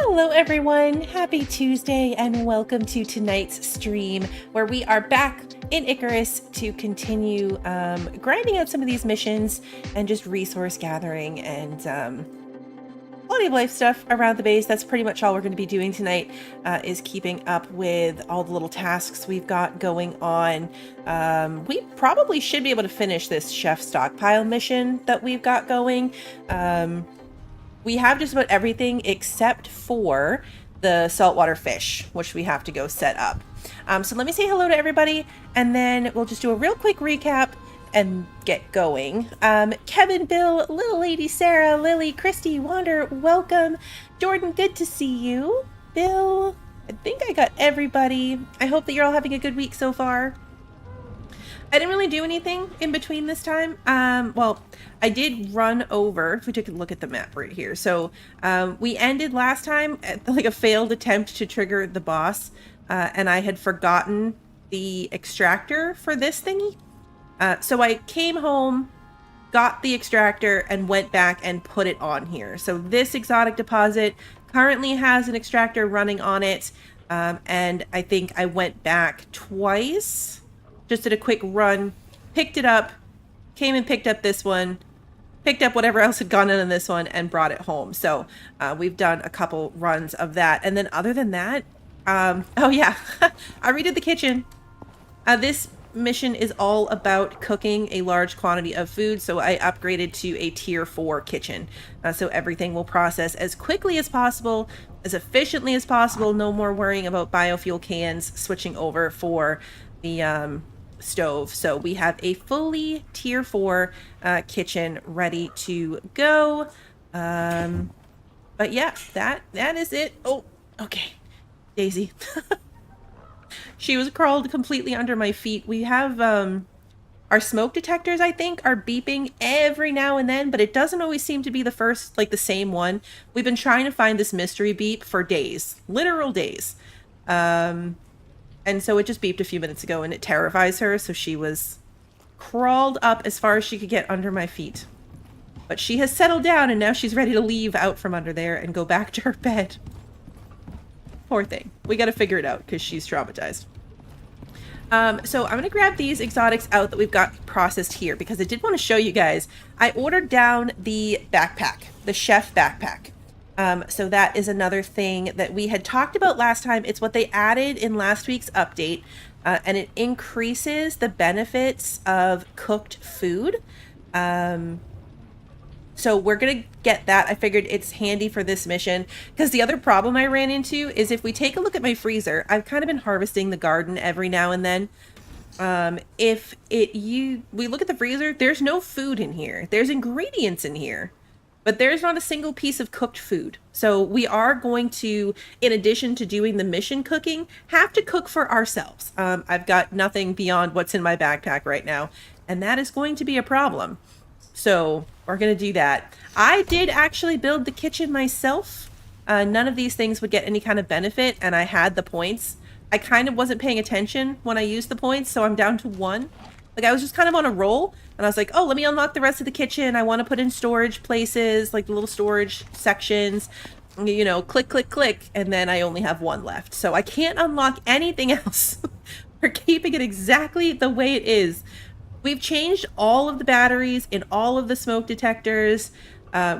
Hello everyone, happy Tuesday and welcome to tonight's stream where we are back in Icarus to continue grinding out some of these missions and just resource gathering and quality of life stuff around the base. That's pretty much all we're going to be doing tonight, is keeping up with all the little tasks we've got going on. We probably should be able to finish this chef stockpile mission that we've got going. We have just about everything except for the saltwater fish, which we have to go set up. So let me say hello to everybody, and then we'll just do a real quick recap and get going. Kevin, Bill, Little Lady Sarah, Lily, Christy, Wander, welcome. Jordan, good to see you. Bill, I think I got everybody. I hope that you're all having a good week so far. I didn't really do anything in between this time. Well, I did run over, if we took a look at the map right here. So we ended last time at like a failed attempt to trigger the boss, and I had forgotten the extractor for this thingy. So I came home, got the extractor, and went back and put it on here. So this exotic deposit currently has an extractor running on it, and I think I went back twice. Just did a quick run, picked it up, came and picked up this one, picked up whatever else had gone in this one, and brought it home. So we've done a couple runs of that. And then other than that, oh yeah, I redid the kitchen. This mission is all about cooking a large quantity of food. So I upgraded to a tier 4 kitchen. So everything will process as quickly as possible, as efficiently as possible. No more worrying about biofuel cans switching over for the stove. So we have a fully tier 4 kitchen ready to go. But yeah, that is it. Oh, okay. Daisy. She was crawled completely under my feet. We have our smoke detectors, I think, are beeping every now and then, but it doesn't always seem to be the first, like the same one. We've been trying to find this mystery beep for days, literal days. And so it just beeped a few minutes ago, and it terrifies her, so she was crawled up as far as she could get under my feet. But she has settled down, and now she's ready to leave out from under there and go back to her bed. Poor thing. We gotta figure it out, because she's traumatized. So I'm gonna grab these exotics out that we've got processed here, because I did want to show you guys. I ordered down the backpack, the chef backpack. So that is another thing that we had talked about last time. It's what they added in last week's update, and it increases the benefits of cooked food. So we're going to get that. I figured it's handy for this mission, because the other problem I ran into is if we take a look at my freezer, I've kind of been harvesting the garden every now and then. We look at the freezer, there's no food in here. There's ingredients in here, but there's not a single piece of cooked food. So we are going to, in addition to doing the mission cooking, have to cook for ourselves. I've got nothing beyond what's in my backpack right now, and that is going to be a problem. So we're going to do that. I did actually build the kitchen myself. None of these things would get any kind of benefit, and I had the points. I kind of wasn't paying attention when I used the points, so I'm down to 1. Like, I was just kind of on a roll, and I was like, oh, let me unlock the rest of the kitchen. I want to put in storage places, like little storage sections, you know, click, click, click, and then I only have 1 left. So I can't unlock anything else. We're keeping it exactly the way it is. We've changed all of the batteries in all of the smoke detectors,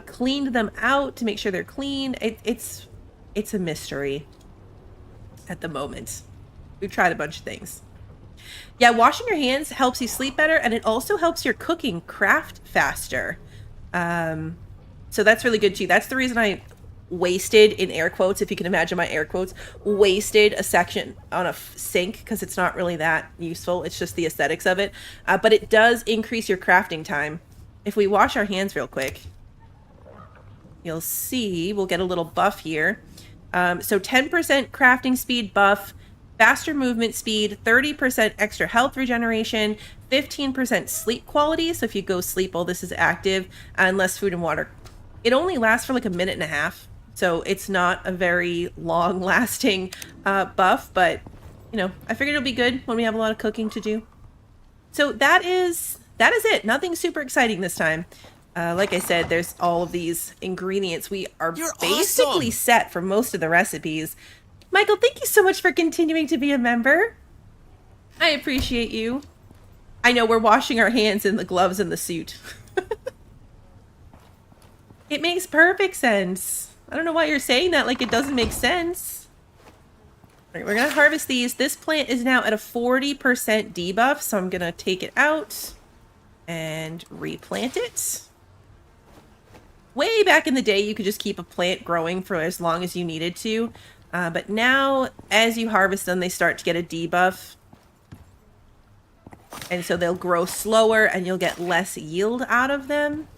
cleaned them out to make sure they're clean. It's a mystery at the moment. We've tried a bunch of things. Yeah, washing your hands helps you sleep better, and it also helps your cooking craft faster. So that's really good too. That's the reason I wasted, in air quotes, if you can imagine my air quotes, wasted a section on a sink, because it's not really that useful. It's just the aesthetics of it. But it does increase your crafting time. If we wash our hands real quick, you'll see we'll get a little buff here. So 10% crafting speed buff, faster movement speed, 30% extra health regeneration, 15% sleep quality. So if you go sleep while this is active, and less food and water. It only lasts for like a minute and a half. So it's not a very long lasting buff, but you know, I figured it'll be good when we have a lot of cooking to do. So that is it. Nothing super exciting this time. Like I said, there's all of these ingredients. We are You're basically awesome. set for most of the recipes. Michael, thank you so much for continuing to be a member. I appreciate you. I know we're washing our hands in the gloves and the suit. It makes perfect sense. I don't know why you're saying that like it doesn't make sense. All right, we're going to harvest these. This plant is now at a 40% debuff, so I'm going to take it out and replant it. Way back in the day, you could just keep a plant growing for as long as you needed to. But now, as you harvest them, they start to get a debuff. And so they'll grow slower and you'll get less yield out of them.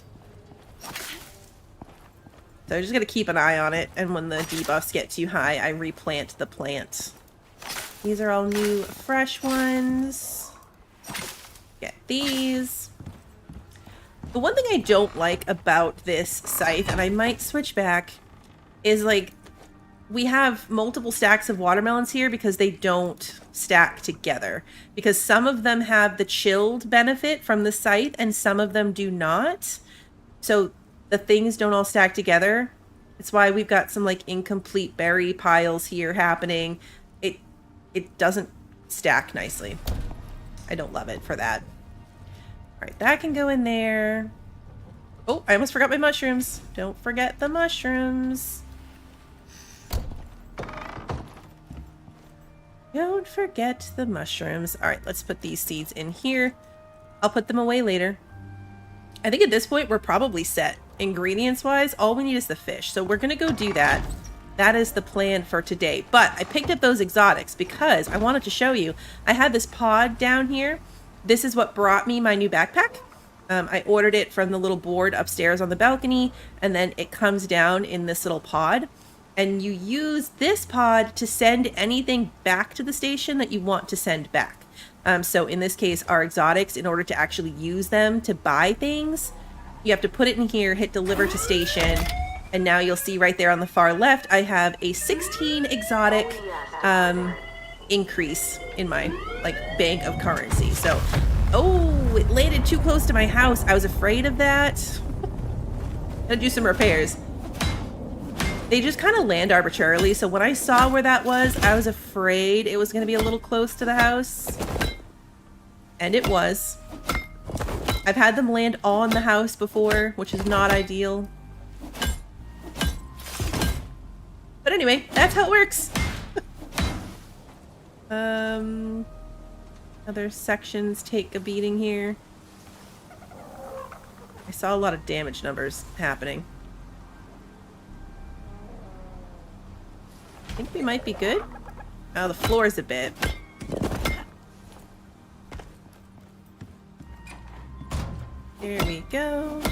So I just got to keep an eye on it. And when the debuffs get too high, I replant the plant. These are all new, fresh ones. Get these. The one thing I don't like about this scythe, and I might switch back, is like we have multiple stacks of watermelons here because they don't stack together. Because some of them have the chilled benefit from the scythe and some of them do not. So the things don't all stack together. It's why we've got some like incomplete berry piles here happening. It doesn't stack nicely. I don't love it for that. All right, that can go in there. Oh, I almost forgot my mushrooms. Don't forget the mushrooms. Don't forget the mushrooms. All right, let's put these seeds in here. I'll put them away later. I think at this point, we're probably set. Ingredients-wise, all we need is the fish. So we're going to go do that. That is the plan for today. But I picked up those exotics because I wanted to show you. I had this pod down here. This is what brought me my new backpack. I ordered it from the little board upstairs on the balcony, and then it comes down in this little pod. And you use this pod to send anything back to the station that you want to send back. So in this case, our exotics, in order to actually use them to buy things, you have to put it in here, hit deliver to station, and now you'll see right there on the far left, I have a 16 exotic increase in my like bank of currency. So, oh, it landed too close to my house. I was afraid of that. Gotta do some repairs. They just kind of land arbitrarily, so when I saw where that was, I was afraid it was going to be a little close to the house. And it was. I've had them land on the house before, which is not ideal. But anyway, that's how it works. Other sections take a beating here. I saw a lot of damage numbers happening. I think we might be good. Oh, the floor is a bit. There we go.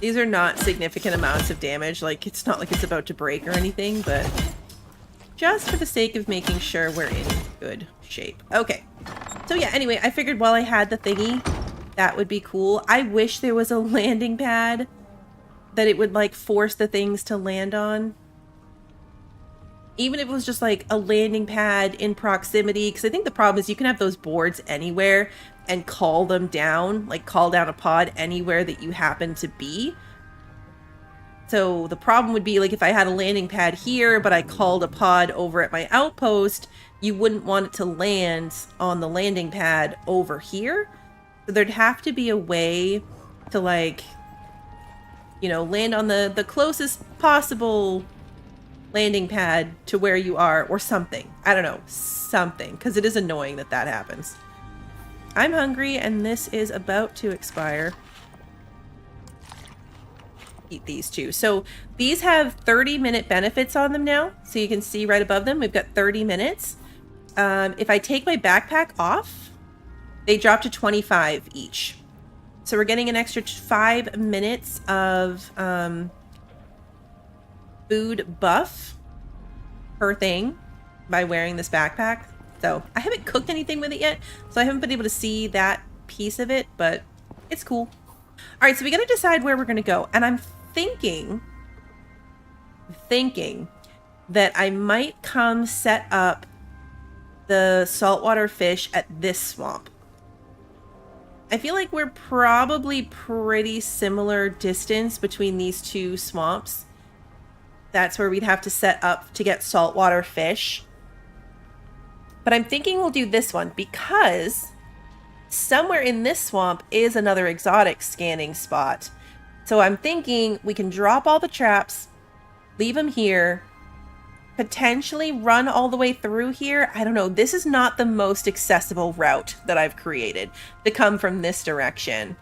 These are not significant amounts of damage. Like, it's not like it's about to break or anything, but just for the sake of making sure we're in good shape. Okay. So yeah, anyway, I figured while I had the thingy, that would be cool. I wish there was a landing pad that it would like force the things to land on. Even if it was just like a landing pad in proximity, because I think the problem is you can have those boards anywhere and call them down, like call down a pod anywhere that you happen to be. So the problem would be like if I had a landing pad here, but I called a pod over at my outpost, you wouldn't want it to land on the landing pad over here. So there'd have to be a way to like, you know, land on the closest possible landing pad to where you are or something. I don't know, something, because it is annoying that that happens. I'm hungry and this is about to expire. Eat these two. So these have 30-minute benefits on them now. So you can see right above them, we've got 30 minutes. If I take my backpack off, they drop to 25 each. So we're getting an extra 5 minutes of food buff per thing by wearing this backpack. So I haven't cooked anything with it yet, so I haven't been able to see that piece of it, but it's cool. All right, so we got to decide where we're going to go. And I'm thinking that I might come set up the saltwater fish at this swamp. I feel like we're probably pretty similar distance between these two swamps. That's where we'd have to set up to get saltwater fish. But I'm thinking we'll do this one because somewhere in this swamp is another exotic scanning spot. So I'm thinking we can drop all the traps, leave them here, potentially run all the way through here. I don't know. This is not the most accessible route that I've created to come from this direction.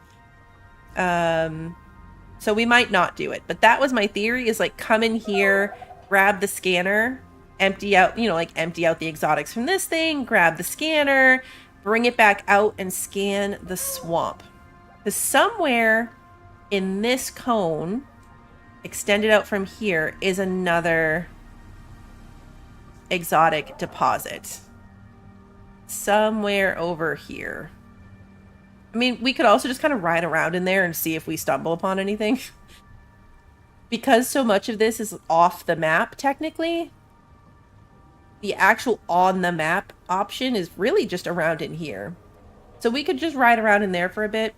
So we might not do it. But that was my theory, is like come in here, grab the scanner, empty out, you know, like empty out the exotics from this thing, grab the scanner, bring it back out and scan the swamp. Because somewhere in this cone, extended out from here, is another exotic deposit. Somewhere over here. I mean, we could also just kind of ride around in there and see if we stumble upon anything. Because so much of this is off the map, technically, the actual on the map option is really just around in here. So we could just ride around in there for a bit.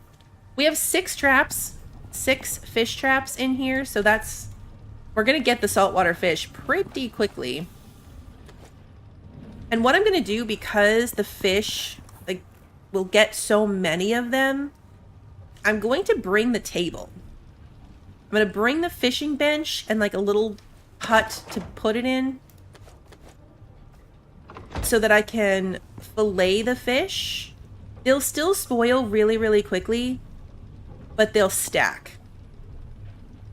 We have 6 traps, 6 fish traps in here. So that's, we're going to get the saltwater fish pretty quickly. And what I'm going to do, because the fish, like, we'll get so many of them, I'm going to bring the table. I'm going to bring the fishing bench and like a little hut to put it in so that I can fillet the fish. They'll still spoil really, really quickly, but they'll stack.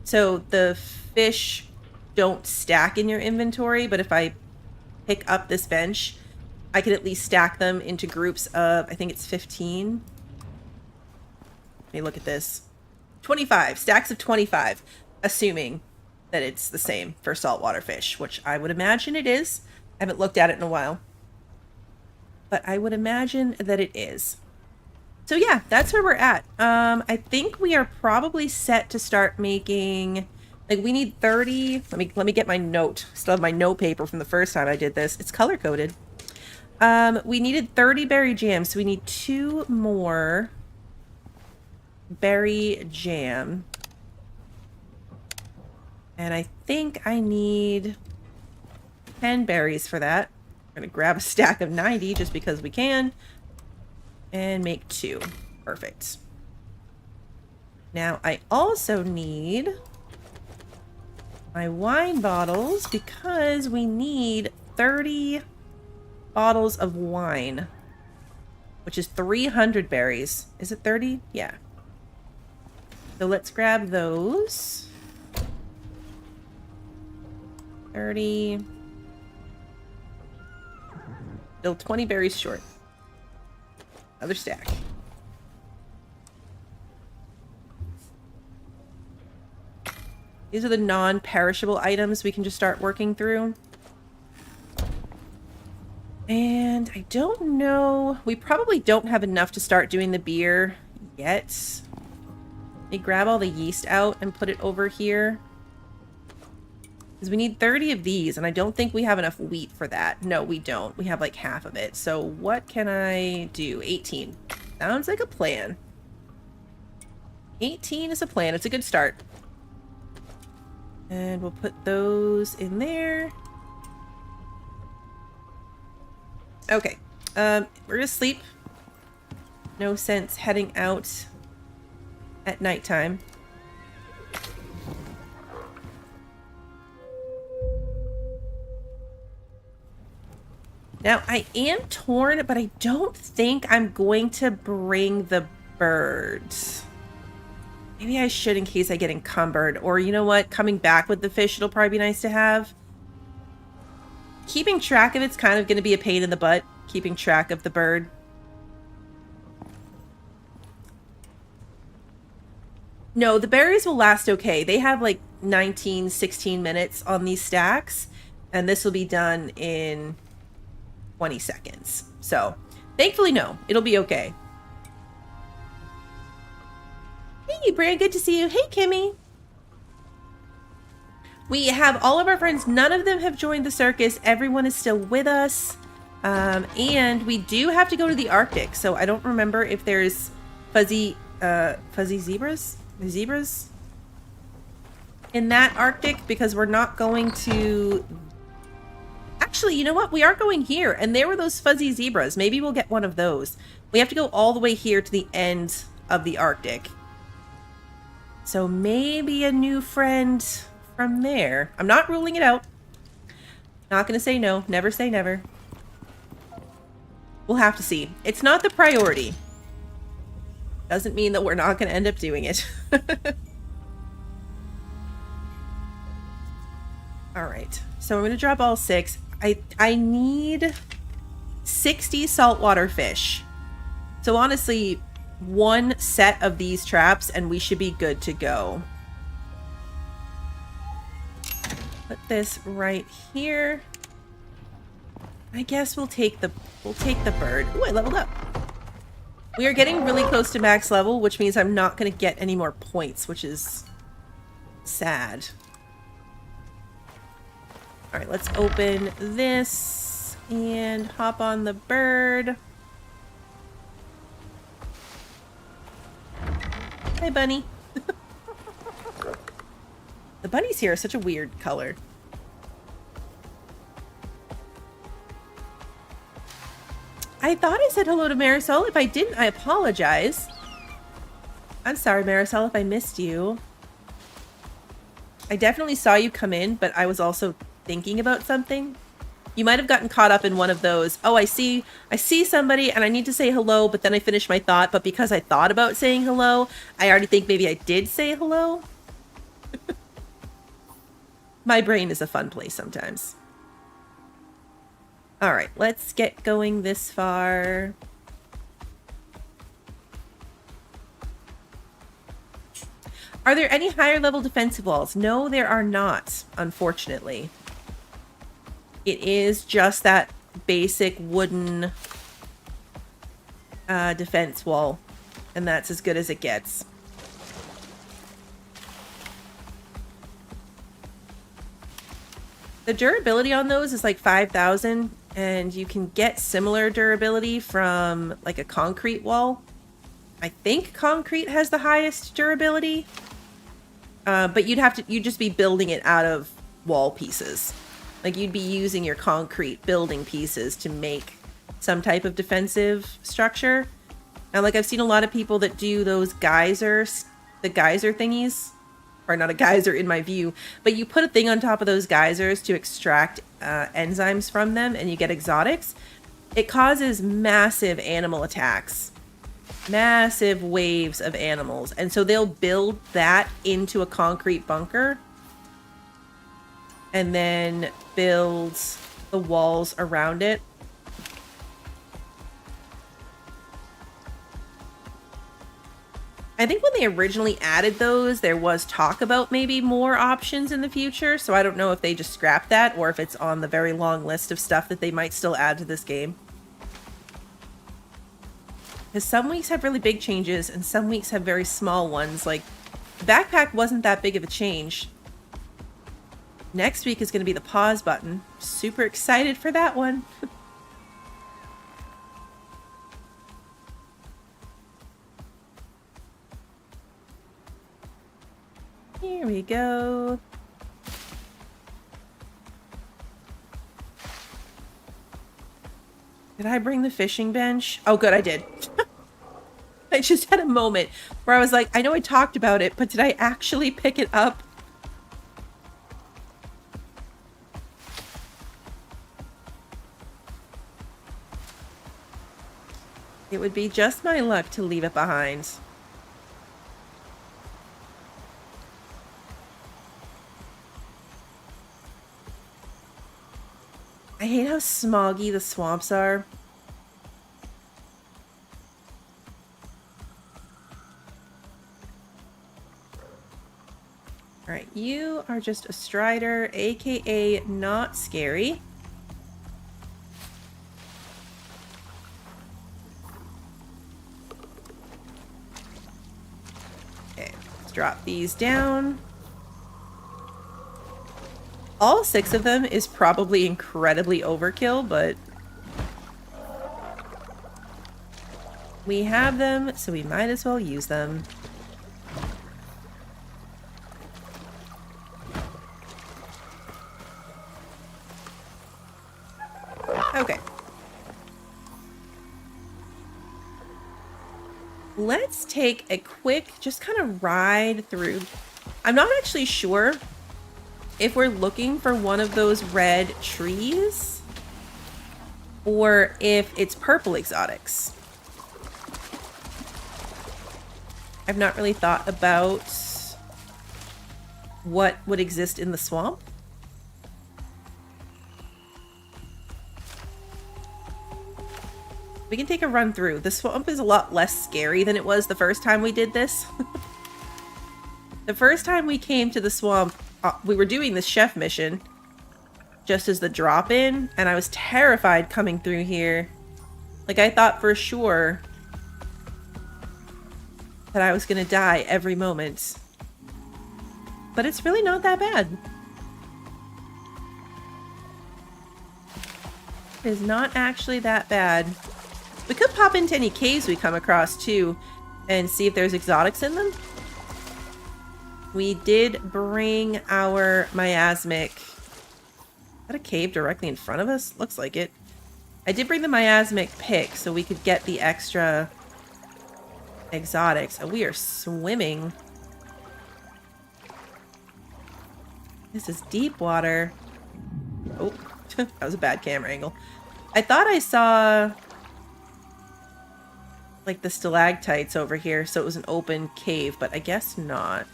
So the fish don't stack in your inventory, but if I pick up this bench, I can at least stack them into groups of, I think it's 15. Let me look at this. 25, stacks of 25, assuming that it's the same for saltwater fish, which I would imagine it is. I haven't looked at it in a while, but I would imagine that it is. So yeah, that's where we're at. I think we are probably set to start making, like, we need 30. Let me get my note. Still have my note paper from the first time I did this. It's color coded. We needed 30 berry jam, so we need 2 more berry jam. And I think I need 10 berries for that. I'm gonna grab a stack of 90 just because we can. And make 2. Perfect. Now I also need my wine bottles because we need 30 bottles of wine, which is 300 berries. Is it 30? Yeah. So let's grab those. 30. Still 20 berries short. Another stack. These are the non-perishable items we can just start working through. And I don't know. We probably don't have enough to start doing the beer yet. Let me grab all the yeast out and put it over here. Because we need 30 of these, and I don't think we have enough wheat for that. No, we don't. We have like half of it. So what can I do? 18. Sounds like a plan. 18 is a plan. It's a good start. And we'll put those in there. Okay. We're gonna sleep. No sense heading out at nighttime. Now, I am torn, but I don't think I'm going to bring the birds. Maybe I should in case I get encumbered. Or, you know what? Coming back with the fish, it'll probably be nice to have. Keeping track of it's kind of going to be a pain in the butt. Keeping track of the bird. No, the berries will last okay. They have like 19, 16 minutes on these stacks. And this will be done in 20 seconds. So, thankfully, no. It'll be okay. Hey, Bran, good to see you. Hey, Kimmy. We have all of our friends. None of them have joined the circus. Everyone is still with us. And we do have to go to the Arctic, so I don't remember if there's fuzzy zebras in that Arctic, because we're not going to... Actually, you know what? We are going here, and there were those fuzzy zebras. Maybe we'll get one of those. We have to go all the way here to the end of the Arctic. So maybe a new friend from there. I'm not ruling it out. Not going to say no. Never say never. We'll have to see. It's not the priority. Doesn't mean that we're not going to end up doing it. All right. So I'm going to drop all 6. I need 60 saltwater fish. So honestly, 1 set of these traps and we should be good to go. Put this right here. I guess we'll take the bird. Ooh, I leveled up. We are getting really close to max level, which means I'm not going to get any more points, which is sad. All right, let's open this and hop on the bird. Hi, bunny. The bunnies here are such a weird color. I thought I said hello to Marisol. If I didn't, I apologize. I'm sorry, Marisol, if I missed you. I definitely saw you come in, but I was also thinking about something. You might have gotten caught up in one of those. Oh, I see somebody and I need to say hello, but then I finish my thought. But because I thought about saying hello, I already think maybe I did say hello. My brain is a fun place sometimes. All right, let's get going this far. Are there any higher level defensive walls? No, there are not, unfortunately. It is just that basic wooden defense wall, and that's as good as it gets. The durability on those is like 5,000, and you can get similar durability from like a concrete wall. I think concrete has the highest durability, but you'd just be building it out of wall pieces. Like you'd be using your concrete building pieces to make some type of defensive structure. And like I've seen a lot of people that do those geysers, the geyser thingies. Or not a geyser in my view, but you put a thing on top of those geysers to extract enzymes from them and you get exotics. It causes massive animal attacks, massive waves of animals. And so they'll build that into a concrete bunker and then build the walls around it. I think when they originally added those, there was talk about maybe more options in the future. So I don't know if they just scrapped that or if it's on the very long list of stuff that they might still add to this game. Because some weeks have really big changes and some weeks have very small ones. Like, the backpack wasn't that big of a change. Next week is going to be the pause button. Super excited for that one. Here we go. Did I bring the fishing bench? Oh, good, I did. I just had a moment where I was like, I know I talked about it, but did I actually pick it up? It would be just my luck to leave it behind. I hate how smoggy the swamps are. Alright, you are just a strider, aka not scary. Okay, let's drop these down. All 6 of them is probably incredibly overkill, but We have them, so we might as well use them. Okay. Let's take a quick, just kind of ride through. I'm not actually sure if we're looking for one of those red trees or if it's purple exotics. I've not really thought about what would exist in the swamp. We can take a run through. The swamp is a lot less scary than it was the first time we did this. The first time we came to the swamp, we were doing this chef mission just as the drop-in, and I was terrified coming through here. Like, I thought for sure that I was gonna die every moment. But it's really not that bad. It is not actually that bad. We could pop into any caves we come across, too, and see if there's exotics in them. We did bring our miasmic... Is that a cave directly in front of us? Looks like it. I did bring the miasmic pick so we could get the extra exotics. And we are swimming. This is deep water. Oh, that was a bad camera angle. I thought I saw... like the stalactites over here, so it was an open cave, but I guess not.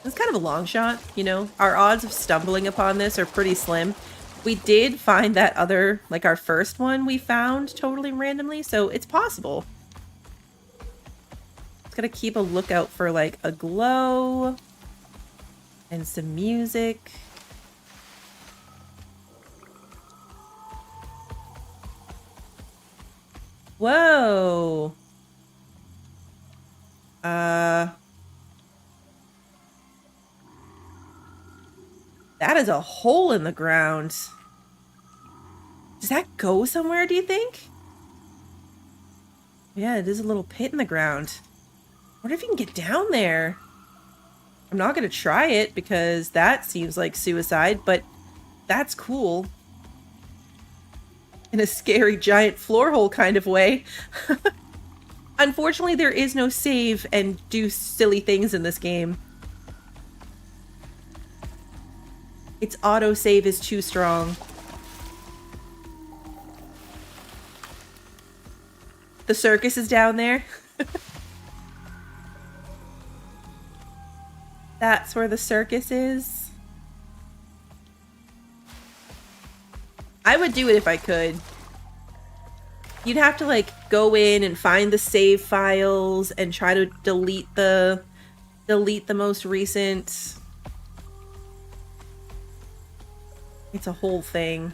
It's kind of a long shot, you know? Our odds of stumbling upon this are pretty slim. We did find that other, like our first one we found totally randomly, so it's possible. Just gotta keep a lookout for like a glow and some music. Whoa. That is a hole in the ground. Does that go somewhere, do you think? Yeah, it is a little pit in the ground. I wonder if you can get down there. I'm not going to try it because that seems like suicide, but that's cool. In a scary giant floor hole kind of way. Unfortunately, there is no save and do silly things in this game. Its autosave is too strong. The circus is down there. That's where the circus is. I would do it if I could. You'd have to like go in and find the save files and try to delete the most recent. It's a whole thing.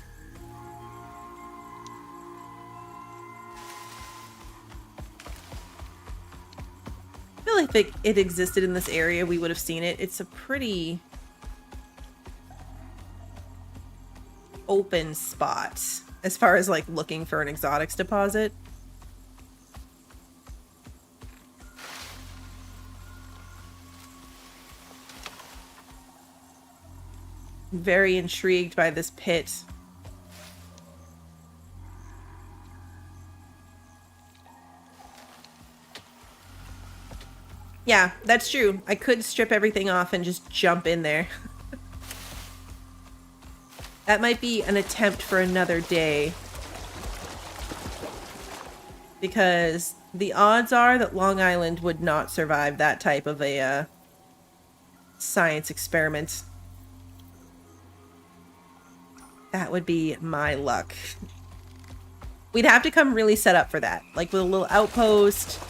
I feel like if it existed in this area, we would have seen it. It's a pretty open spot as far as like looking for an exotics deposit. Very intrigued by this pit. Yeah, that's true. I could strip everything off and just jump in there. That might be an attempt for another day. Because the odds are that Long Island would not survive that type of a science experiment. That would be my luck. We'd have to come really set up for that. Like with a little outpost.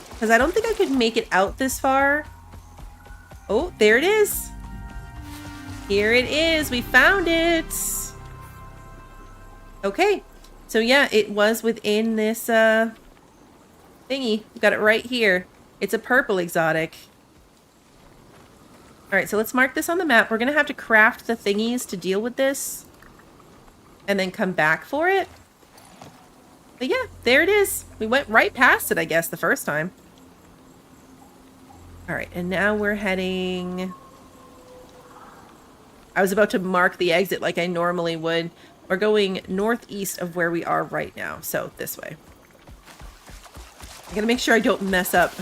Because I don't think I could make it out this far. Oh, there it is. Here it is. We found it. Okay. So yeah, it was within this thingy. We got it right here. It's a purple exotic. All right, so let's mark this on the map. We're going to have to craft the thingies to deal with this and then come back for it. But yeah, there it is. We went right past it, I guess, the first time. All right, and now we're heading... I was about to mark the exit like I normally would. We're going northeast of where we are right now, so this way. I gotta make sure I don't mess up.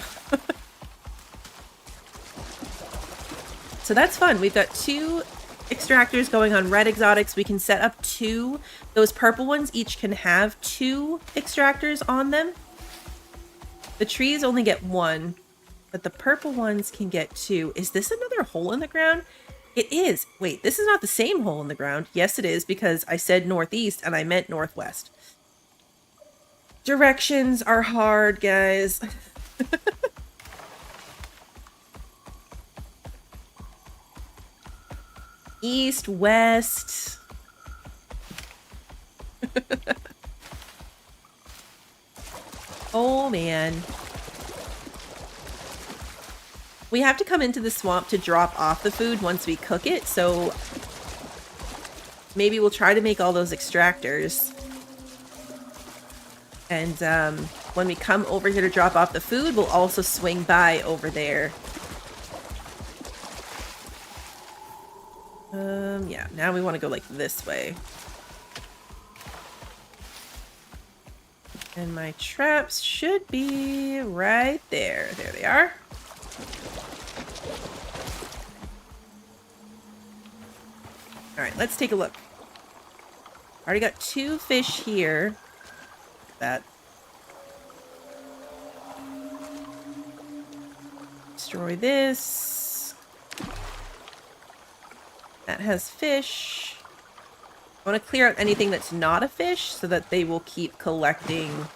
So that's fun. We've got 2 extractors going on red exotics. We can set up 2. Those purple ones each can have 2 extractors on them. The trees only get 1, but the purple ones can get 2. Is this another hole in the ground? It is. Wait, this is not the same hole in the ground. Yes, it is, because I said northeast and I meant northwest. Directions are hard, guys. East, west. Oh, man. We have to come into the swamp to drop off the food once we cook it, so maybe we'll try to make all those extractors. And when we come over here to drop off the food, we'll also swing by over there. Yeah, now we want to go like this way. And my traps should be right there. There they are. All right, let's take a look. Already got 2 fish here. That. Destroy this. That has fish. I want to clear out anything that's not a fish so that they will keep collecting.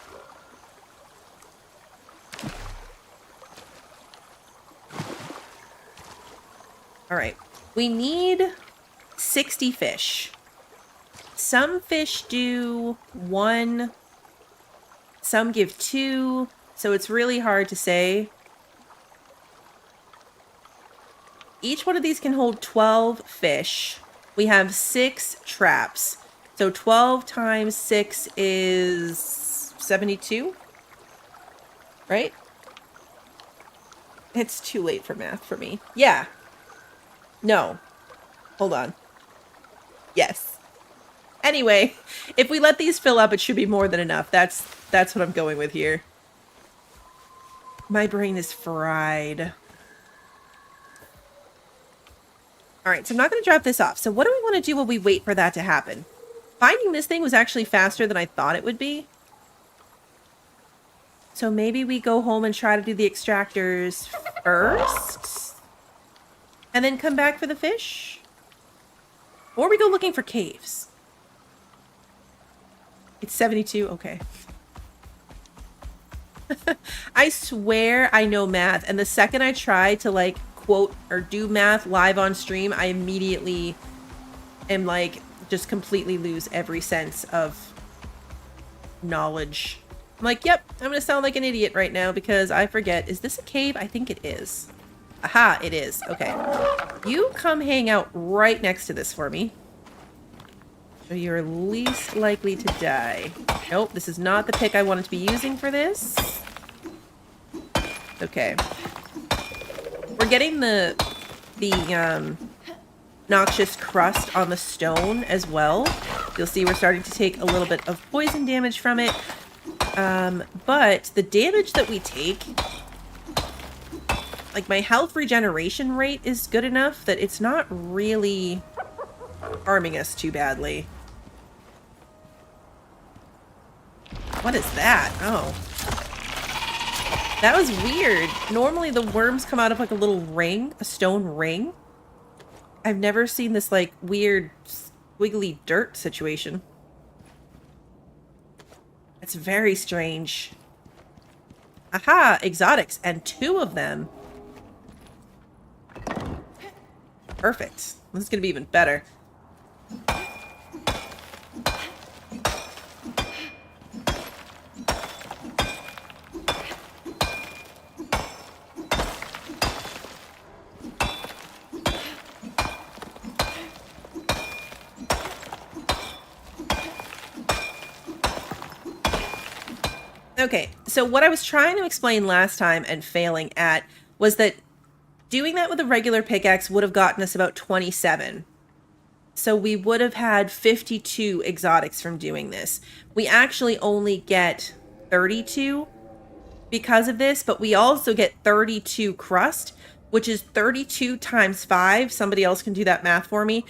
All right. We need 60 fish. Some fish do 1. Some give 2. So it's really hard to say. Each one of these can hold 12 fish. We have 6 traps. So 12 times 6 is 72. Right? It's too late for math for me. Yeah. No. Hold on. Yes. Anyway, if we let these fill up, it should be more than enough. That's what I'm going with here. My brain is fried. All right, so I'm not going to drop this off. So what do we want to do while we wait for that to happen? Finding this thing was actually faster than I thought it would be. So maybe we go home and try to do the extractors first? And then come back for the fish? Or we go looking for caves? It's 72? Okay. I swear I know math. And the second I try to like quote or do math live on stream, I immediately am like just completely lose every sense of knowledge. I'm like, yep, I'm gonna sound like an idiot right now because I forget. Is this a cave? I think it is. Aha, it is. Okay. You come hang out right next to this for me. So you're least likely to die. Nope, this is not the pick I wanted to be using for this. Okay. We're getting the noxious crust on the stone as well. You'll see we're starting to take a little bit of poison damage from it. But the damage that we take, like my health regeneration rate is good enough that it's not really harming us too badly. What is that? Oh. That was weird. Normally the worms come out of like a little ring, a stone ring. I've never seen this like weird squiggly dirt situation. It's very strange. Aha, exotics, and 2 of them. Perfect. This is gonna be even better. Okay, so what I was trying to explain last time and failing at was that doing that with a regular pickaxe would have gotten us about 27. So we would have had 52 exotics from doing this. We actually only get 32 because of this, but we also get 32 crust, which is 32 times 5. Somebody else can do that math for me.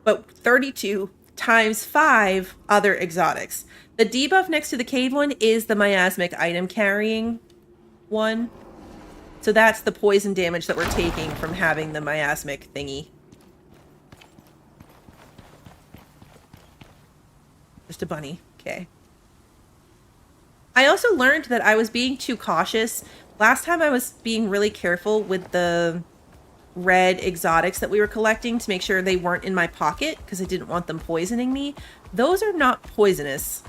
But 32 times 5 other exotics. The debuff next to the cave one is the miasmic item carrying one. So that's the poison damage that we're taking from having the miasmic thingy. Just a bunny. Okay. I also learned that I was being too cautious. Last time I was being really careful with the red exotics that we were collecting to make sure they weren't in my pocket because I didn't want them poisoning me. Those are not poisonous.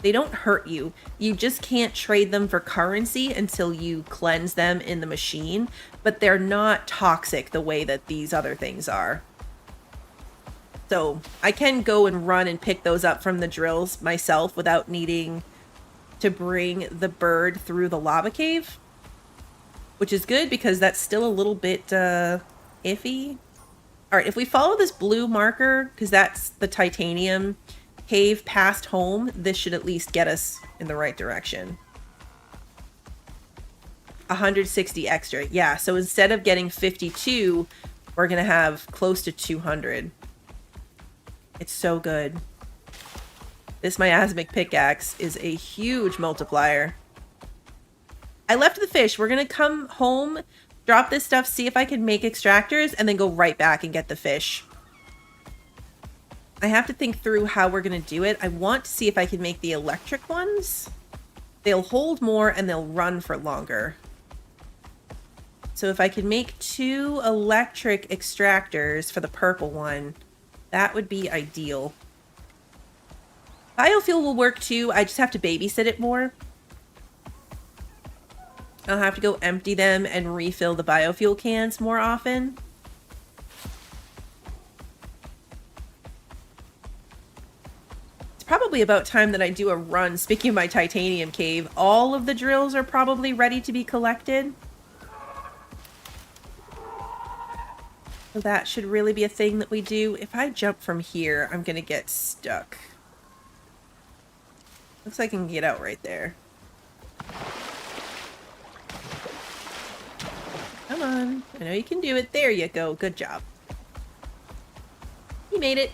They don't hurt you. You just can't trade them for currency until you cleanse them in the machine, but they're not toxic the way that these other things are. So I can go and run and pick those up from the drills myself without needing to bring the bird through the lava cave, which is good because that's still a little bit iffy. All right, if we follow this blue marker, because that's the titanium cave past home, this should at least get us in the right direction. 160 extra. Yeah, so instead of getting 52, we're going to have close to 200. It's so good. This miasmic pickaxe is a huge multiplier. I left the fish. We're going to come home, drop this stuff, see if I can make extractors, and then go right back and get the fish. I have to think through how we're going to do it. I want to see if I can make the electric ones. They'll hold more and they'll run for longer. So if I can make 2 electric extractors for the purple one, that would be ideal. Biofuel will work too. I just have to babysit it more. I'll have to go empty them and refill the biofuel cans more often. It's probably about time that I do a run. Speaking of my titanium cave, all of the drills are probably ready to be collected. So that should really be a thing that we do. If I jump from here, I'm going to get stuck. Looks like I can get out right there. Come on. I know you can do it. There you go. Good job. You made it.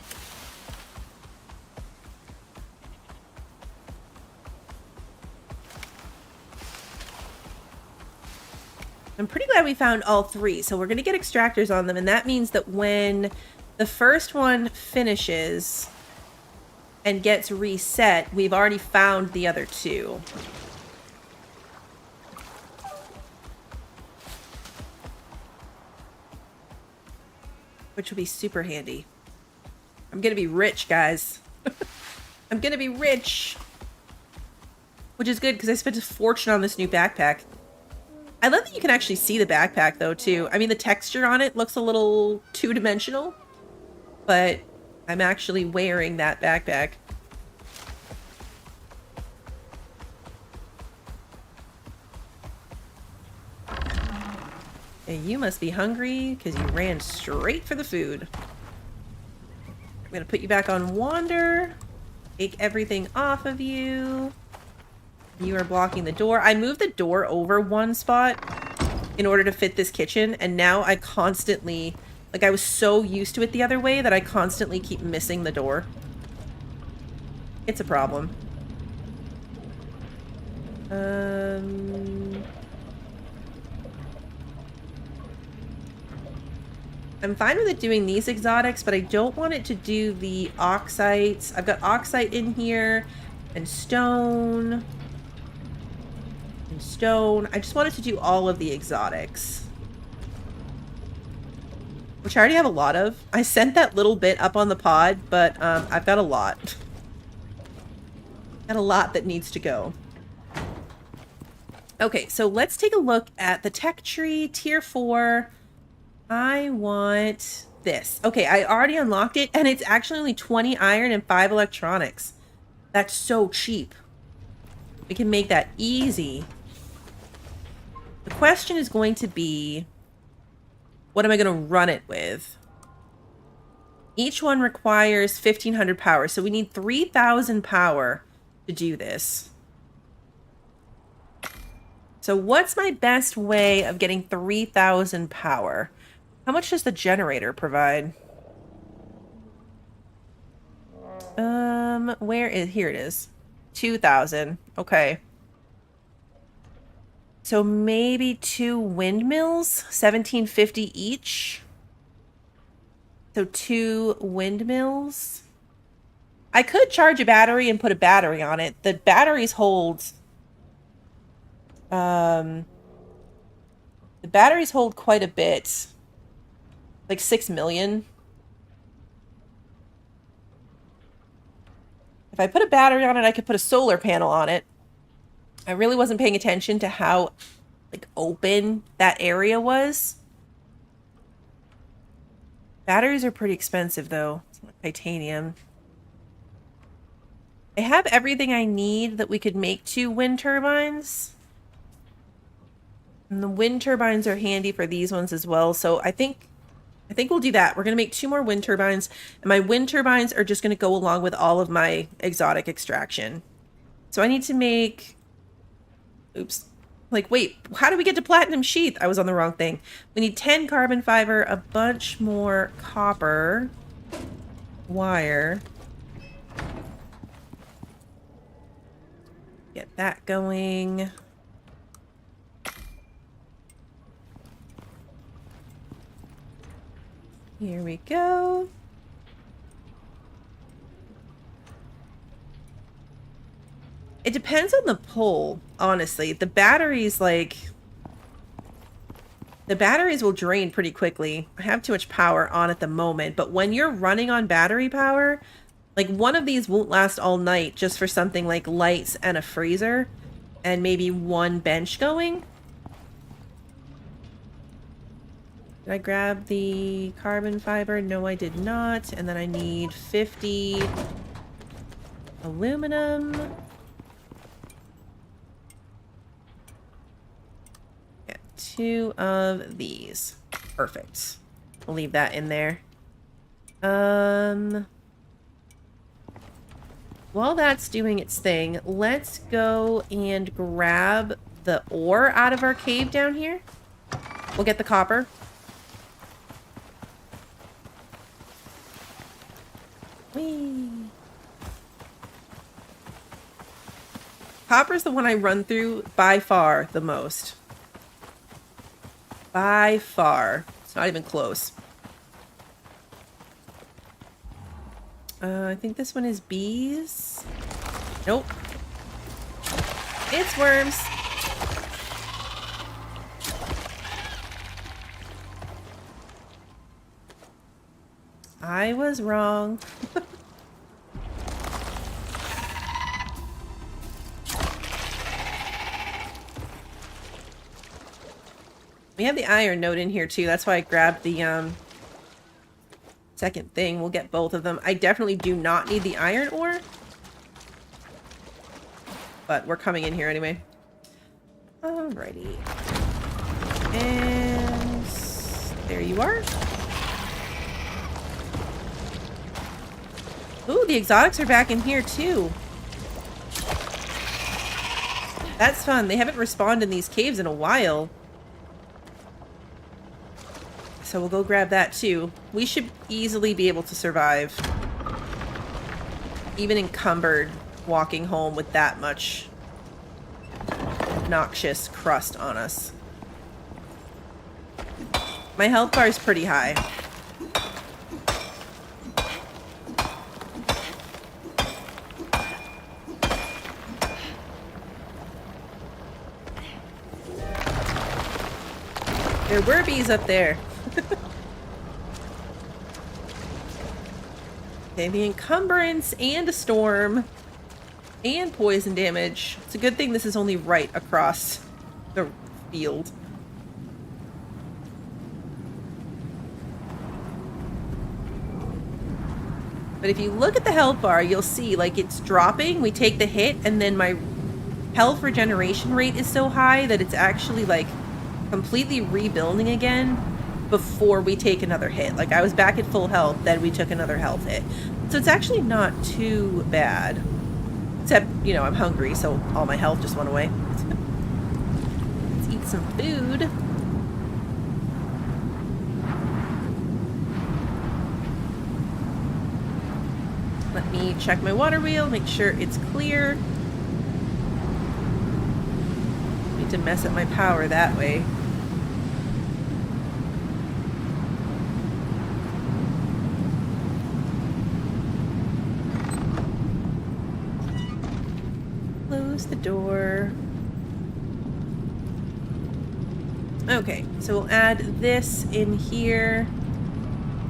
I'm pretty glad we found all 3. So we're going to get extractors on them. And that means that when the first one finishes and gets reset, we've already found the other 2. Which will be super handy. I'm gonna be rich, guys. I'm gonna be rich. Which is good because I spent a fortune on this new backpack. I love that you can actually see the backpack though too. I mean, the texture on it looks a little two-dimensional, but I'm actually wearing that backpack. And you must be hungry because you ran straight for the food. I'm going to put you back on wander. Take everything off of you. You are blocking the door. I moved the door over 1 spot in order to fit this kitchen, and now I constantly... Like, I was so used to it the other way that I constantly keep missing the door. It's a problem. I'm fine with it doing these exotics, but I don't want it to do the oxites. I've got oxite in here, and stone. And stone. I just want it to do all of the exotics. Which I already have a lot of. I sent that little bit up on the pod, but I've got a lot. Got a lot that needs to go. Okay, so let's take a look at the tech tree, tier 4. I want this. Okay, I already unlocked it, and it's actually only 20 iron and 5 electronics. That's so cheap. We can make that easy. The question is going to be, what am I going to run it with? Each one requires 1,500 power, so we need 3,000 power to do this. So what's my best way of getting 3,000 power? How much does the generator provide? Where is... Here it is. 2,000. Okay. So maybe 2 windmills? 1,750 each? So 2 windmills? I could charge a battery and put a battery on it. The batteries hold... the batteries hold quite a bit. Like 6 million. If I put a battery on it, I could put a solar panel on it. I really wasn't paying attention to how, like, open that area was. Batteries are pretty expensive, though. It's like titanium. I have everything I need that we could make 2 wind turbines. And the wind turbines are handy for these ones as well. So I think we'll do that. We're going to make 2 more wind turbines. And my wind turbines are just going to go along with all of my exotic extraction. So I need to make... Oops. Like, wait, how do we get to platinum sheath? I was on the wrong thing. We need 10 carbon fiber, a bunch more copper wire. Get that going. Here we go. It depends on the pull, honestly. The batteries, like... The batteries will drain pretty quickly. I have too much power on at the moment, but when you're running on battery power, like, one of these won't last all night just for something like lights and a freezer and maybe 1 bench going. Did I grab the carbon fiber? No, I did not. And then I need 50 aluminum. Get 2 of these. Perfect. We'll leave that in there. While that's doing its thing, let's go and grab the ore out of our cave down here. We'll get the copper. Whee! Copper's the one I run through by far the most. By far. It's not even close. I think this one is bees. Nope. It's worms. I was wrong. We have the iron node in here too. That's why I grabbed the second thing. We'll get both of them. I definitely do not need the iron ore. But we're coming in here anyway. Alrighty. And there you are. Ooh, the exotics are back in here too. That's fun. They haven't respawned in these caves in a while. So we'll go grab that too. We should easily be able to survive. Even encumbered walking home with that much noxious crust on us. My health bar is pretty high. There were bees up there. Okay, the encumbrance and a storm and poison damage. It's a good thing this is only right across the field. But if you look at the health bar, you'll see, like, it's dropping. We take the hit, and then my health regeneration rate is so high that it's actually like completely rebuilding again before we take another hit. Like I was back at full health, then we took another health hit. So it's actually not too bad. Except, you know, I'm hungry, so all my health just went away. Let's eat some food. Let me check my water wheel, make sure it's clear. Need to mess up my power that way. Close the door. Okay, so we'll add this in here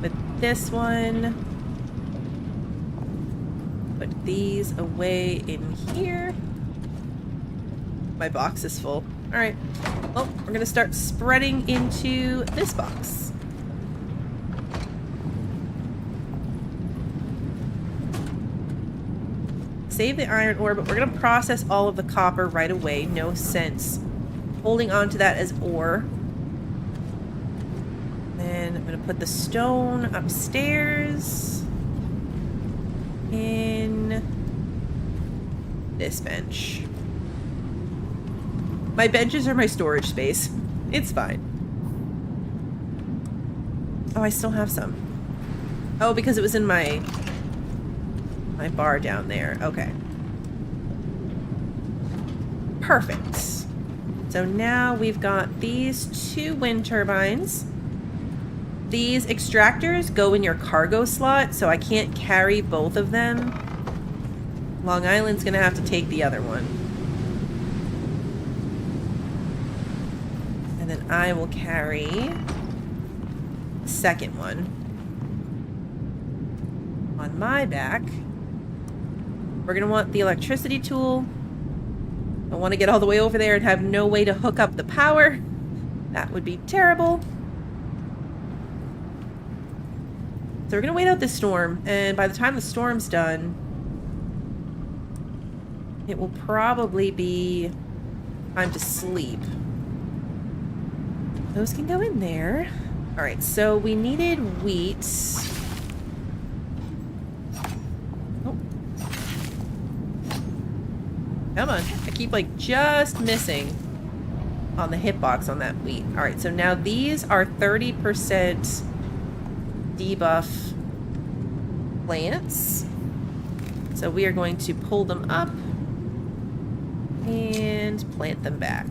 with this one. Put these away in here. My box is full. All right. Well, we're gonna start spreading into this box. Save the iron ore, but we're gonna process all of the copper right away. No sense holding on to that as ore. Then I'm gonna put the stone upstairs in this bench. My benches are my storage space. It's fine. Oh, I still have some. Oh, because it was in my bar down there. Okay. Perfect. So now we've got these 2 wind turbines. These extractors go in your cargo slot, so I can't carry both of them. Long Island's gonna have to take the other one. And then I will carry the second one on my back. We're gonna want the electricity tool. I want to get all the way over there and have no way to hook up the power. That would be terrible. So we're gonna wait out this storm, and by the time the storm's done, it will probably be time to sleep. Those can go in there. All right, so we needed wheat. Oh. Come on, I keep like just missing on the hitbox on that wheat. All right, so now these are 30% debuff plants. So we are going to pull them up and plant them back.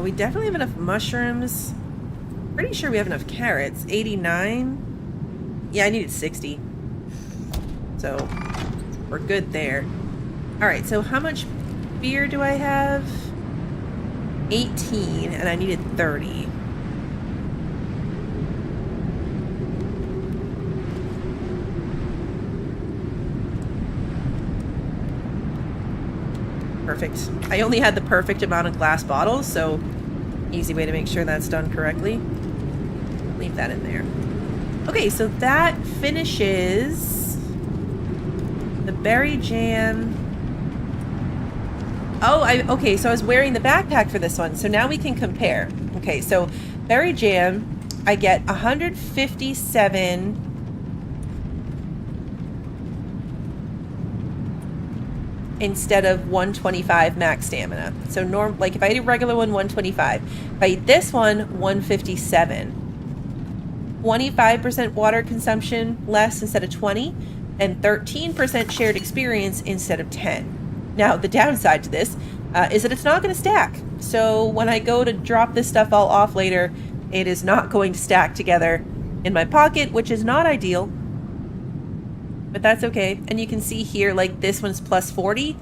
We definitely have enough mushrooms. Pretty sure we have enough carrots. 89. Yeah, I needed 60. So we're good there. All right, so how much beer do I have? 18, and I needed 30. Perfect. I only had the perfect amount of glass bottles, so easy way to make sure that's done correctly. Leave that in there. Okay, so that finishes the berry jam. Oh, okay, so I was wearing the backpack for this one, so now we can compare. Okay, so berry jam, I get 157 instead of 125 max stamina. So like if I eat a regular one, 125. If I eat this one, 157. 25% water consumption less instead of 20, and 13% shared experience instead of 10. Now, the downside to this is that it's not going to stack. So when I go to drop this stuff all off later, it is not going to stack together in my pocket, which is not ideal. But that's okay. And you can see here, like this one's plus 40.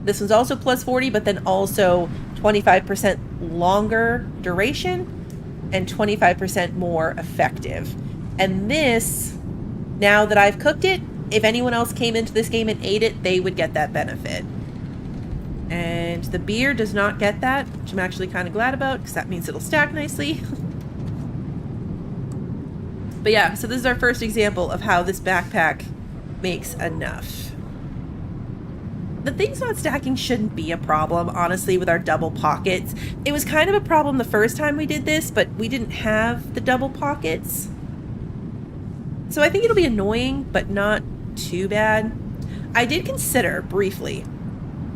This one's also plus 40, but then also 25% longer duration and 25% more effective. And this, now that I've cooked it, if anyone else came into this game and ate it, they would get that benefit. And the beer does not get that, which I'm actually kind of glad about, because that means it'll stack nicely. But yeah, so this is our first example of how this backpack makes enough. The things not stacking shouldn't be a problem, honestly, with our double pockets. It was kind of a problem the first time we did this, but we didn't have the double pockets. So I think it'll be annoying, but not too bad. I did consider, briefly,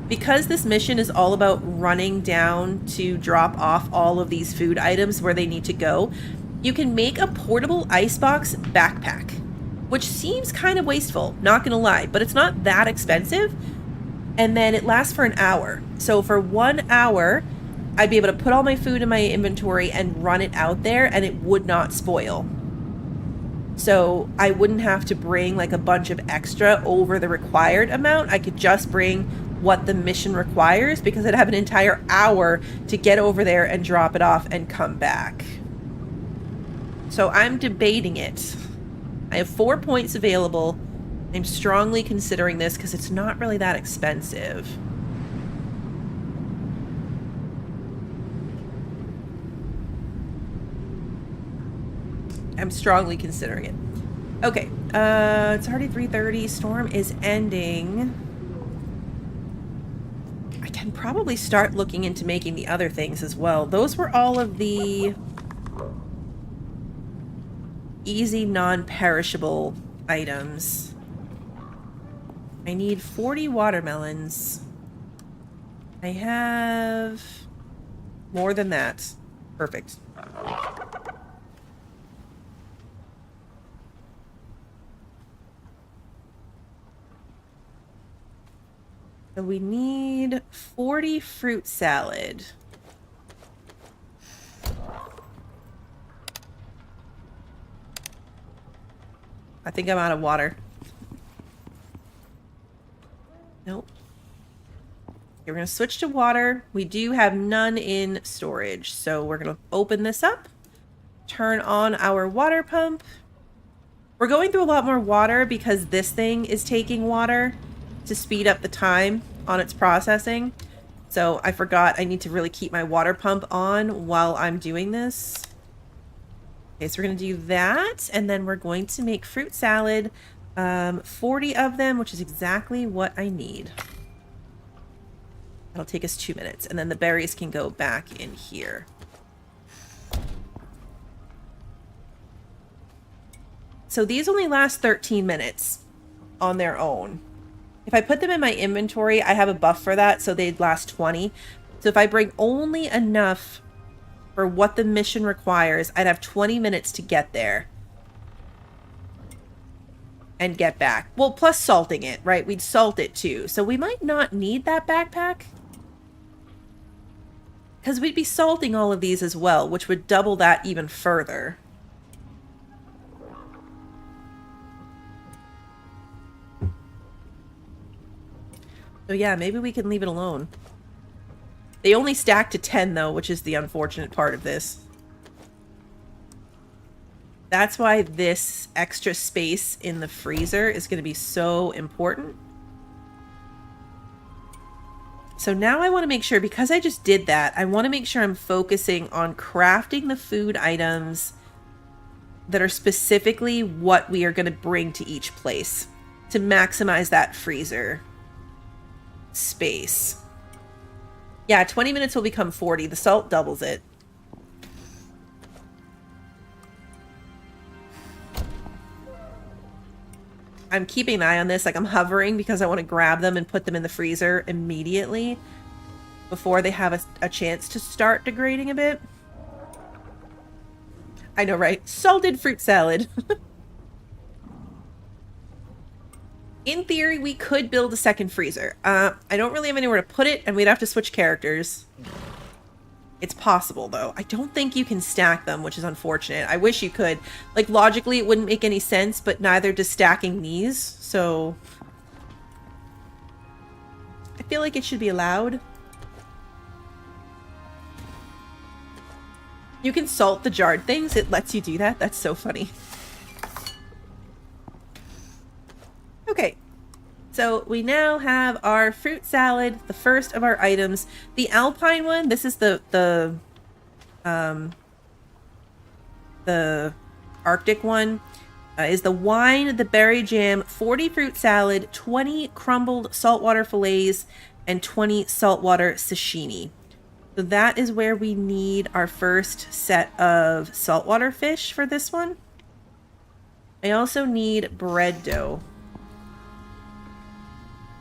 because this mission is all about running down to drop off all of these food items where they need to go, you can make a portable icebox backpack, which seems kind of wasteful, not gonna lie, but it's not that expensive. And then it lasts for an hour. So for 1 hour, I'd be able to put all my food in my inventory and run it out there, and it would not spoil. So I wouldn't have to bring like a bunch of extra over the required amount. I could just bring what the mission requires, because I'd have an entire hour to get over there and drop it off and come back. So I'm debating it. I have 4 points available. I'm strongly considering this because it's not really that expensive. I'm strongly considering it. Okay, it's already 3:30. Storm is ending. I can probably start looking into making the other things as well. Those were all of the easy, non-perishable items. I need 40 watermelons. I have more than that. Perfect. So we need 40 fruit salad. I think I'm out of water. Nope. Okay, we're going to switch to water. We do have none in storage. So we're going to open this up. Turn on our water pump. We're going through a lot more water because this thing is taking water to speed up the time on its processing. So I forgot I need to really keep my water pump on while I'm doing this. Okay, so we're going to do that. And then we're going to make fruit salad. 40 of them, which is exactly what I need. That'll take us 2 minutes, and then the berries can go back in here. So these only last 13 minutes on their own. If I put them in my inventory, I have a buff for that, so they'd last 20. So if I bring only enough for what the mission requires, I'd have 20 minutes to get there. And get back. Well, plus salting it, right? We'd salt it too. So we might not need that backpack. Because we'd be salting all of these as well, which would double that even further. So yeah, maybe we can leave it alone. They only stack to 10 though, which is the unfortunate part of this. That's why this extra space in the freezer is going to be so important. So now I want to make sure, because I just did that, I want to make sure I'm focusing on crafting the food items that are specifically what we are going to bring to each place to maximize that freezer space. Yeah, 20 minutes will become 40. The salt doubles it. I'm keeping an eye on this, like I'm hovering because I want to grab them and put them in the freezer immediately before they have a chance to start degrading a bit. I know, right? Salted fruit salad. In theory, we could build a second freezer. I don't really have anywhere to put it, and we'd have to switch characters. It's possible, though. I don't think you can stack them, which is unfortunate. I wish you could. Like, logically, it wouldn't make any sense, but neither does stacking these, so... I feel like it should be allowed. You can salt the jarred things. It lets you do that. That's so funny. Okay. So we now have our fruit salad, the first of our items. The alpine one, this is the Arctic one. is the wine, the berry jam, 40 fruit salad, 20 crumbled saltwater fillets, and 20 saltwater sashimi. So that is where we need our first set of saltwater fish for this one. I also need bread dough.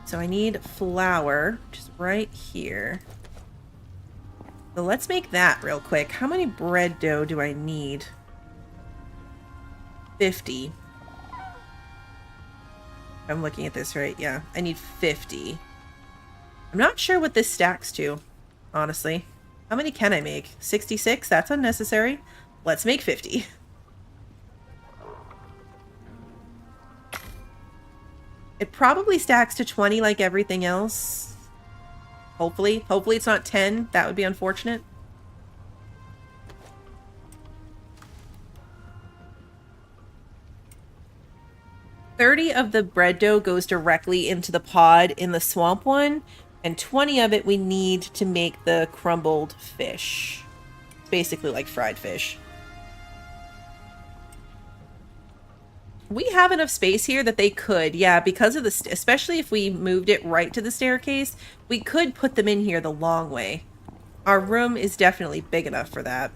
So I need flour, which is right here. So let's make that real quick. How many bread dough do I need? 50. I'm looking at this right. Yeah, I need 50. I'm not sure what this stacks to, honestly. How many can I make? 66? That's unnecessary. Let's make 50. It probably stacks to 20 like everything else. Hopefully. Hopefully it's not 10. That would be unfortunate. $30 of the bread dough goes directly into the pod in the swamp one, and 20 of it we need to make the crumbled fish. It's basically like fried fish. We have enough space here that they could, yeah, because of the, especially if we moved it right to the staircase, we could put them in here the long way. Our room is definitely big enough for that.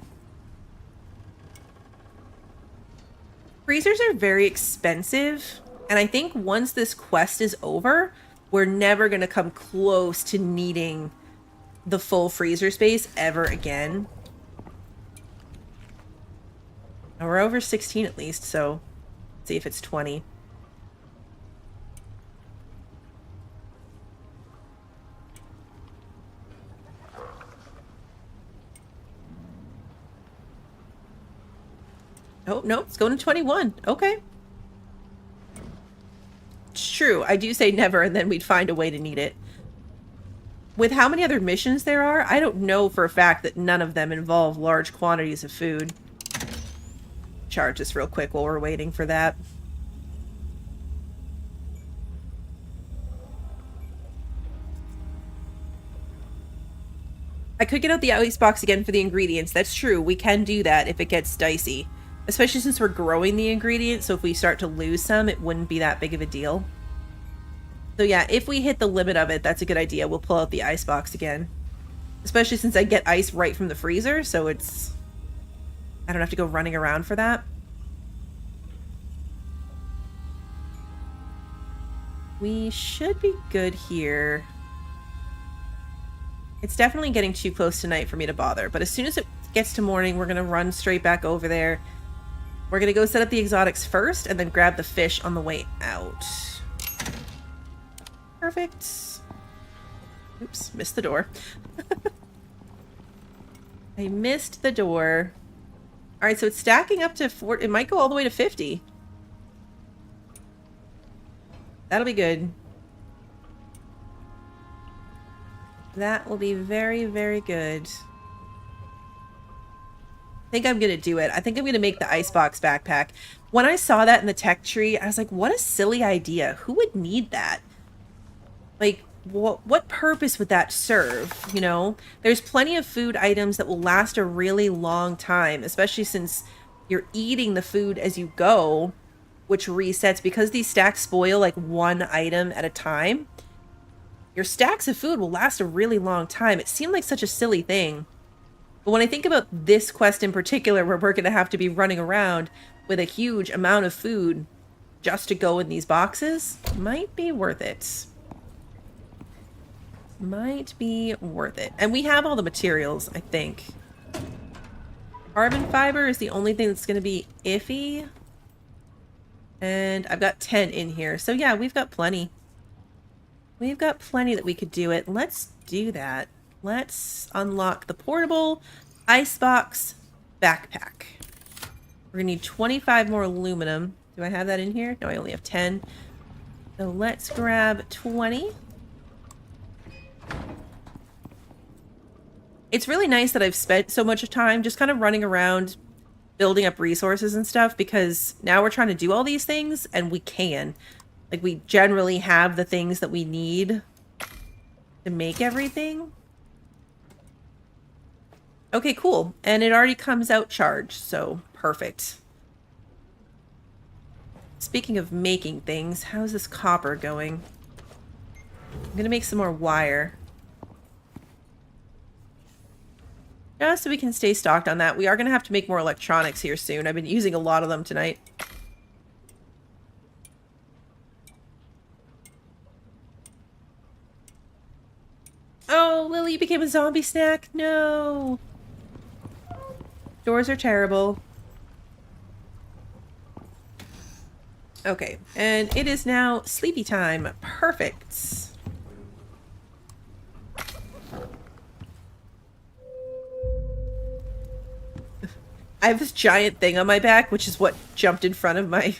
Freezers are very expensive, and I think once this quest is over, we're never going to come close to needing the full freezer space ever again. And we're over 16 at least, so let's see if it's 20. Oh, no, it's going to 21. Okay. It's true. I do say never, and then we'd find a way to need it. With how many other missions there are, I don't know for a fact that none of them involve large quantities of food. Charge this real quick while we're waiting for that. I could get out the ice box again for the ingredients. That's true. We can do that if it gets dicey. Especially since we're growing the ingredients, so if we start to lose some, it wouldn't be that big of a deal. So yeah, if we hit the limit of it, that's a good idea. We'll pull out the ice box again. Especially since I get ice right from the freezer, so it's... I don't have to go running around for that. We should be good here. It's definitely getting too close to night for me to bother, but as soon as it gets to morning, we're going to run straight back over there. We're going to go set up the exotics first, and then grab the fish on the way out. Perfect. Oops, missed the door. I missed the door. Alright, so it's stacking up to 40. It might go all the way to 50. That'll be good. That will be very, very good. I think I'm gonna do it. I think I'm gonna make the icebox backpack. When I saw that in the tech tree, I was like, what a silly idea. Who would need that? Like, what purpose would that serve, you know? There's plenty of food items that will last a really long time, especially since you're eating the food as you go, which resets. Because these stacks spoil like one item at a time, your stacks of food will last a really long time. It seemed like such a silly thing. But when I think about this quest in particular, where we're going to have to be running around with a huge amount of food just to go in these boxes, might be worth it. Might be worth it. And we have all the materials, I think. Carbon fiber is the only thing that's going to be iffy. And I've got 10 in here. So yeah, we've got plenty. We've got plenty that we could do it. Let's do that. Let's unlock the portable icebox backpack. We're going to need 25 more aluminum. Do I have that in here? No, I only have 10. So let's grab 20. It's really nice that I've spent so much time just kind of running around building up resources and stuff, because now we're trying to do all these things and we can. Like, we generally have the things that we need to make everything. Okay, cool. And it already comes out charged, so perfect. Speaking of making things, how's this copper going? I'm gonna make some more wire. Just so we can stay stocked on that. We are gonna have to make more electronics here soon. I've been using a lot of them tonight. Oh, Lily became a zombie snack? No! Doors are terrible. Okay, and it is now sleepy time. Perfect. I have this giant thing on my back, which is what jumped in front of my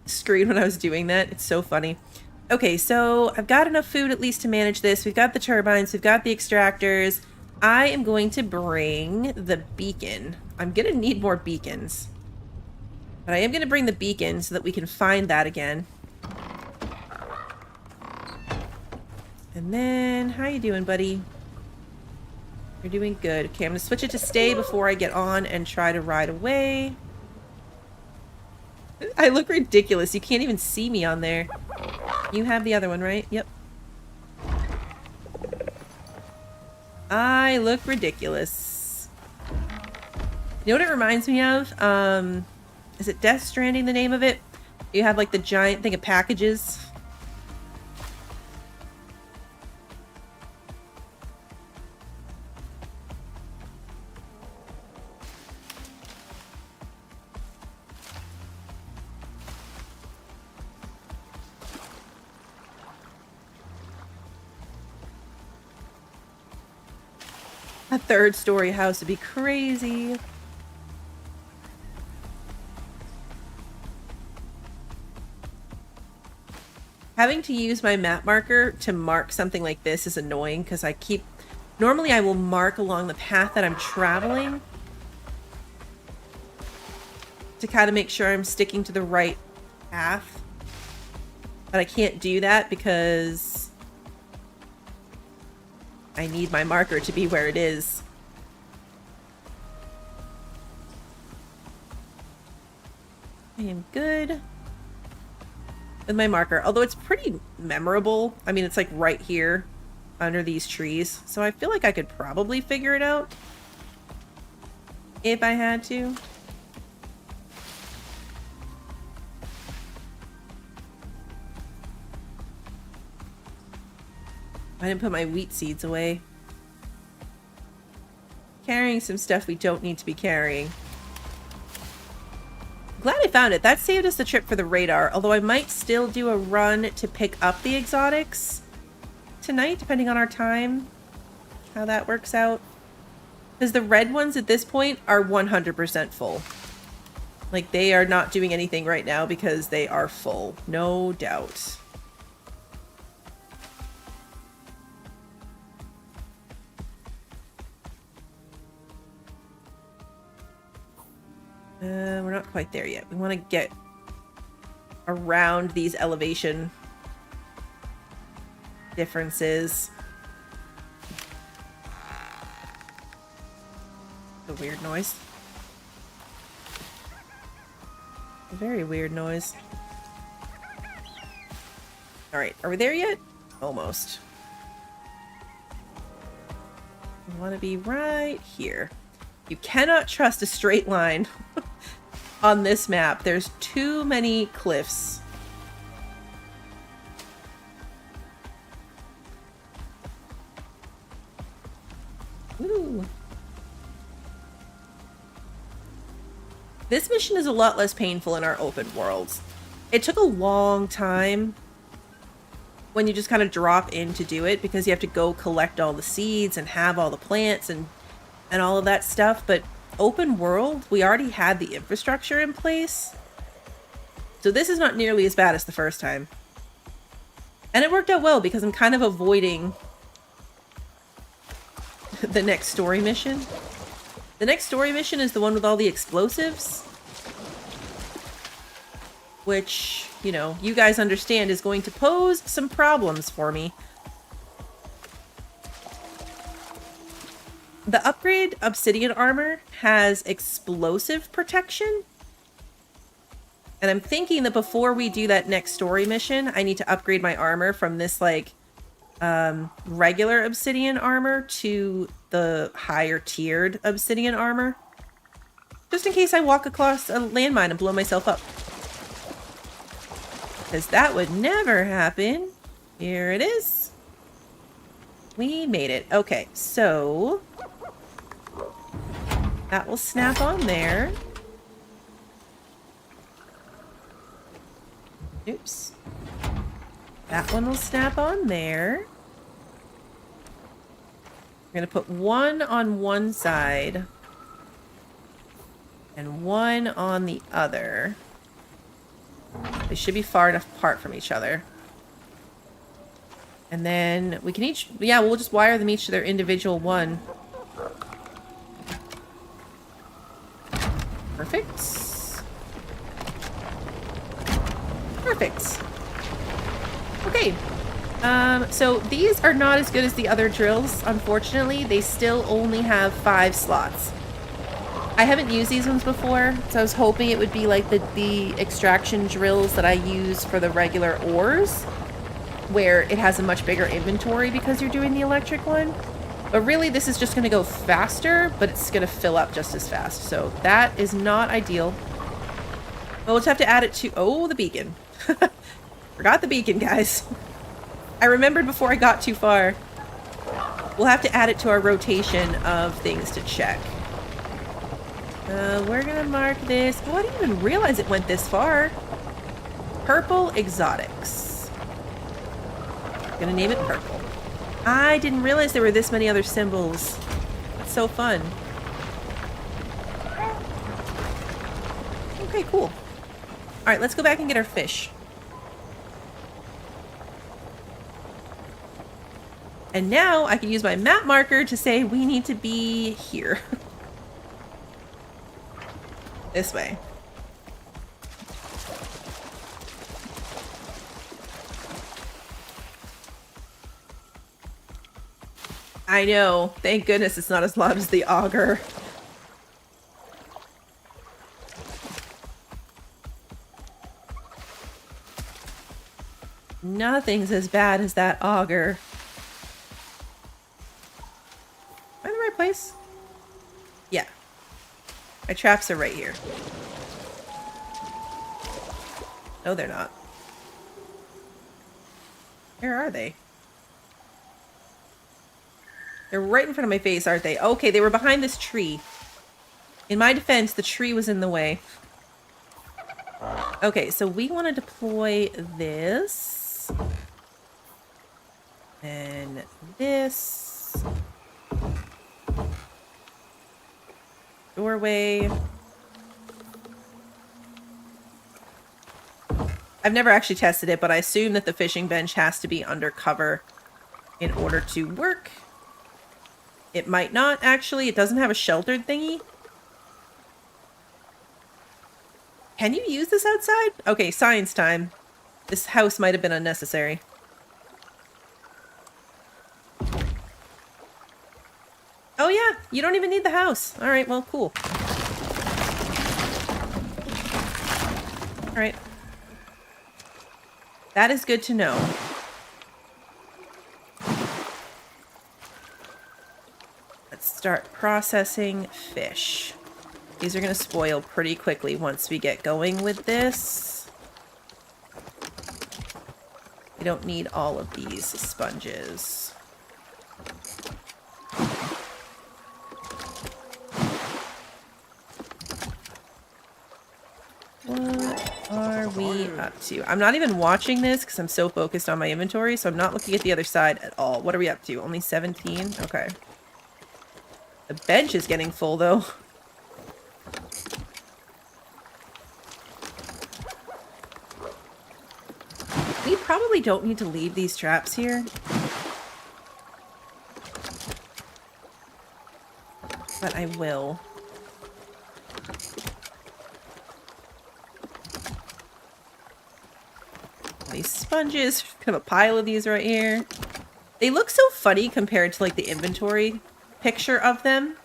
screen when I was doing that. It's so funny. Okay, so I've got enough food at least to manage this. We've got the turbines, we've got the extractors. I am going to bring the beacon. I'm gonna need more beacons. But I am gonna bring the beacon so that we can find that again. And then, how you doing, buddy? You're doing good. Okay, I'm gonna switch it to stay before I get on and try to ride away. I look ridiculous. You can't even see me on there. You have the other one, right? Yep. I look ridiculous. You know what it reminds me of? Is it Death Stranding, the name of it? You have like the giant thing of packages. A third-story house would be crazy. Having to use my map marker to mark something like this is annoying because I keep... Normally I will mark along the path that I'm traveling to kind of make sure I'm sticking to the right path. But I can't do that because I need my marker to be where it is. I am good with my marker, although it's pretty memorable. I mean, it's like right here under these trees, so I feel like I could probably figure it out if I had to. I didn't put my wheat seeds away. Carrying some stuff we don't need to be carrying. Glad I found it. That saved us the trip for the radar, although I might still do a run to pick up the exotics tonight, depending on our time, how that works out. Because the red ones at this point are 100% full. Like, they are not doing anything right now because they are full. No doubt. We're not quite there yet. We want to get around these elevation differences. A weird noise. A very weird noise. Alright, are we there yet? Almost. We want to be right here. You cannot trust a straight line on this map. There's too many cliffs. Ooh. This mission is a lot less painful in our open worlds. It took a long time when you just kind of drop in to do it because you have to go collect all the seeds and have all the plants and all of that stuff, but open world, we already had the infrastructure in place. So this is not nearly as bad as the first time. And it worked out well because I'm kind of avoiding the next story mission. The next story mission is the one with all the explosives. Which, you know, you guys understand is going to pose some problems for me. The upgrade obsidian armor has explosive protection. And I'm thinking that before we do that next story mission, I need to upgrade my armor from this, like, regular obsidian armor to the higher tiered obsidian armor. Just in case I walk across a landmine and blow myself up. Because that would never happen. Here it is. We made it. Okay, so that will snap on there. Oops. That one will snap on there. I'm going to put one on one side and one on the other. They should be far enough apart from each other. And then we can each... Yeah, we'll just wire them each to their individual one. Perfect. Perfect. Okay. So these are not as good as the other drills, unfortunately. They still only have 5 slots. I haven't used these ones before, so I was hoping it would be like the extraction drills that I use for the regular ores, where it has a much bigger inventory because you're doing the electric one. But really, this is just going to go faster, but it's going to fill up just as fast. So that is not ideal. We'll just have to add it to... Oh, the beacon. Forgot the beacon, guys. I remembered before I got too far. We'll have to add it to our rotation of things to check. We're gonna mark this. Oh, I didn't even realize it went this far. Purple exotics. Gonna name it purple. I didn't realize there were this many other symbols. That's so fun. Okay, cool. Alright, let's go back and get our fish. And now I can use my map marker to say we need to be here. This way. I know. Thank goodness it's not as loud as the auger. Nothing's as bad as that auger. Am I in the right place? Yeah. My traps are right here. No, they're not. Where are they? They're right in front of my face, aren't they? Okay, they were behind this tree. In my defense, the tree was in the way. Okay, so we want to deploy this. And this. Doorway. I've never actually tested it, but I assume that the fishing bench has to be under cover in order to work. It might not, actually. It doesn't have a sheltered thingy. Can you use this outside? Okay, science time. This house might have been unnecessary. Oh yeah, you don't even need the house. Alright, well, cool. Alright. That is good to know. Let's start processing fish. These are going to spoil pretty quickly once we get going with this. We don't need all of these sponges. What are we up to? I'm not even watching this because I'm so focused on my inventory, so I'm not looking at the other side at all. What are we up to? Only 17? Okay. The bench is getting full, though. We probably don't need to leave these traps here. But I will. These sponges, kind of a pile of these right here. They look so funny compared to like the inventory picture of them.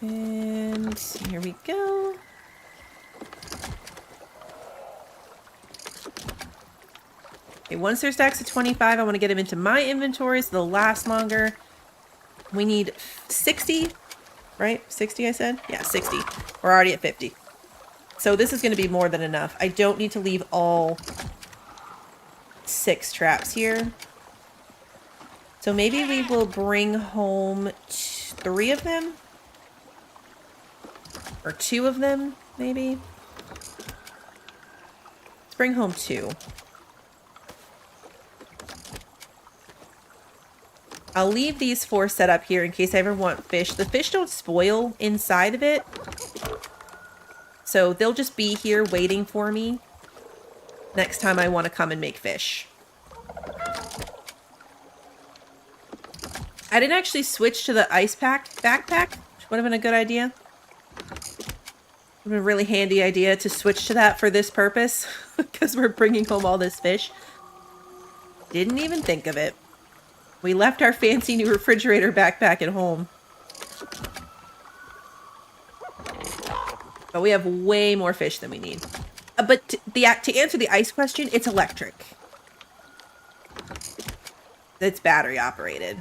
And here we go. Okay, once their stacks at 25, I want to get them into my inventory so they'll last longer. We need 60, right? 60, I said? Yeah, 60. We're already at 50. So this is going to be more than enough. I don't need to leave all 6 traps here. So maybe we will bring home 3 of them. Or 2 of them, maybe. Let's bring home 2. I'll leave these 4 set up here in case I ever want fish. The fish don't spoil inside of it. So they'll just be here waiting for me next time I want to come and make fish. I didn't actually switch to the ice pack backpack, which would have been a good idea. Would have been a really handy idea to switch to that for this purpose, because we're bringing home all this fish. Didn't even think of it. We left our fancy new refrigerator backpack at home. But we have way more fish than we need. But to answer the ice question, it's electric. It's battery operated.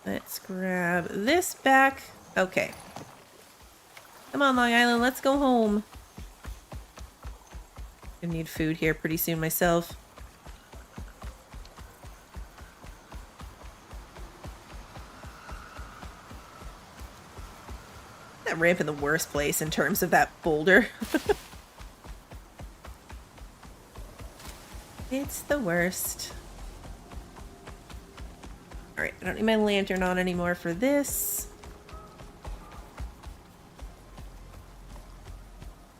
Let's grab this back. Okay. Come on, Long Island, let's go home. I need food here pretty soon myself. That ramp in the worst place in terms of that boulder. It's the worst. Alright, I don't need my lantern on anymore for this.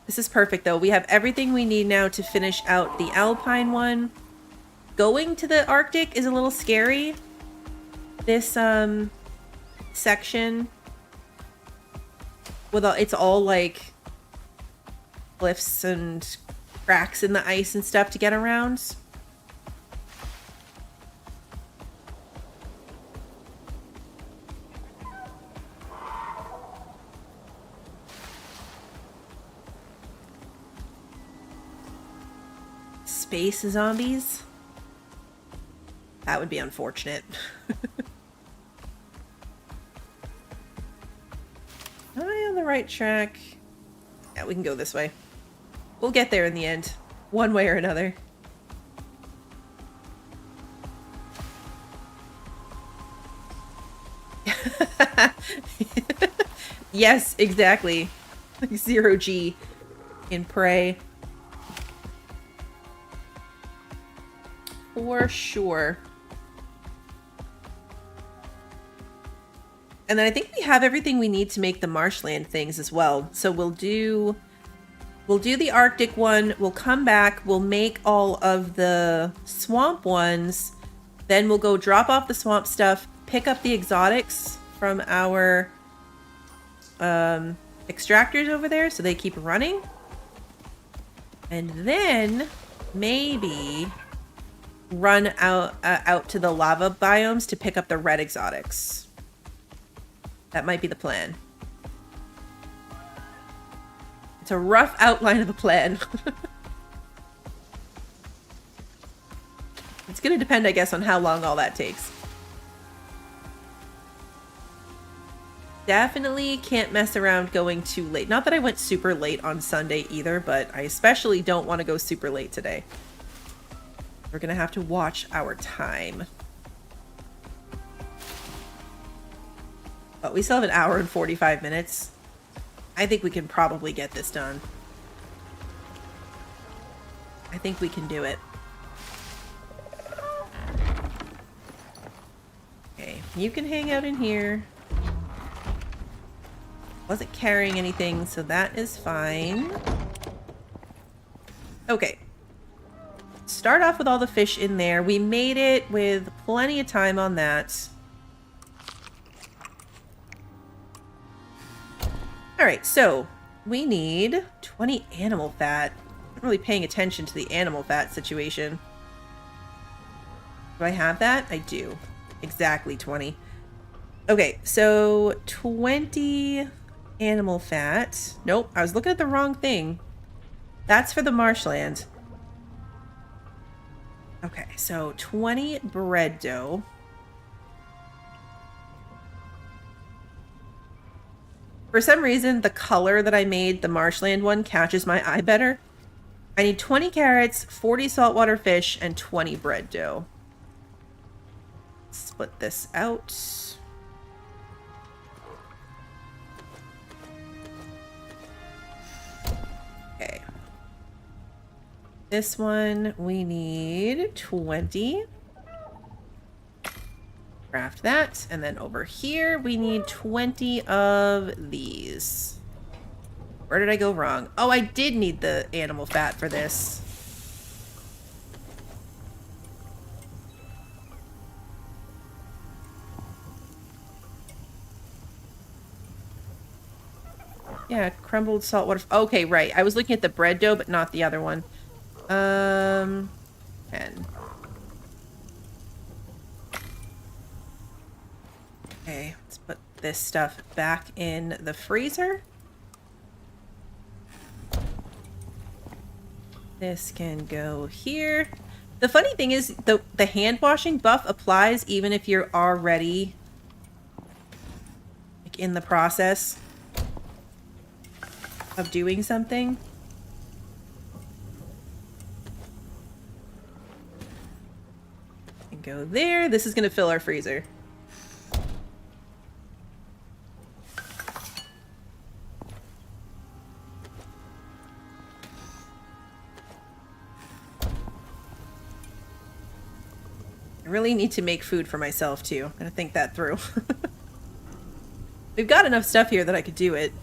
This is perfect though. We have everything we need now to finish out the Alpine one. Going to the Arctic is a little scary. This section with it's all like cliffs and cracks in the ice and stuff to get around. Space zombies? That would be unfortunate. Am I on the right track? Yeah, we can go this way. We'll get there in the end, one way or another. Yes, exactly. 0G in Prey. For sure. And then I think we have everything we need to make the marshland things as well. So we'll do the Arctic one, we'll come back, we'll make all of the swamp ones, then we'll go drop off the swamp stuff, pick up the exotics from our extractors over there so they keep running. And then maybe run out to the lava biomes to pick up the red exotics. That might be the plan. It's a rough outline of the plan. It's going to depend, I guess, on how long all that takes. Definitely can't mess around going too late. Not that I went super late on Sunday either, but I especially don't want to go super late today. We're going to have to watch our time. But we still have an hour and 45 minutes. I think we can probably get this done. I think we can do it. Okay, you can hang out in here. Wasn't carrying anything, so that is fine. Okay. Start off with all the fish in there. We made it with plenty of time on that. Alright, so we need 20 animal fat. I'm not really paying attention to the animal fat situation. Do I have that? I do. Exactly 20. Okay, so 20 animal fat. Nope, I was looking at the wrong thing. That's for the marshland. Okay, so 20 bread dough. For some reason, the color that I made the marshland one catches my eye better. I need 20 carrots, 40 saltwater fish, and 20 bread dough. Split this out. Okay. This one, we need 20. Craft that. And then over here, we need 20 of these. Where did I go wrong? Oh, I did need the animal fat for this. Yeah, crumbled saltwater. Okay, right. I was looking at the bread dough, but not the other one. 10. Okay, let's put this stuff back in the freezer. This can go here. The funny thing is, the hand washing buff applies even if you're already like in the process of doing something. And go there. This is going to fill our freezer. I really need to make food for myself too. I'm going to think that through. We've got enough stuff here that I could do it.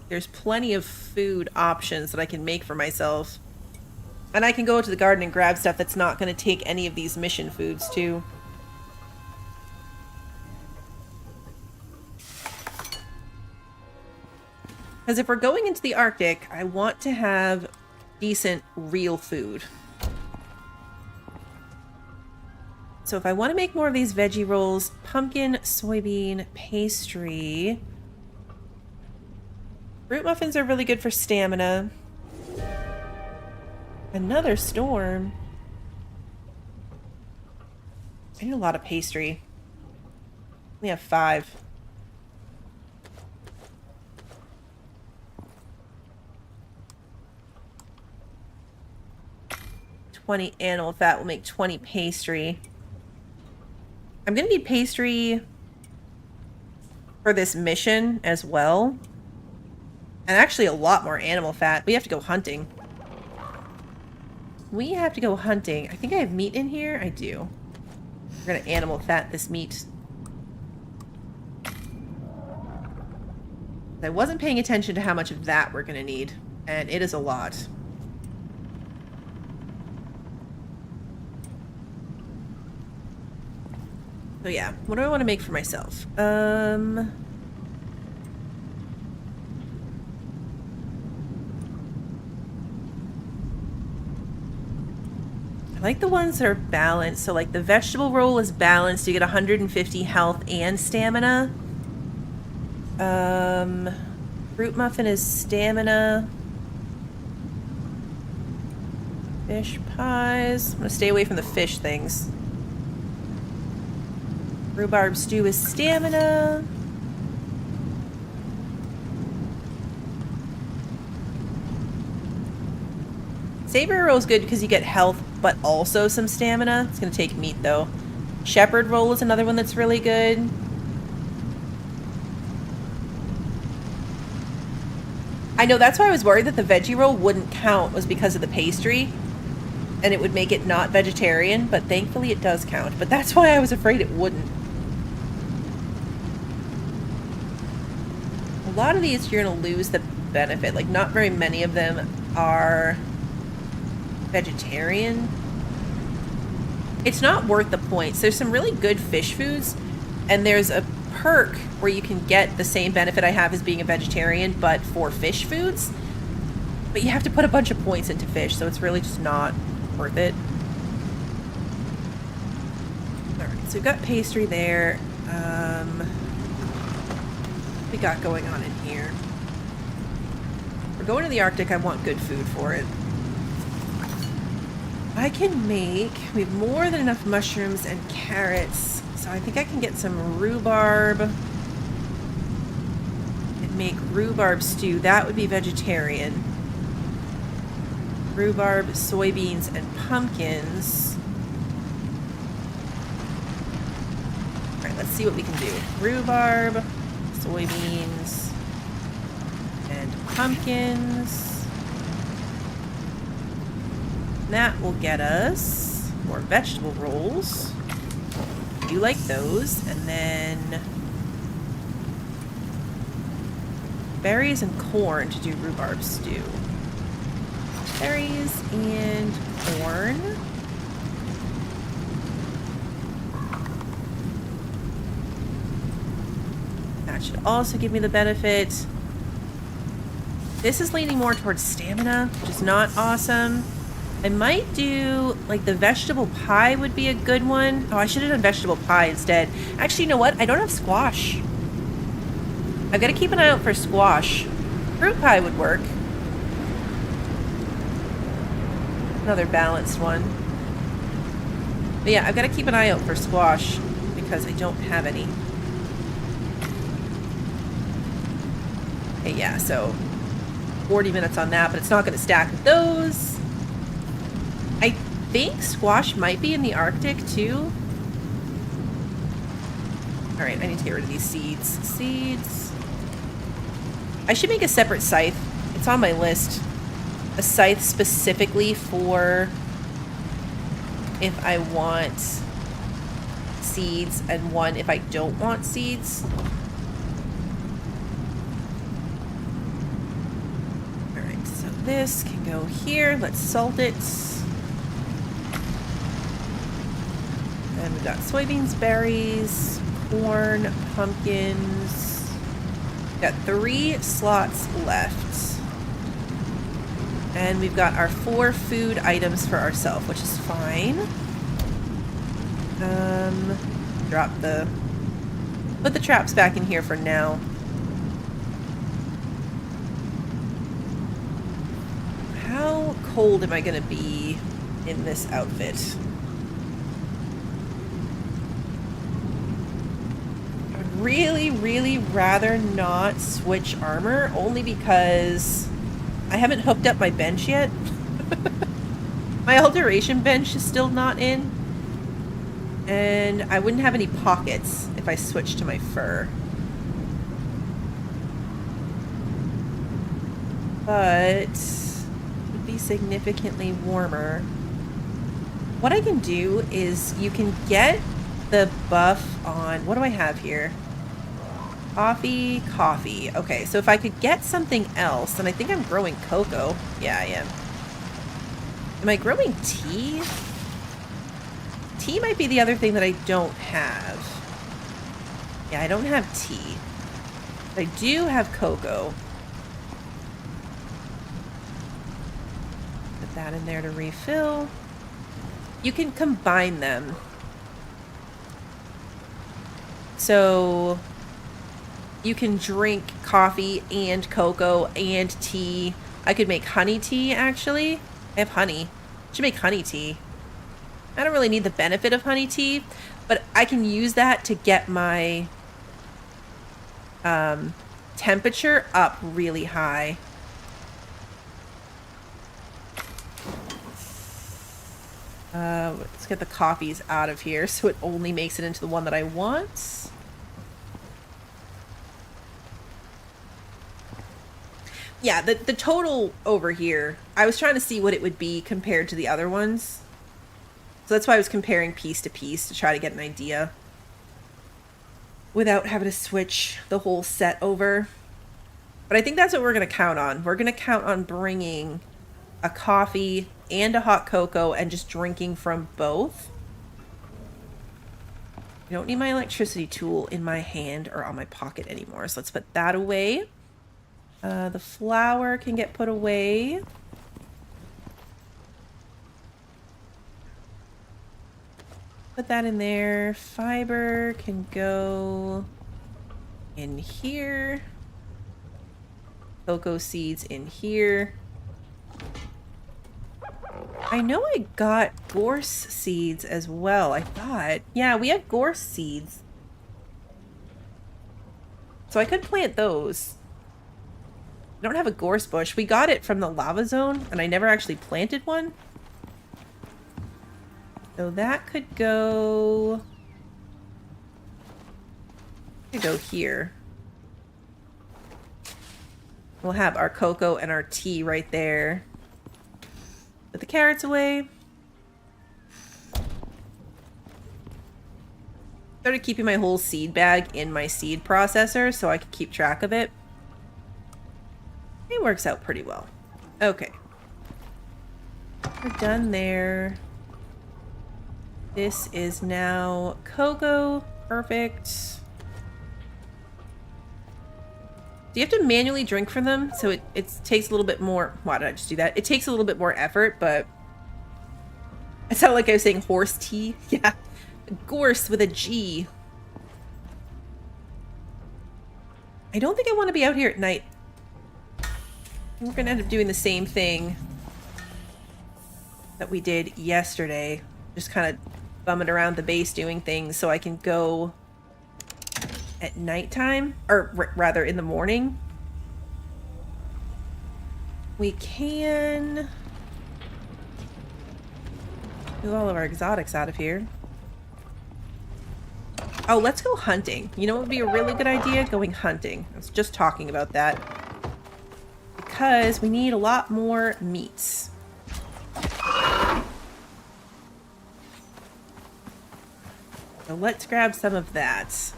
There's plenty of food options that I can make for myself. And I can go to the garden and grab stuff that's not going to take any of these mission foods too. Because if we're going into the Arctic, I want to have decent real food. So if I want to make more of these veggie rolls, pumpkin, soybean, pastry. Fruit muffins are really good for stamina. Another storm. I need a lot of pastry. We have 5. $20 animal fat will make 20 pastry. I'm gonna need pastry for this mission as well. And actually a lot more animal fat. We have to go hunting. We have to go hunting. I think I have meat in here. I do. We're gonna animal fat this meat. I wasn't paying attention to how much of that we're gonna need. And it is a lot. So yeah, what do I want to make for myself? I like the ones that are balanced. So like the vegetable roll is balanced. You get 150 health and stamina. Fruit muffin is stamina. Fish pies. I'm gonna stay away from the fish things. Rhubarb stew is stamina. Savory roll is good because you get health, but also some stamina. It's going to take meat, though. Shepherd roll is another one that's really good. I know, that's why I was worried that the veggie roll wouldn't count, was because of the pastry. And it would make it not vegetarian, but thankfully it does count. But that's why I was afraid it wouldn't. A lot of these you're going to lose the benefit. Like, not very many of them are vegetarian. It's not worth the points. There's some really good fish foods, and there's a perk where you can get the same benefit I have as being a vegetarian, but for fish foods. But you have to put a bunch of points into fish, so it's really just not worth it. Alright, so we've got pastry there. What we got going on in here? We're going to the Arctic. I want good food for it. I can make... We have more than enough mushrooms and carrots. So I think I can get some rhubarb and make rhubarb stew. That would be vegetarian. Rhubarb, soybeans, and pumpkins. Alright, let's see what we can do. Rhubarb, soybeans, and pumpkins. That will get us more vegetable rolls. I do like those. And then berries and corn to do rhubarb stew. Berries and corn. That should also give me the benefit. This is leaning more towards stamina, which is not awesome. I might do, like, the vegetable pie would be a good one. Oh, I should have done vegetable pie instead. Actually, you know what? I don't have squash. I've got to keep an eye out for squash. Fruit pie would work. Another balanced one. But yeah, I've got to keep an eye out for squash because I don't have any. Okay, yeah, so 40 minutes on that, but it's not going to stack with those. I think squash might be in the Arctic too. Alright, I need to get rid of these seeds. Seeds. I should make a separate scythe. It's on my list. A scythe specifically for if I want seeds and one if I don't want seeds. Alright, so this can go here. Let's salt it. And we've got soybeans, berries, corn, pumpkins. We've got 3 slots left. And we've got our 4 food items for ourselves, which is fine. Put the traps back in here for now. How cold am I gonna be in this outfit? I'd really rather not switch armor, only because I haven't hooked up my bench yet. My alteration bench is still not in. And I wouldn't have any pockets if I switched to my fur. But it would be significantly warmer. What I can do is you can get the buff on... What do I have here? Coffee. Okay, so if I could get something else, and I think I'm growing cocoa. Yeah, I am. Am I growing tea? Tea might be the other thing that I don't have. Yeah, I don't have tea. But I do have cocoa. Put that in there to refill. You can combine them. So you can drink coffee and cocoa and tea. I could make honey tea, actually. I have honey. I should make honey tea. I don't really need the benefit of honey tea, but I can use that to get my temperature up really high. Let's get the coffees out of here so it only makes it into the one that I want. Yeah, the total over here, I was trying to see what it would be compared to the other ones. So that's why I was comparing piece to piece to try to get an idea. Without having to switch the whole set over. But I think that's what we're going to count on. We're going to count on bringing a coffee and a hot cocoa and just drinking from both. I don't need my electricity tool in my hand or on my pocket anymore. So let's put that away. The flour can get put away. Put that in there. Fiber can go in here. Cocoa seeds in here. I know I got gorse seeds as well, I thought. Yeah, we have gorse seeds. So I could plant those. I don't have a gorse bush. We got it from the lava zone, and I never actually planted one. So that could go... here. We'll have our cocoa and our tea right there. Put the carrots away. Started keeping my whole seed bag in my seed processor so I can keep track of it. It works out pretty well. Okay. We're done there. This is now cocoa. Perfect. Do you have to manually drink from them? So it takes a little bit more... Why did I just do that? It takes a little bit more effort, but... It sounded like I was saying horse tea. Yeah. Gorse with a G. I don't think I want to be out here at night. We're going to end up doing the same thing that we did yesterday. Just kind of bumming around the base doing things so I can go at nighttime, or rather in the morning. We can do all of our exotics out of here. Oh, let's go hunting. You know what would be a really good idea? Going hunting. I was just talking about that. Because we need a lot more meats. So let's grab some of that.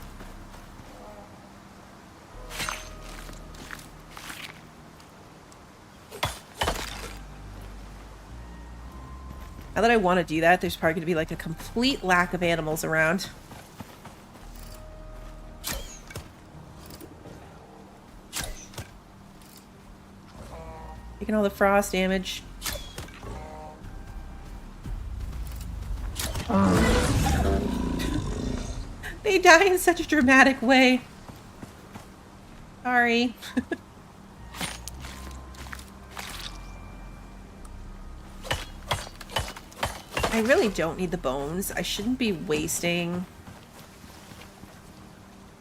Now that I want to do that, there's probably going to be like a complete lack of animals around. Taking all the frost damage. They die in such a dramatic way. Sorry. I really don't need the bones. I shouldn't be wasting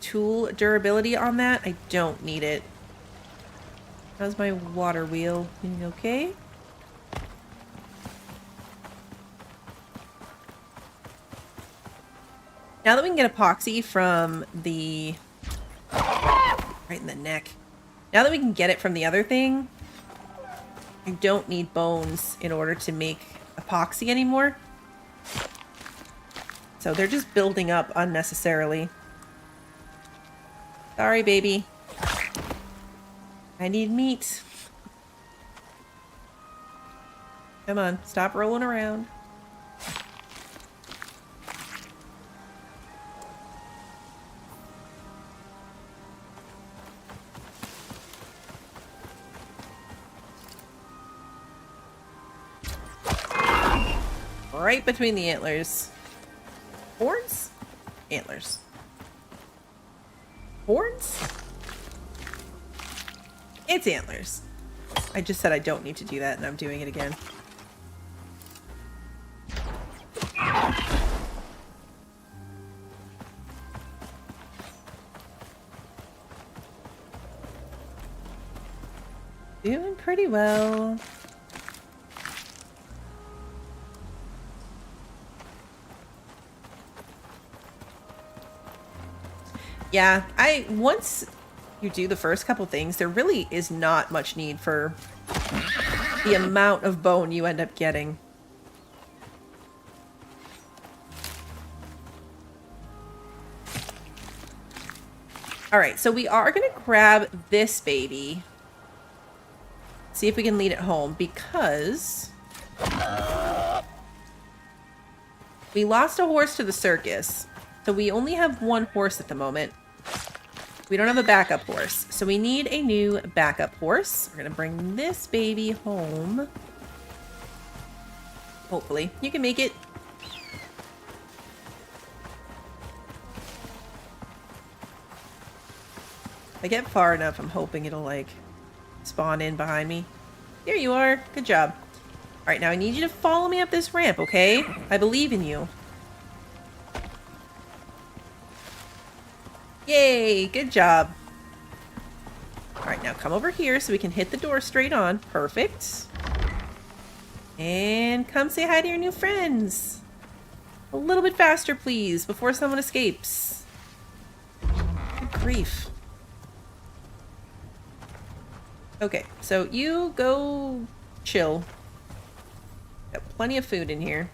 tool durability on that. I don't need it. How's my water wheel? Okay? Now that we can get epoxy from the... right in the neck. Now that we can get it from the other thing, I don't need bones in order to make epoxy anymore. So they're just building up unnecessarily. Sorry, baby. I need meat. Come on, stop rolling around. Right between the antlers. Horns? Antlers. Horns? It's antlers. I just said I don't need to do that, and I'm doing it again. Doing pretty well. Yeah, once you do the first couple things, there really is not much need for the amount of bone you end up getting. Alright, so we are going to grab this baby. See if we can lead it home, because we lost a horse to the circus. So we only have one horse at the moment. We don't have a backup horse, so we need a new backup horse. We're gonna bring this baby home. Hopefully. You can make it. I get far enough, I'm hoping it'll, like, spawn in behind me. There you are. Good job. Alright, now I need you to follow me up this ramp, okay? I believe in you. Yay! Good job. Alright, now come over here so we can hit the door straight on. Perfect. And come say hi to your new friends. A little bit faster, please, before someone escapes. Good grief. Okay, so you go chill. Got plenty of food in here.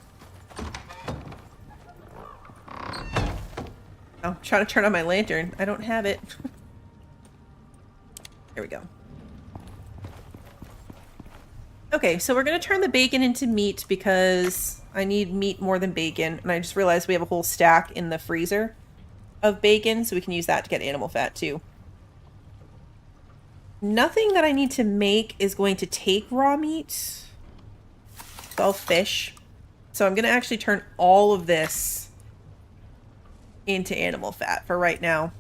Oh, I'm trying to turn on my lantern. I don't have it. There we go. Okay, so we're going to turn the bacon into meat because I need meat more than bacon. And I just realized we have a whole stack in the freezer of bacon, so we can use that to get animal fat too. Nothing that I need to make is going to take raw meat. It's all fish. So I'm going to actually turn all of this into animal fat for right now.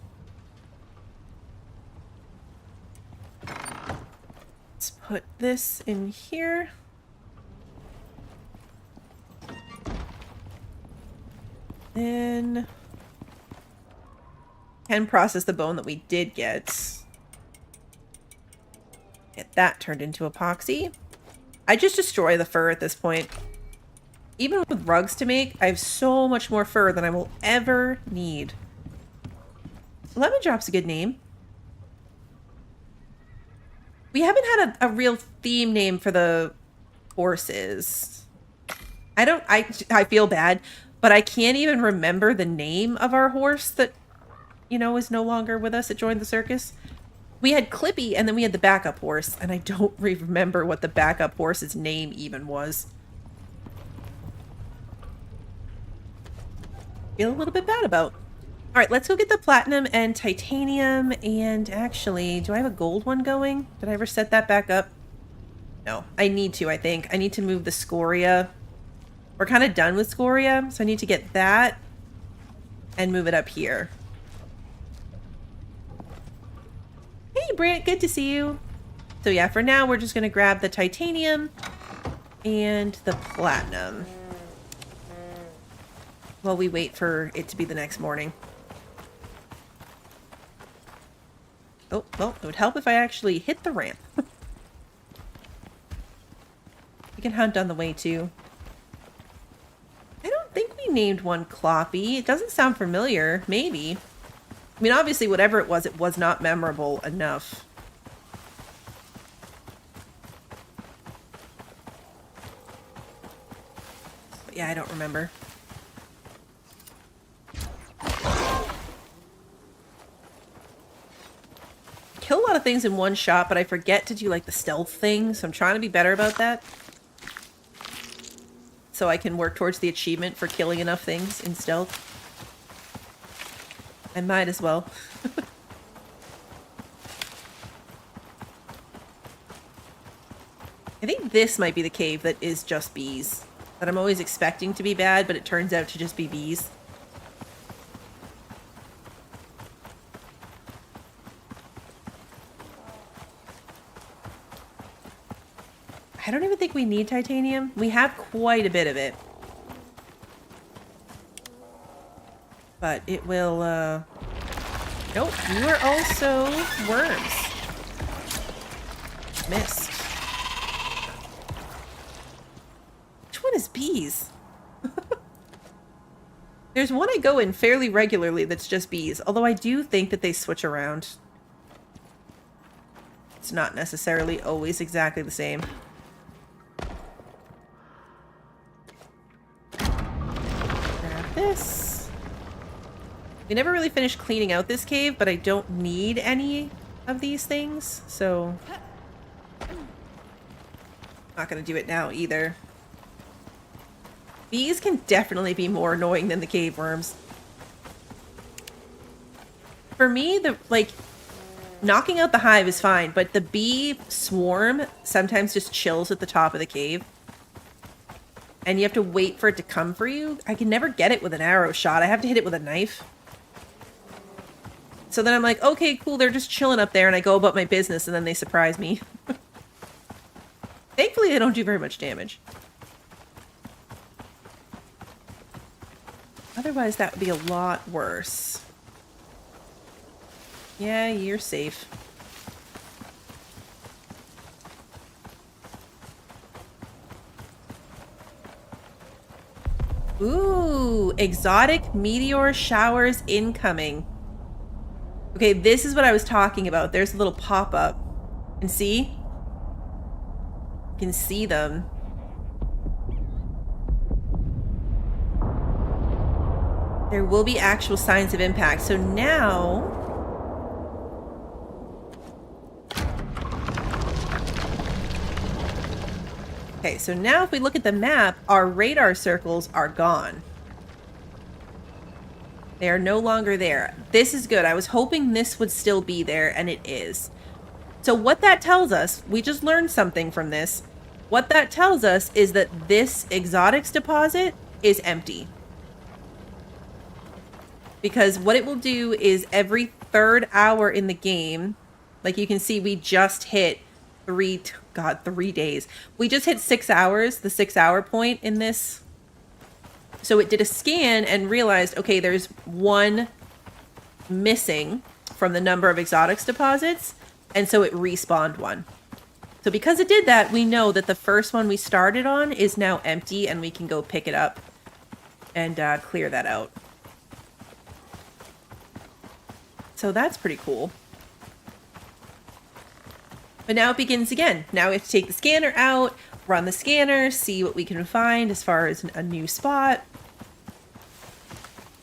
Let's put this in here. Then can process the bone that we did get. Get that turned into epoxy. I just destroy the fur at this point. Even with rugs to make, I have so much more fur than I will ever need. Lemon Drop's a good name. We haven't had a real theme name for the horses. I feel bad, but I can't even remember the name of our horse that, you know, is no longer with us. It joined the circus. We had Clippy, and then we had the backup horse, and I don't remember what the backup horse's name even was. Feel a little bit bad about. All right, let's go get the platinum and titanium, and actually, do I have a gold one going? Did I ever set that back up? No, I need to, I think. I need to move the scoria. We're kind of done with scoria, so I need to get that and move it up here. Hey, Brant, good to see you. So yeah, for now, we're just going to grab the titanium and the platinum while we wait for it to be the next morning. Oh, well, it would help if I actually hit the ramp. We can hunt on the way, too. I don't think we named one Cloppy. It doesn't sound familiar. Maybe. I mean, obviously, whatever it was not memorable enough. But yeah, I don't remember. Kill a lot of things in one shot, but I forget to do, like, the stealth thing, so I'm trying to be better about that. So I can work towards the achievement for killing enough things in stealth. I might as well. I think this might be the cave that is just bees. That I'm always expecting to be bad, but it turns out to just be bees. I don't even think we need titanium. We have quite a bit of it. But it will, Nope, you are also worms. Missed. Which one is bees? There's one I go in fairly regularly that's just bees, although I do think that they switch around. It's not necessarily always exactly the same. Grab this. We never really finished cleaning out this cave, but I don't need any of these things, so not gonna do it now either. Bees can definitely be more annoying than the cave worms. For me, knocking out the hive is fine, but the bee swarm sometimes just chills at the top of the cave. And you have to wait for it to come for you. I can never get it with an arrow shot. I have to hit it with a knife. So then I'm like, okay, cool, they're just chilling up there, and I go about my business, and then they surprise me. Thankfully, they don't do very much damage. Otherwise, that would be a lot worse. Yeah, you're safe. Ooh, exotic meteor showers incoming. Okay, this is what I was talking about. There's a little pop-up. And see? You can see them. There will be actual signs of impact. So now... Okay, so now if we look at the map, our radar circles are gone. They are no longer there. This is good. I was hoping this would still be there, and it is. So what that tells us, we just learned something from this. What that tells us is that this exotics deposit is empty. Because what it will do is every 3rd hour in the game, like you can see, we just hit 3 days. We just hit 6 hours, the 6-hour point in this. So it did a scan and realized, okay, there's one missing from the number of exotics deposits. And so it respawned one. So because it did that, we know that the first one we started on is now empty, and we can go pick it up and clear that out. So that's pretty cool. But now it begins again. Now we have to take the scanner out, run the scanner, see what we can find as far as a new spot.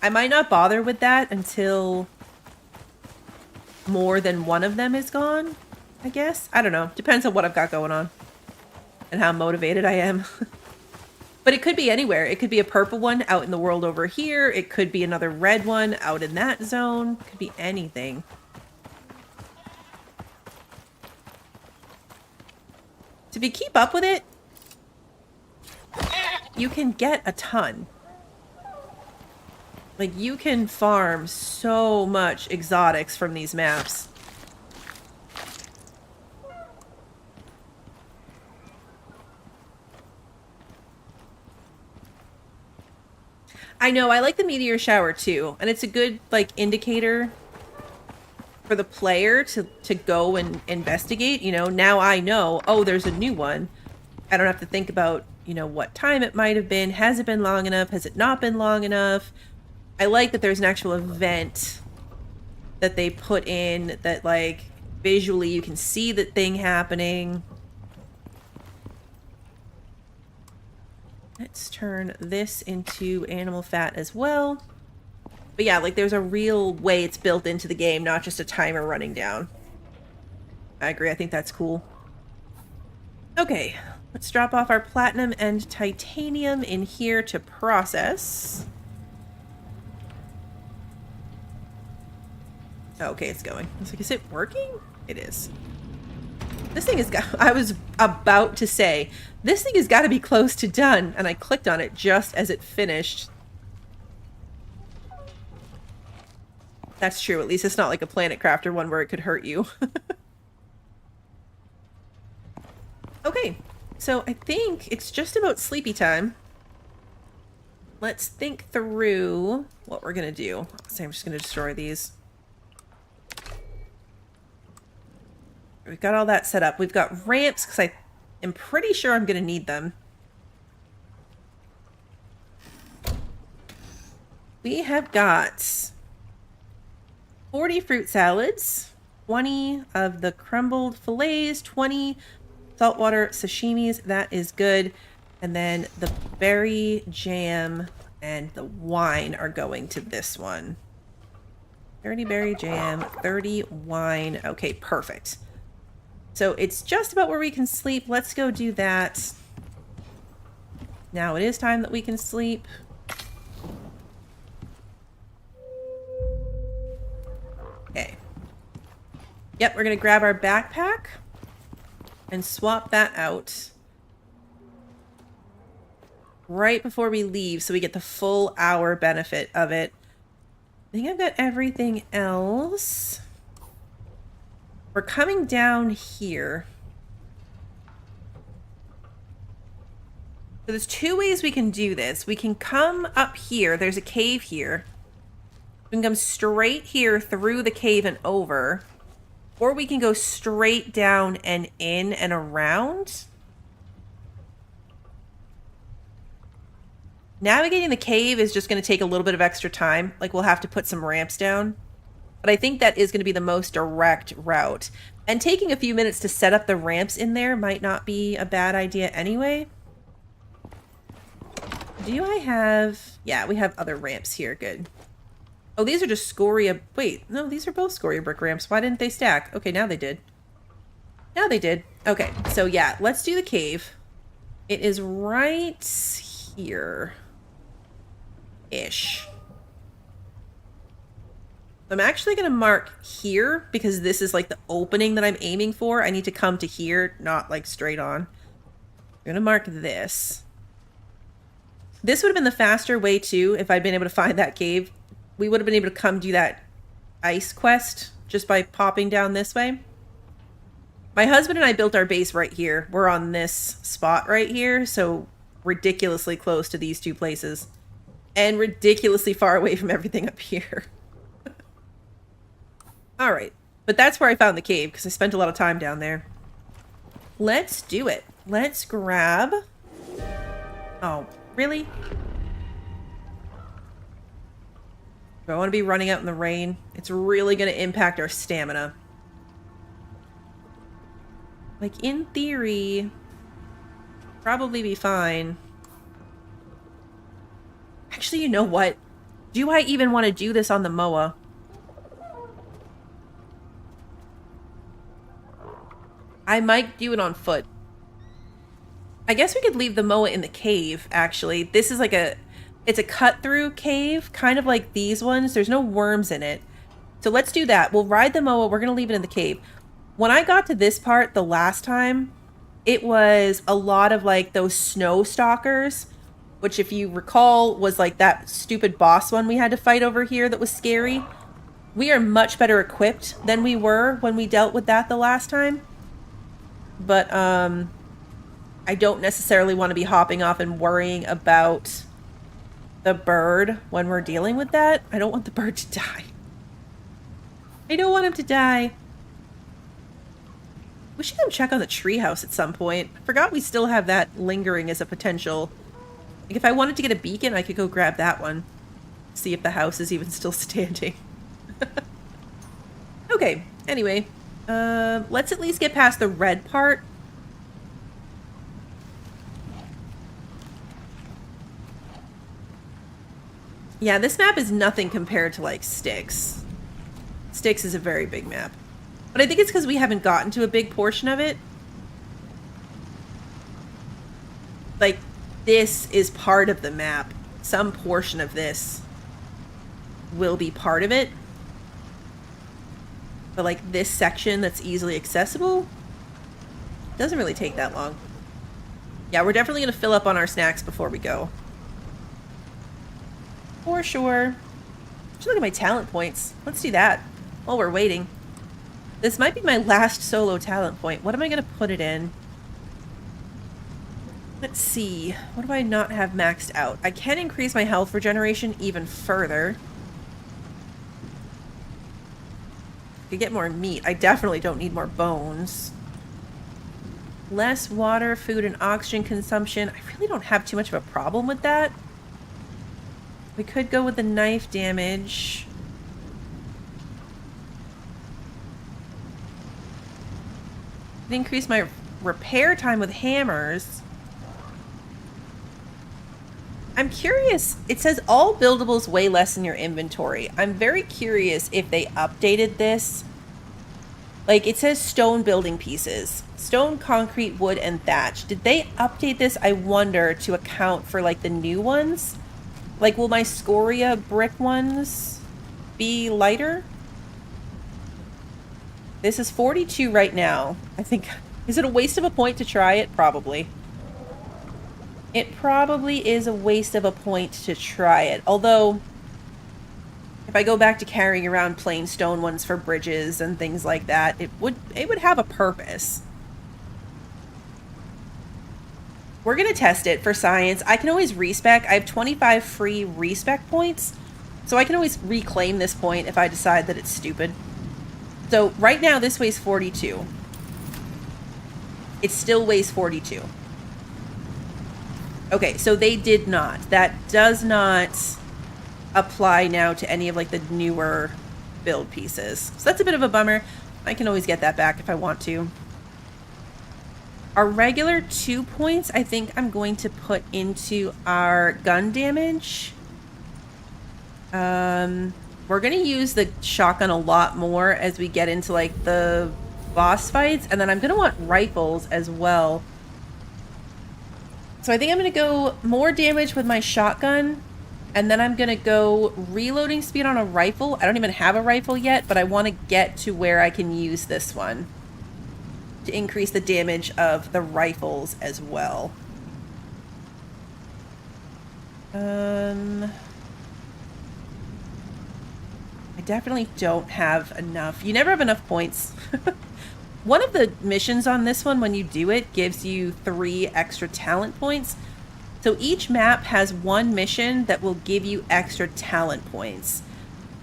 I might not bother with that until more than one of them is gone, I guess. I don't know. Depends on what I've got going on and how motivated I am. But it could be anywhere. It could be a purple one out in the world over here. It could be another red one out in that zone. It could be anything. So if you keep up with it, you can get a ton. Like, you can farm so much exotics from these maps. I know, I like the meteor shower too, and it's a good, like, indicator for the player to go and investigate. You know, now I know, oh, there's a new one. I don't have to think about, you know, what time it might have been. Has it been long enough? Has it not been long enough? I like that there's an actual event that they put in that, like, visually you can see the thing happening. Let's turn this into animal fat as well. But yeah, like, there's a real way it's built into the game, not just a timer running down. I agree, I think that's cool. Okay, let's drop off our platinum and titanium in here to process. Okay, it's going. I was like, is it working? It is. This thing has got... I was about to say, this thing has got to be close to done, and I clicked on it just as it finished. That's true. At least it's not like a Planet Crafter one where it could hurt you. Okay, so I think it's just about sleepy time. Let's think through what we're going to do. So I'm just going to destroy these. We've got all that set up. We've got ramps because I am pretty sure I'm going to need them. We have got 40 fruit salads, 20 of the crumbled fillets, 20 saltwater sashimis. That is good. And then the berry jam and the wine are going to this one. 30 berry jam, 30 wine. Okay, perfect. So it's just about where we can sleep. Let's go do that. Now it is time that we can sleep. Okay. Yep, we're going to grab our backpack and swap that out right before we leave so we get the full hour benefit of it. think I've got everything else. We're coming down here. So there's two ways we can do this. We can come up here. There's a cave here. We can come straight here through the cave and over. Or we can go straight down and in and around. Navigating the cave is just going to take a little bit of extra time. Like, we'll have to put some ramps down. But I think that is going to be the most direct route. And taking a few minutes to set up the ramps in there might not be a bad idea anyway. Do I have... Yeah, we have other ramps here. Good. Oh, these are just scoria... Wait, no, these are both scoria brick ramps. Why didn't they stack? Okay, now they did. Now they did. Okay, so yeah, let's do the cave. It is right here. Ish. I'm actually going to mark here because this is like the opening that I'm aiming for. I need to come to here, not like straight on. I'm going to mark this. This would have been the faster way too if I'd been able to find that cave. We would have been able to come do that ice quest just by popping down this way. My husband and I built our base right here. We're on this spot right here, so ridiculously close to these two places. And ridiculously far away from everything up here. Alright, but that's where I found the cave because I spent a lot of time down there. Let's do it. Let's grab... Oh, really? Do I want to be running out in the rain? It's really going to impact our stamina. Like, in theory, probably be fine. Actually, you know what? Do I even want to do this on the MOA? I might do it on foot. I guess we could leave the MOA in the cave, actually. This is like a... It's a cut-through cave, kind of like these ones. There's no worms in it. So let's do that. We'll ride the MOA. We're going to leave it in the cave. When I got to this part the last time, it was a lot of like those snow stalkers, which if you recall was like that stupid boss one we had to fight over here that was scary. We are much better equipped than we were when we dealt with that the last time. But I don't necessarily want to be hopping off and worrying about the bird when we're dealing with that. I don't want the bird to die. I don't want him to die. We should come check on the treehouse at some point. I forgot we still have that lingering as a potential. Like, if I wanted to get a beacon, I could go grab that one. See if the house is even still standing. Okay, anyway. Let's at least get past the red part. Yeah, this map is nothing compared to, like, Styx. Styx is a very big map. But I think it's because we haven't gotten to a big portion of it. Like, this is part of the map. Some portion of this will be part of it. But, like, this section that's easily accessible doesn't really take that long. Yeah, we're definitely going to fill up on our snacks before we go. For sure. Just look at my talent points. Let's do that while we're waiting. This might be my last solo talent point. What am I going to put it in? Let's see. What do I not have maxed out? I can increase my health regeneration even further. I could get more meat. I definitely don't need more bones. Less water, food, and oxygen consumption. I really don't have too much of a problem with that. We could go with the knife damage. Increase my repair time with hammers. I'm curious. It says all buildables weigh less in your inventory. I'm very curious if they updated this. Like, it says stone building pieces. Stone, concrete, wood, and thatch. Did they update this, I wonder, to account for, like, the new ones? Like, will my scoria brick ones be lighter? This is 42 right now. I think... Is it a waste of a point to try it? Probably. It probably is a waste of a point to try it. Although, If I go back to carrying around plain stone ones for bridges and things like that, it would have a purpose. We're going to test it for science. I can always respec. I have 25 free respec points, so I can always reclaim this point if I decide that it's stupid. So right now this weighs 42. It still weighs 42. Okay, so they did not. That does not apply now to any of like the newer build pieces. So that's a bit of a bummer. I can always get that back if I want to. Our regular 2 points, I think I'm going to put into our gun damage. We're going to use the shotgun a lot more as we get into like the boss fights. And then I'm going to want rifles as well. So I think I'm going to go more damage with my shotgun. And then I'm going to go reloading speed on a rifle. I don't even have a rifle yet, but I want to get to where I can use this one to increase the damage of the rifles as well. I definitely don't have enough. You never have enough points. One of the missions on this one, when you do it, gives you 3 extra talent points. So each map has one mission that will give you extra talent points.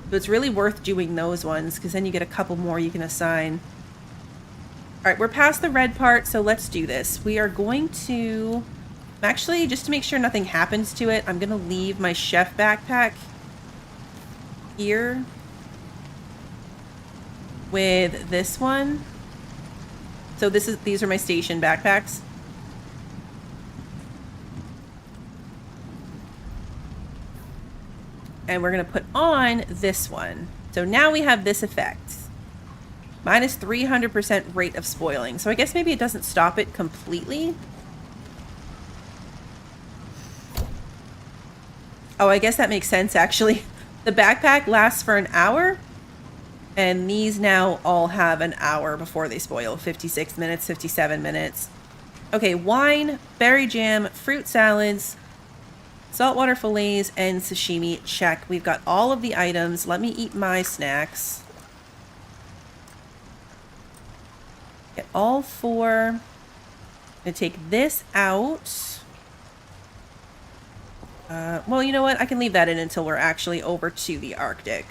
So it's really worth doing those ones, because then you get a couple more you can assign. All right, we're past the red part, so let's do this. We are going to... Actually, just to make sure nothing happens to it, I'm going to leave my chef backpack here with this one. So these are my station backpacks. And we're going to put on this one. So now we have this effect. Minus 300% rate of spoiling. So I guess maybe it doesn't stop it completely. Oh, I guess that makes sense, actually. The backpack lasts for an hour. And these now all have an hour before they spoil. 56 minutes, 57 minutes. Okay, wine, berry jam, fruit salads, saltwater fillets, and sashimi. Check. We've got all of the items. Let me eat my snacks. Get all 4. I'm going to take this out. Well, you know what? I can leave that in until we're actually over to the Arctic.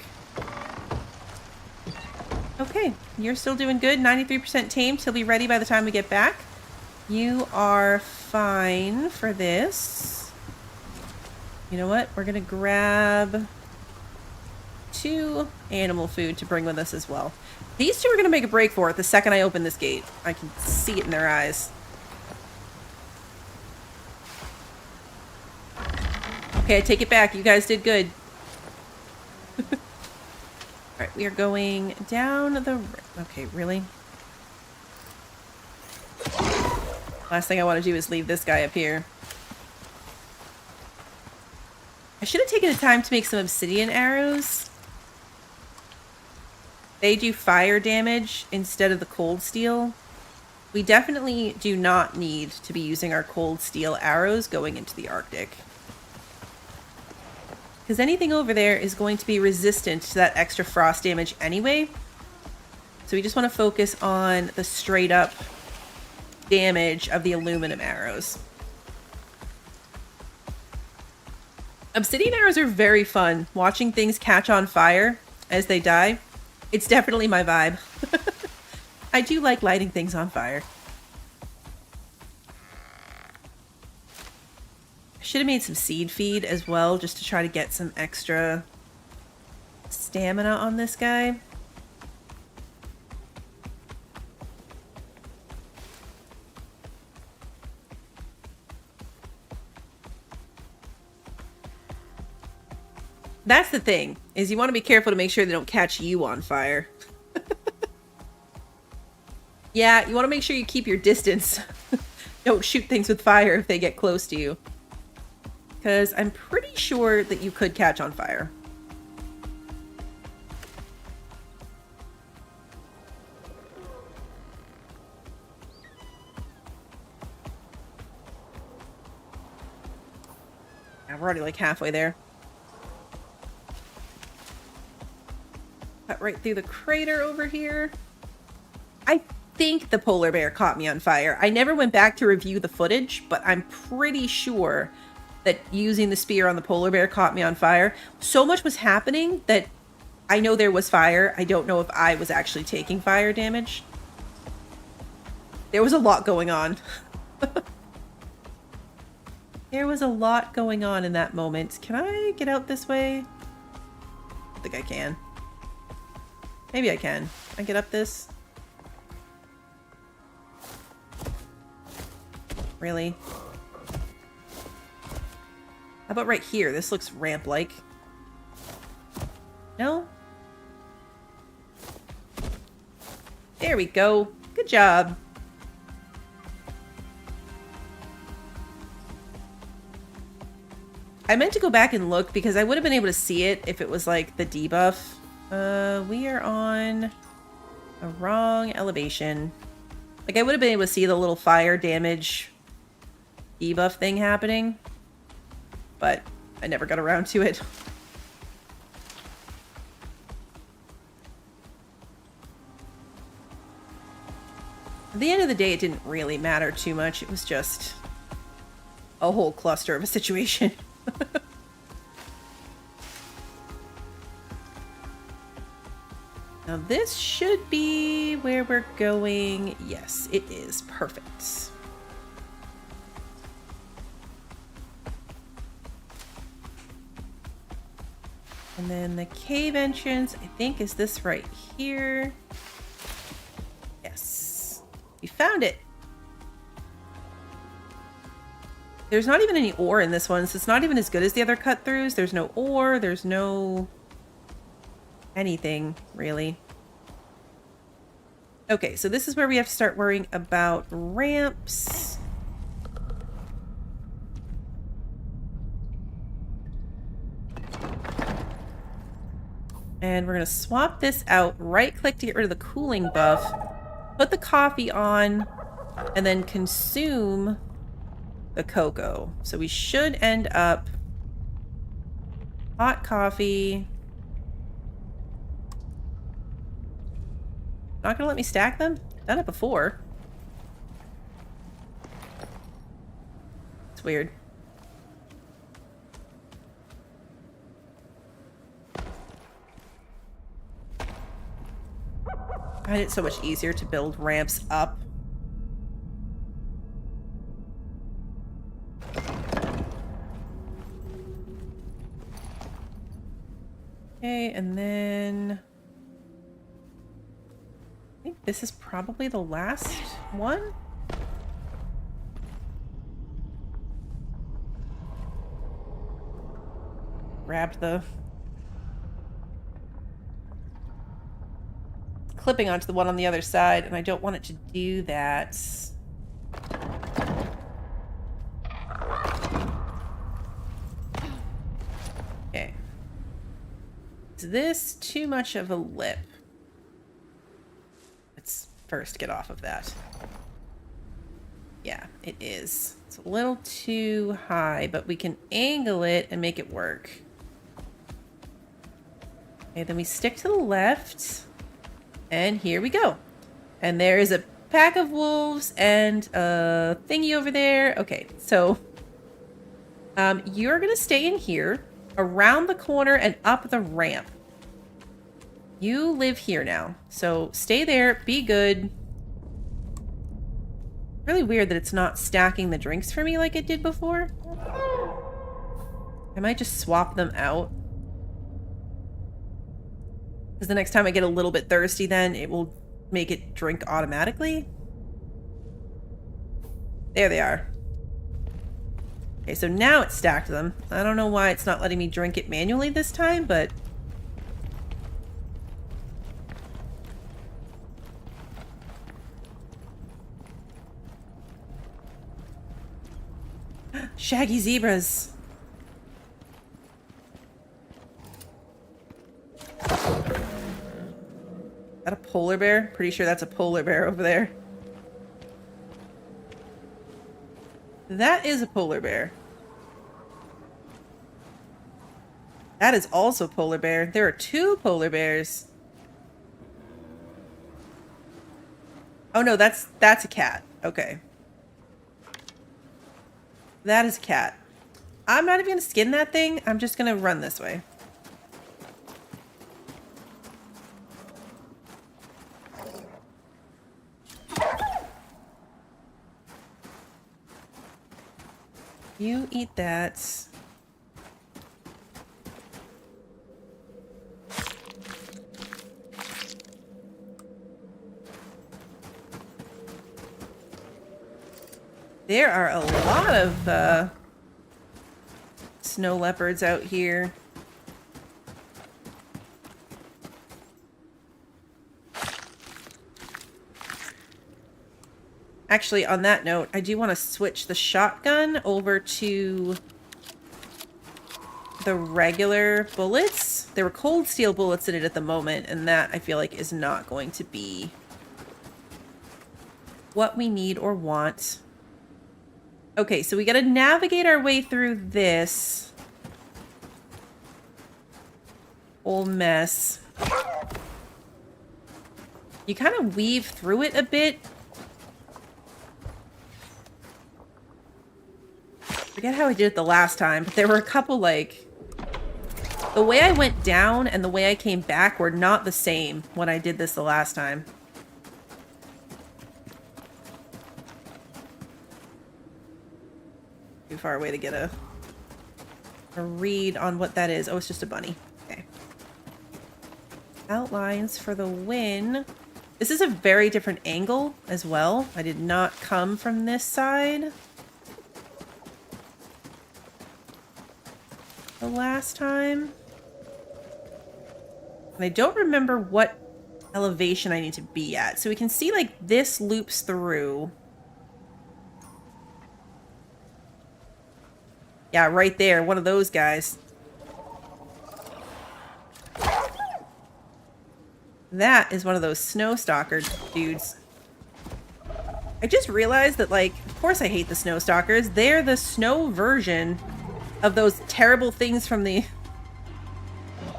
Okay, you're still doing good. 93% tamed. He'll be ready by the time we get back. You are fine for this. You know what? We're going to grab 2 animal food to bring with us as well. These 2 are going to make a break for it the second I open this gate. I can see it in their eyes. Okay, I take it back. You guys did good. Alright, we are going down the... Okay, really? Last thing I want to do is leave this guy up here. I should have taken the time to make some obsidian arrows. They do fire damage instead of the cold steel. We definitely do not need to be using our cold steel arrows going into the Arctic. Because anything over there is going to be resistant to that extra frost damage anyway. So we just want to focus on the straight up damage of the aluminum arrows. Obsidian arrows are very fun. Watching things catch on fire as they die. It's definitely my vibe. I do like lighting things on fire. I should have made some seed feed as well, just to try to get some extra stamina on this guy. That's the thing, is you want to be careful to make sure they don't catch you on fire. Yeah, you want to make sure you keep your distance. Don't shoot things with fire if they get close to you. Because I'm pretty sure that you could catch on fire. Yeah, we're already like halfway there. Cut right through the crater over here. I think the polar bear caught me on fire. I never went back to review the footage, but I'm pretty sure that using the spear on the polar bear caught me on fire. So much was happening that I know there was fire. I don't know if I was actually taking fire damage. There was a lot going on. There was a lot going on in that moment. Can I get out this way? I think I can. Maybe I can. Can I get up this? Really? How about right here? This looks ramp-like. No? There we go. Good job. I meant to go back and look because I would have been able to see it if it was like the debuff. We are on a wrong elevation. Like I would have been able to see the little fire damage debuff thing happening, but I never got around to it. At the end of the day, it didn't really matter too much. It was just a whole cluster of a situation. Now this should be where we're going. Yes, it is. Perfect. And then the cave entrance, I think, is this right here. Yes. We found it. There's not even any ore in this one, so it's not even as good as the other cut-throughs. There's no ore, there's no anything, really. Okay, so this is where we have to start worrying about ramps. And we're going to swap this out, right-click to get rid of the cooling buff, put the coffee on, and then consume the cocoa. So we should end up hot coffee. Not gonna let me stack them? Done it before. It's weird. I find it so much easier to build ramps up. Okay, and then I think this is probably the last one. Grabbed the clipping onto the one on the other side, and I don't want it to do that. Okay. Is this too much of a lip? Let's first get off of that. Yeah, it is. It's a little too high, but we can angle it and make it work. Okay, then we stick to the left. And here we go. And there is a pack of wolves and a thingy over there. Okay, so you're going to stay in here, around the corner and up the ramp. You live here now, so stay there, be good. Really weird that it's not stacking the drinks for me like it did before. I might just swap them out. Because the next time I get a little bit thirsty, then it will make it drink automatically. There they are. Okay, so now it stacked them. I don't know why it's not letting me drink it manually this time, but... Shaggy zebras. Is that a polar bear? Pretty sure that's a polar bear over there. That is a polar bear. That is also a polar bear. There are two polar bears. Oh no, that's a cat. Okay. That is a cat. I'm not even gonna skin that thing. I'm just gonna run this way. You eat that. There are a lot of snow leopards out here. Actually, on that note, I do want to switch the shotgun over to the regular bullets. There were cold steel bullets in it at the moment, and that I feel like is not going to be what we need or want. Okay, so we gotta navigate our way through this whole mess. You kind of weave through it a bit. Forget how I did it the last time, but there were a couple, like... The way I went down and the way I came back were not the same when I did this the last time. Too far away to get a read on what that is. Oh, it's just a bunny. Okay. Outlines for the win. This is a very different angle as well. I did not come from this side the last time. And I don't remember what elevation I need to be at. So we can see, like, this loops through. Yeah, right there. One of those guys. That is one of those snow stalker dudes. I just realized that, like, of course I hate the snow stalkers. They're the snow version of those terrible things from the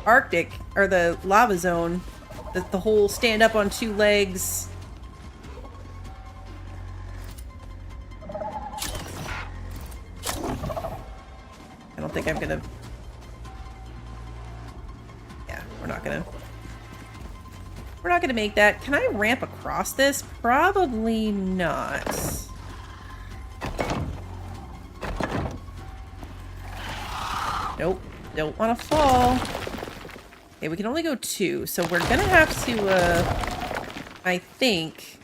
Arctic, or the lava zone. The whole stand up on two legs. I don't think I'm gonna... Yeah, we're not gonna make that. Can I ramp across this? Probably not. Nope. Don't want to fall. Okay, we can only go 2, so we're gonna have to, I think,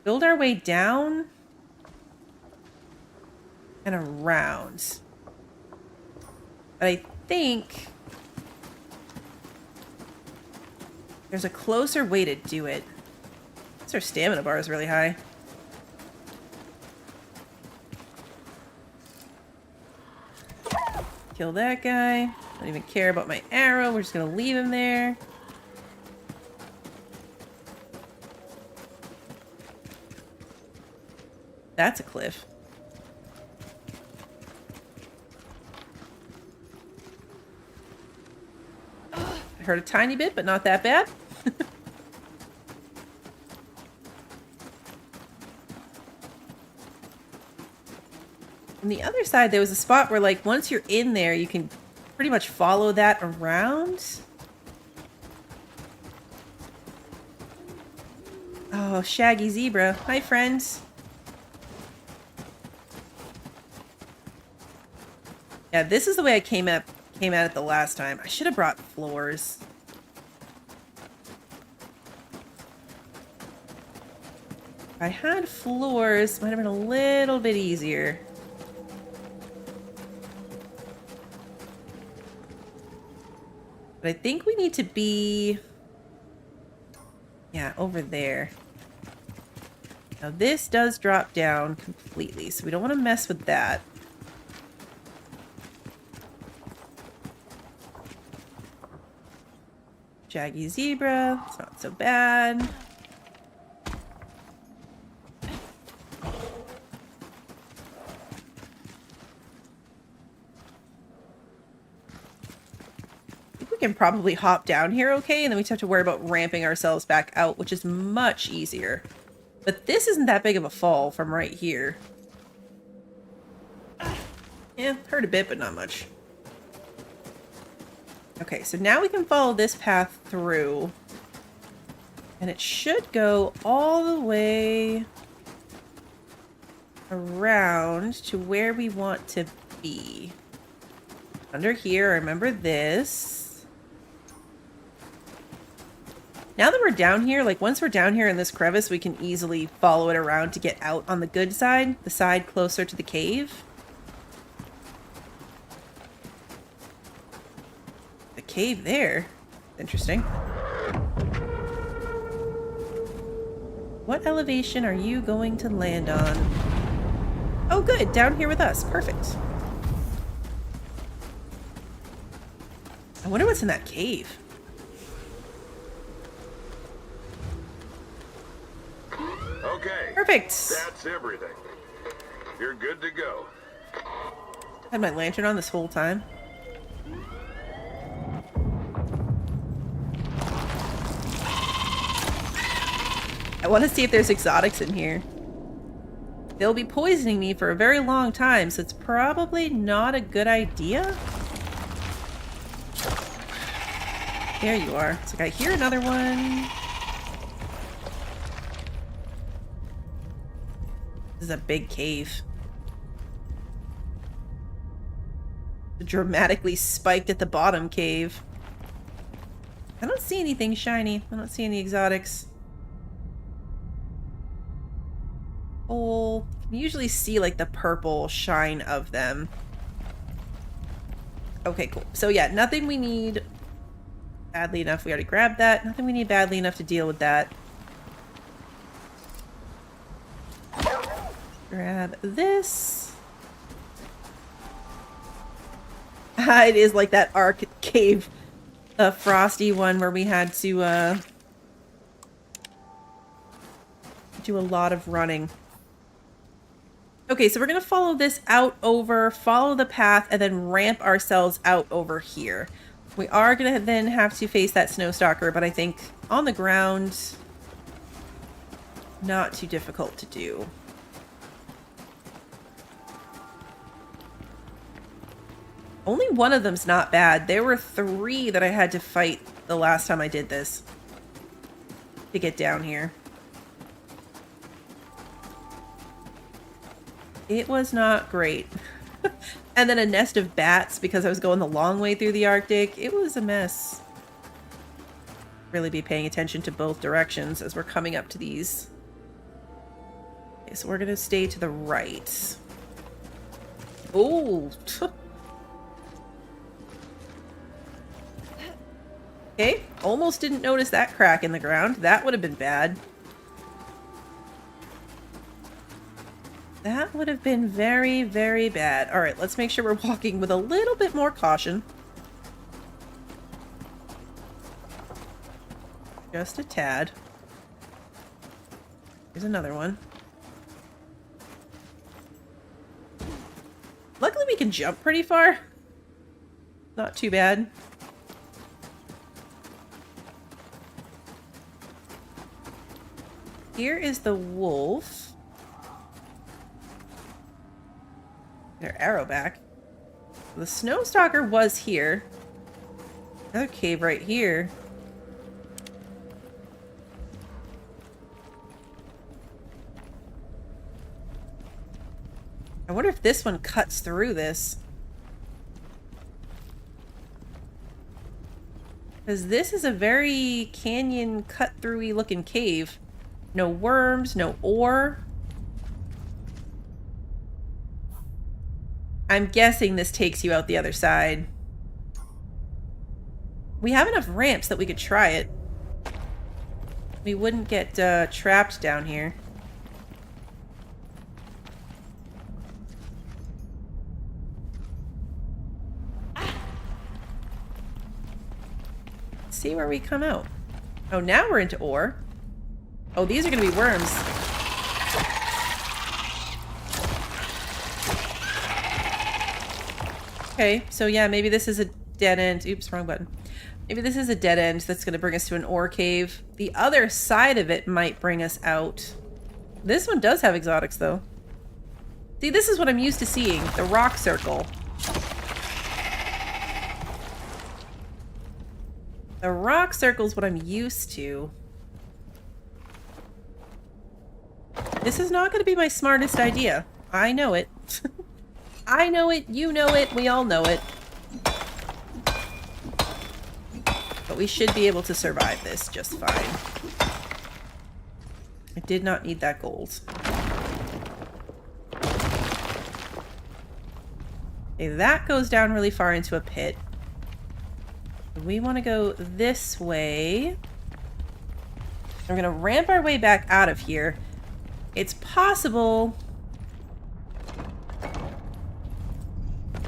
build our way down and around. But I think there's a closer way to do it. Because our stamina bar is really high. Kill that guy. Don't even care about my arrow. We're just gonna leave him there. That's a cliff. I hurt a tiny bit, but not that bad. On the other side, there was a spot where, like, once you're in there, you can pretty much follow that around. Oh, shaggy zebra. Hi, friends. Yeah, this is the way I came at it the last time. I should have brought floors. If I had floors, it might have been a little bit easier. But I think we need to be... Yeah, over there. Now this does drop down completely, so we don't want to mess with that. Shaggy zebra, it's not so bad. can probably hop down here okay, and then we just have to worry about ramping ourselves back out, which is much easier. But this isn't that big of a fall from right here. Yeah, hurt a bit, but not much. Okay, so now we can follow this path through. And it should go all the way around to where we want to be. Under here, remember this. Now that we're down here, like once we're down here in this crevice, we can easily follow it around to get out on the good side, the side closer to the cave. The cave there. Interesting. What elevation are you going to land on? Oh good, down here with us. Perfect. I wonder what's in that cave. Okay. Perfect. That's everything. You're good to go. Had my lantern on this whole time. I want to see if there's exotics in here. They'll be poisoning me for a very long time, so it's probably not a good idea. There you are. It's like I hear another one. This is a big cave. The dramatically spiked at the bottom cave. I don't see anything shiny. I don't see any exotics. Oh, you usually see like the purple shine of them. Okay, cool. So yeah, nothing we need badly enough. We already grabbed that. Nothing we need badly enough to deal with that. Grab this. It is like that Ark cave, a frosty one where we had to do a lot of running. Okay, so we're going to follow this out over, follow the path, and then ramp ourselves out over here. We are going to then have to face that snowstalker, but I think on the ground, not too difficult to do. Only one of them's not bad. There were 3 that I had to fight the last time I did this to get down here. It was not great. And then a nest of bats because I was going the long way through the Arctic. It was a mess. Really be paying attention to both directions as we're coming up to these. Okay, so we're going to stay to the right. Oh. Okay, almost didn't notice that crack in the ground. That would have been bad. That would have been very, very bad. All right, let's make sure we're walking with a little bit more caution. Just a tad. Here's another one. Luckily we can jump pretty far. Not too bad. Here is the wolf. Their arrow back. The snowstalker was here. Another cave right here. I wonder if this one cuts through this. Because this is a very canyon cut-through-y looking cave. No worms, no ore. I'm guessing this takes you out the other side. We have enough ramps that we could try it. We wouldn't get trapped down here. Let's see where we come out. Oh, now we're into ore. Oh, these are going to be worms. Okay, so yeah, maybe this is a dead end. Oops, wrong button. Maybe this is a dead end that's going to bring us to an ore cave. The other side of it might bring us out. This one does have exotics, though. See, this is what I'm used to seeing. The rock circle. The rock circle is what I'm used to. This is not going to be my smartest idea. I know it. I know it, you know it, we all know it. But we should be able to survive this just fine. I did not need that gold. Okay, that goes down really far into a pit. We want to go this way. We're going to ramp our way back out of here. It's possible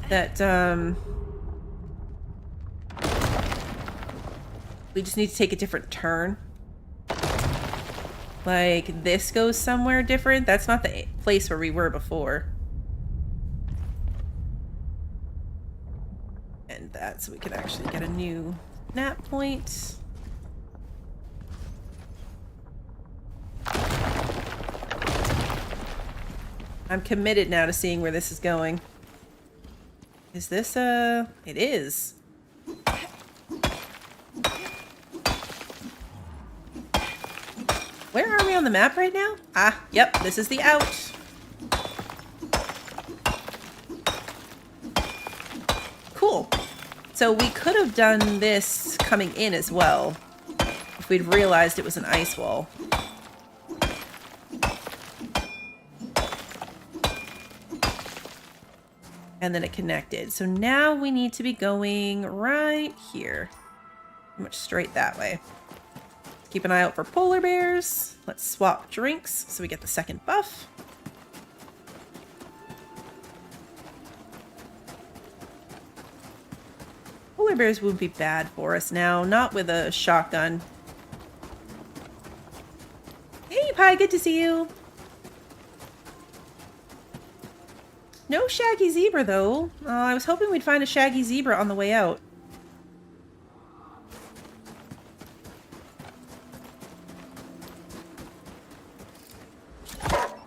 that we just need to take a different turn. Like this goes somewhere different. That's not the place where we were before. And that, so we can actually get a new nap point. I'm committed now to seeing where this is going. Is this it is. Where are we on the map right now? Ah, yep, this is the out. Cool. So we could have done this coming in as well if we'd realized it was an ice wall. And then it connected. So now we need to be going right here. Pretty much straight that way. Keep an eye out for polar bears. Let's swap drinks so we get the second buff. Polar bears won't be bad for us now. Not with a shotgun. Hey, Pie, good to see you. No shaggy zebra, though. I was hoping we'd find a shaggy zebra on the way out.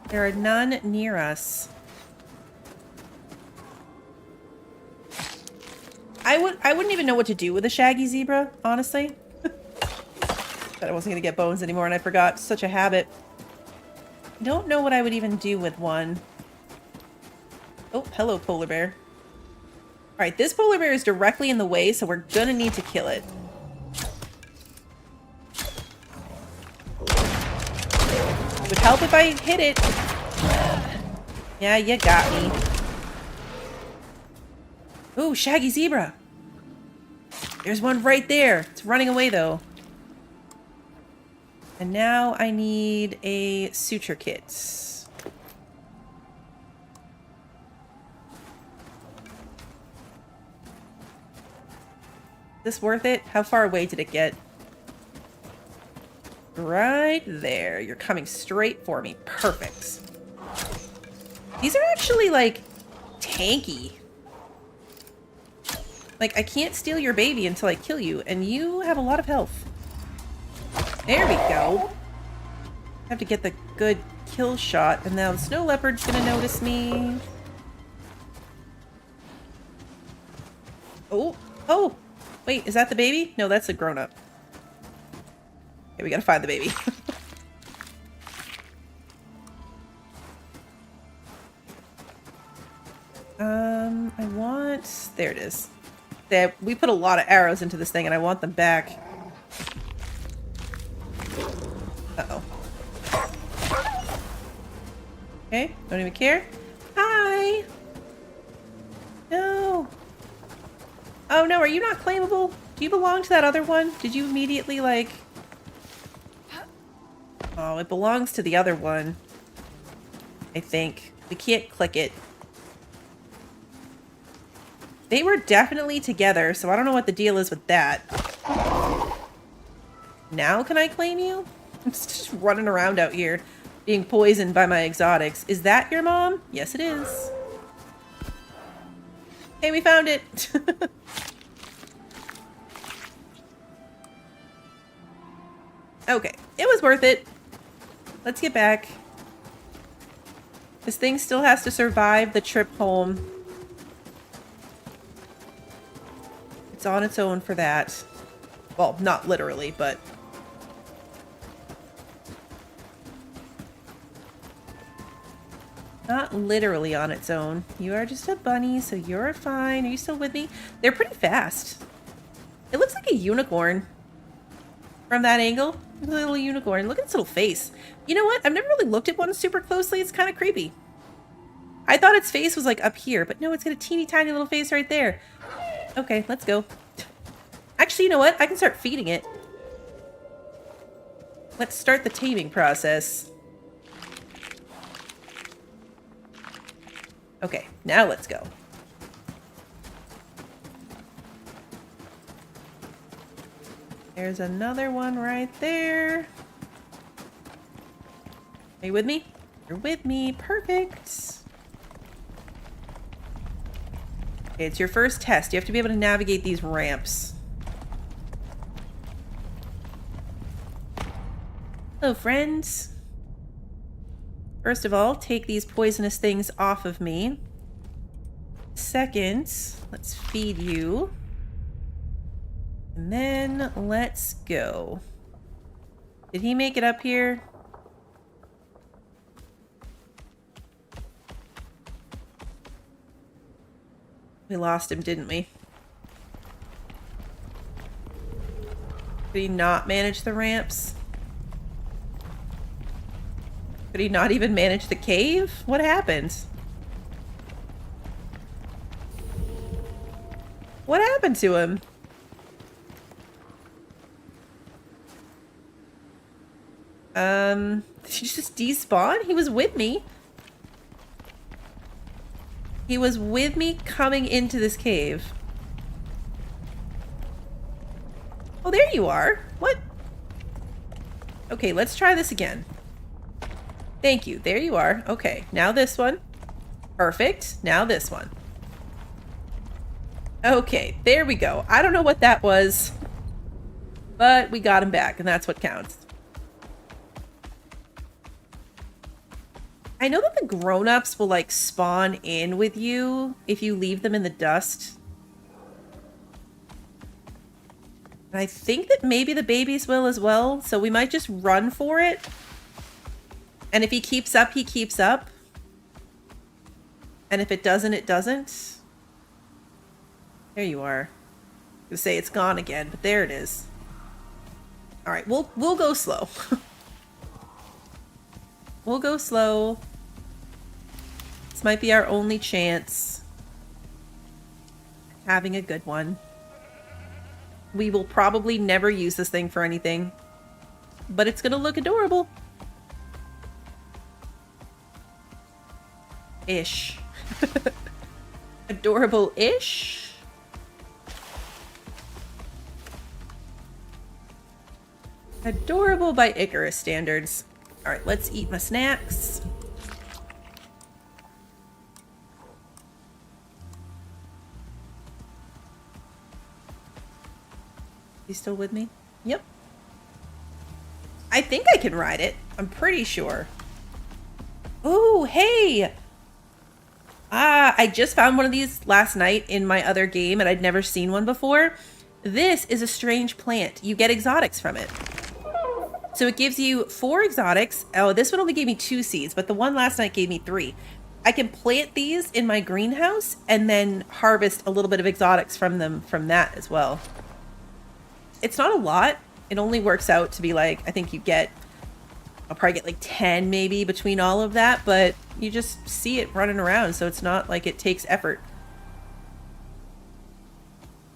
There are none near us. I wouldn't even know what to do with a shaggy zebra, honestly. But I wasn't gonna get bones anymore, and I forgot. Such a habit. Don't know what I would even do with one. Oh, hello, polar bear. Alright, this polar bear is directly in the way, so we're gonna need to kill it. Would help if I hit it. Yeah, you got me. Ooh, shaggy zebra. There's one right there. It's running away, though. And now I need a suture kit. Is this worth it? How far away did it get? Right there. You're coming straight for me. Perfect. These are actually, like, tanky. Like, I can't steal your baby until I kill you, and you have a lot of health. There we go. Have to get the good kill shot, and now the snow leopard's gonna notice me. Oh, oh! Wait, is that the baby? No, that's a grown-up. Okay, we gotta find the baby. I want... There it is. We put a lot of arrows into this thing, and I want them back. Uh-oh. Okay, don't even care. Hi! No! Oh no, are you not claimable? Do you belong to that other one? Did you immediately, like... Oh, it belongs to the other one. I think. We can't click it. They were definitely together, so I don't know what the deal is with that. Now can I claim you? I'm just running around out here, being poisoned by my exotics. Is that your mom? Yes, it is. Hey, we found it! Okay, it was worth it. Let's get back. This thing still has to survive the trip home. It's on its own for that. Well, not literally, but... not literally on its own. You are just a bunny, so you're fine. Are you still with me? They're pretty fast. It looks like a unicorn. From that angle, a little unicorn. Look at its little face. You know what? I've never really looked at one super closely. It's kind of creepy. I thought its face was like up here, but no, it's got a teeny tiny little face right there. Okay, let's go. Actually, you know what? I can start feeding it. Let's start the taming process. Okay, now let's go. There's another one right there. Are you with me? You're with me. Perfect. Okay, it's your first test. You have to be able to navigate these ramps. Hello, friends. First of all, take these poisonous things off of me. Second, let's feed you. And then let's go. Did he make it up here? We lost him, didn't we? Did he not manage the ramps? Could he not even manage the cave? What happened? What happened to him? Did he just despawn? He was with me. He was with me coming into this cave. Oh, there you are. What? Okay, let's try this again. Thank you. There you are. Okay, now this one. Perfect. Now this one. Okay, there we go. I don't know what that was, but we got him back, and that's what counts. I know that the grown-ups will, like, spawn in with you if you leave them in the dust. And I think that maybe the babies will as well, so we might just run for it. And if he keeps up, he keeps up. And if it doesn't, it doesn't. There you are. I was gonna say it's gone again, but there it is. All right, we'll go slow. We'll go slow. This might be our only chance at having a good one. We will probably never use this thing for anything, but it's gonna look adorable. Ish. Adorable-ish? Adorable by Icarus standards. Alright, let's eat my snacks. You still with me? Yep. I think I can ride it. I'm pretty sure. Oh, hey! I just found one of these last night in my other game, and I'd never seen one before. This is a strange plant. You get exotics from it. So it gives you 4 exotics. Oh, this one only gave me 2 seeds, but the one last night gave me 3. I can plant these in my greenhouse and then harvest a little bit of exotics from them from that as well. It's not a lot. It only works out to be like, I think you get, I'll probably get like 10 maybe between all of that, but you just see it running around, so it's not like it takes effort.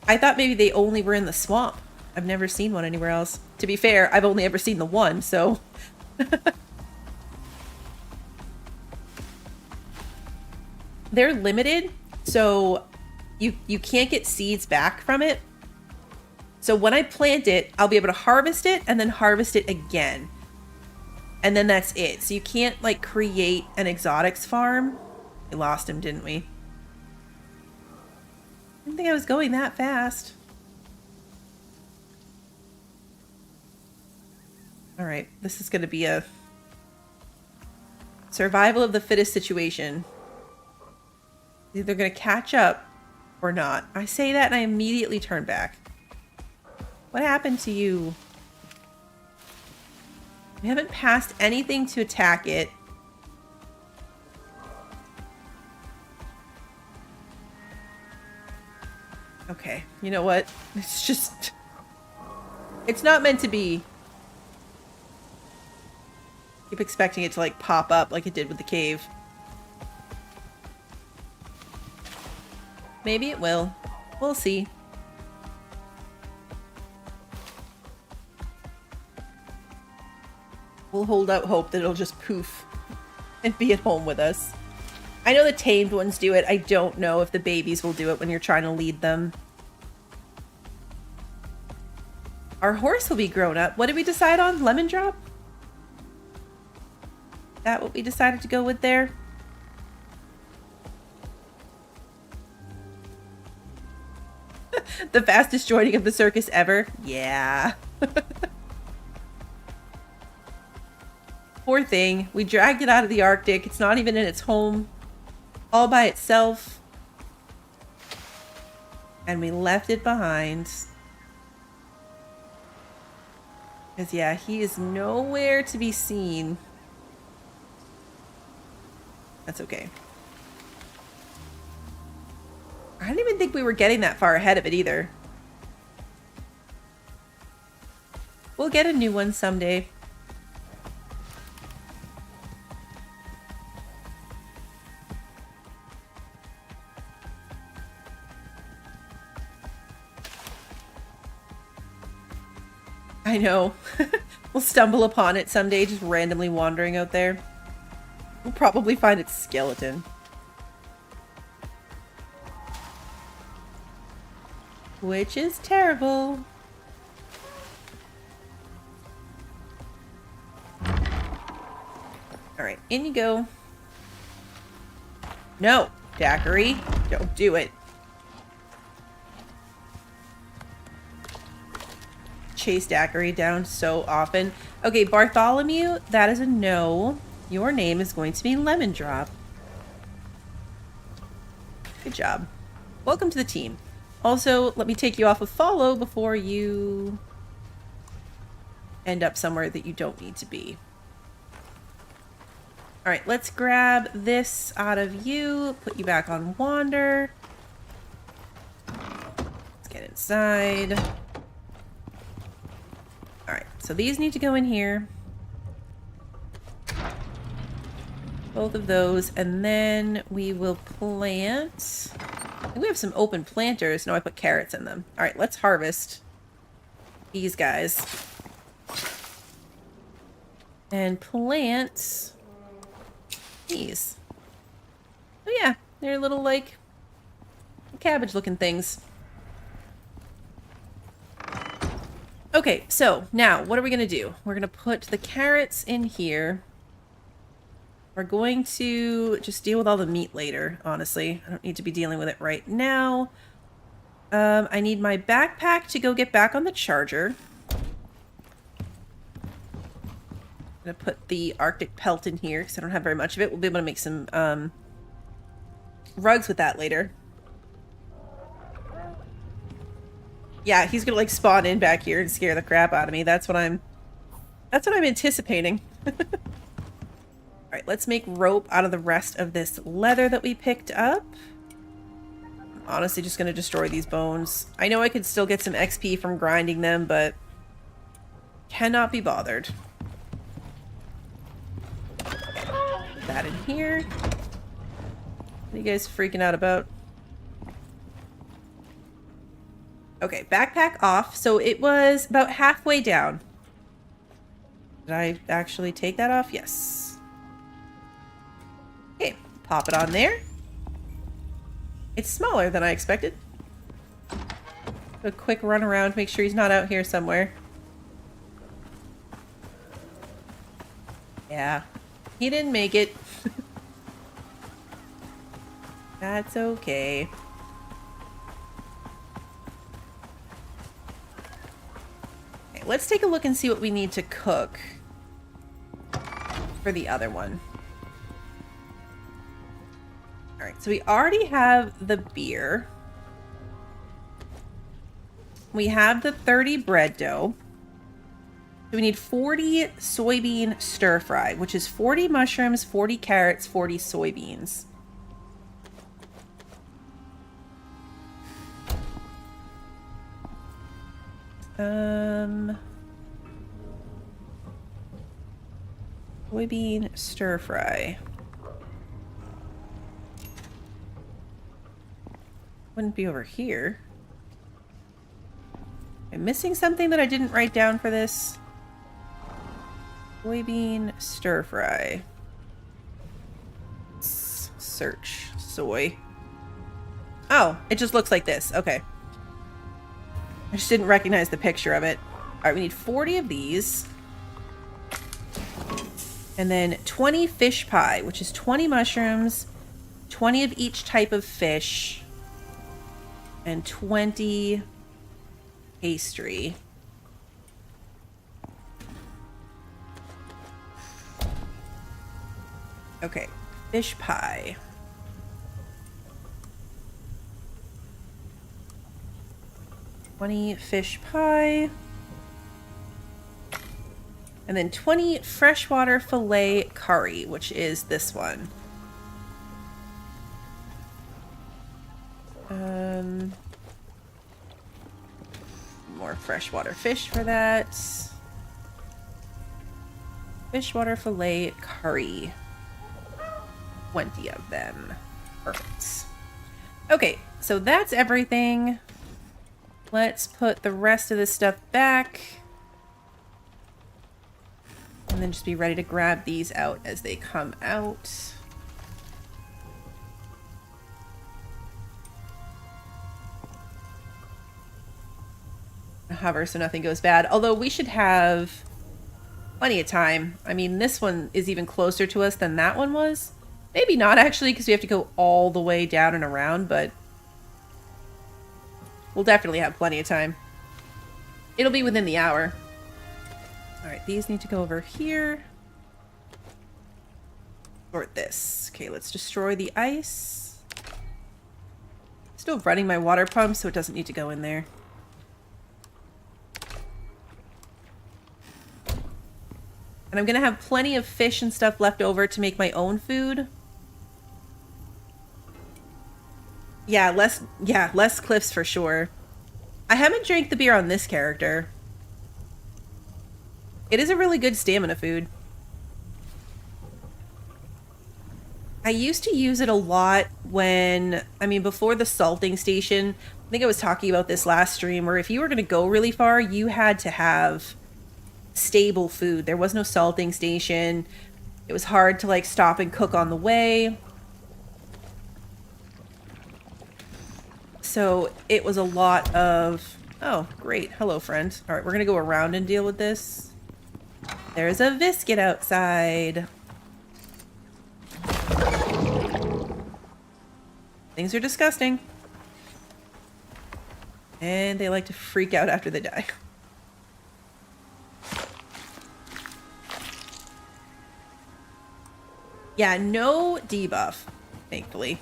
I thought maybe they only were in the swamp. I've never seen one anywhere else. To be fair, I've only ever seen the one, so... They're limited, so you can't get seeds back from it. So when I plant it, I'll be able to harvest it and then harvest it again. And then that's it. So you can't, like, create an exotics farm. We lost him, didn't we? I didn't think I was going that fast. All right, this is going to be a survival of the fittest situation. Either going to catch up or not. I say that and I immediately turn back. What happened to you? We haven't passed anything to attack it. Okay, you know what? It's just... It's not meant to be. Keep expecting it to like pop up like it did with the cave. Maybe it will. We'll see. We'll hold out hope that it'll just poof and be at home with us. I know the tamed ones do it. I don't know if the babies will do it when you're trying to lead them. Our horse will be grown up. What did we decide on? Lemon drop? That what we decided to go with there? The fastest joining of the circus ever? Yeah. Poor thing. We dragged it out of the Arctic. It's not even in its home. All by itself. And we left it behind. Because yeah, he is nowhere to be seen. That's okay. I didn't even think we were getting that far ahead of it either. We'll get a new one someday. I know. We'll stumble upon it someday, just randomly wandering out there. We'll probably find its skeleton. Which is terrible. Alright, in you go. No, Daiquiri. Don't do it. Chase Daiquiri down so often. Okay, Bartholomew, that is a no. Your name is going to be Lemon Drop. Good job. Welcome to the team. Also, let me take you off of follow before you end up somewhere that you don't need to be. Alright, let's grab this out of you. Put you back on Wander. Let's get inside. Alright, so these need to go in here. Both of those, and then we will plant... I think we have some open planters. No, I put carrots in them. Alright, let's harvest these guys. And plant these. Oh yeah, they're little, like, cabbage-looking things. Okay, so now what are we gonna do? We're gonna put the carrots in here. We're going to just deal with all the meat later, honestly. I don't need to be dealing with it right now. I need my backpack to go get back on the charger. I'm gonna put the Arctic pelt in here because I don't have very much of it. We'll be able to make some rugs with that later. Yeah, he's gonna like spawn in back here and scare the crap out of me. That's what I'm anticipating. Alright, let's make rope out of the rest of this leather that we picked up. I'm honestly just gonna destroy these bones. I know I could still get some XP from grinding them, but cannot be bothered. Put that in here. What are you guys freaking out about? Okay, backpack off. So it was about halfway down. Did I actually take that off? Yes. Okay, pop it on there. It's smaller than I expected. A quick run around, make sure he's not out here somewhere. Yeah, he didn't make it. That's okay. let's take a look and see what we need to cook for the other one. All right, so we already have the beer. We have the 30 bread dough. So we need 40 soybean stir fry, which is 40 mushrooms, 40 carrots, 40 soybeans. Soybean stir fry. Wouldn't be over here. I'm missing something that I didn't write down for this. Soybean stir fry. Search soy. Oh, it just looks like this. Okay. I just didn't recognize the picture of it. All right, we need 40 of these. And then 20 fish pie, which is 20 mushrooms, 20 of each type of fish, and 20 pastry. Okay, fish pie. Fish pie. And then 20 freshwater fillet curry, which is this one. More freshwater fish for that. Freshwater fillet curry. 20 of them. Perfect. Okay, so that's everything. Let's put the rest of this stuff back. And then just be ready to grab these out as they come out. Hover so nothing goes bad. Although we should have plenty of time. I mean, this one is even closer to us than that one was. Maybe not actually, because we have to go all the way down and around, but we'll definitely have plenty of time. It'll be within the hour. Alright, these need to go over here. Sort this. Okay, let's destroy the ice. Still running my water pump, so it doesn't need to go in there. And I'm gonna have plenty of fish and stuff left over to make my own food. Yeah, less cliffs for sure. I haven't drank the beer on this character. It is a really good stamina food. I used to use it a lot when, before the salting station. I think I was talking about this last stream, where if you were going to go really far, you had to have stable food. There was no salting station. It was hard to stop and cook on the way. So it was a lot of... Oh, great. Hello, friend. All right, we're going to go around and deal with this. There's a biscuit outside. Things are disgusting. And they like to freak out after they die. Yeah, no debuff, thankfully.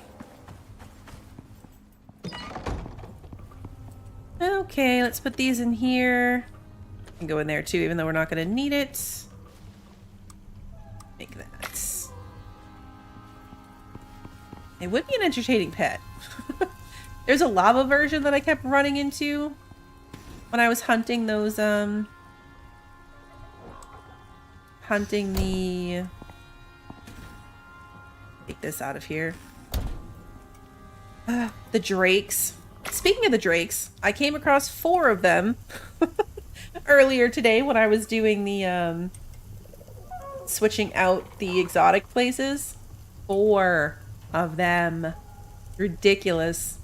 Okay, let's put these in here. Can go in there too, even though we're not going to need it. Make that. It would be an entertaining pet. There's a lava version that I kept running into when I was hunting those, hunting the... Take this out of here. The drakes. Speaking of the drakes, I came across 4 of them earlier today when I was doing the, switching out the exotic places. 4 of them. Ridiculous.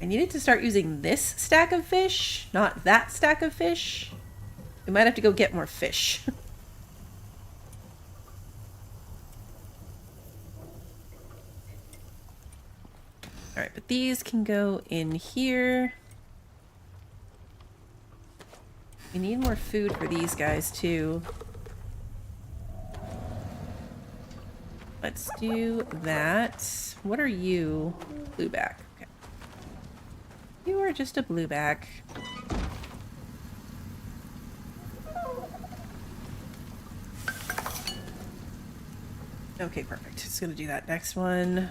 I needed to start using this stack of fish, not that stack of fish. We might have to go get more fish. All right, but these can go in here. We need more food for these guys too. Let's do that. What are you? Blueback. Okay. You are just a blueback. Okay, perfect. Just gonna do that next one.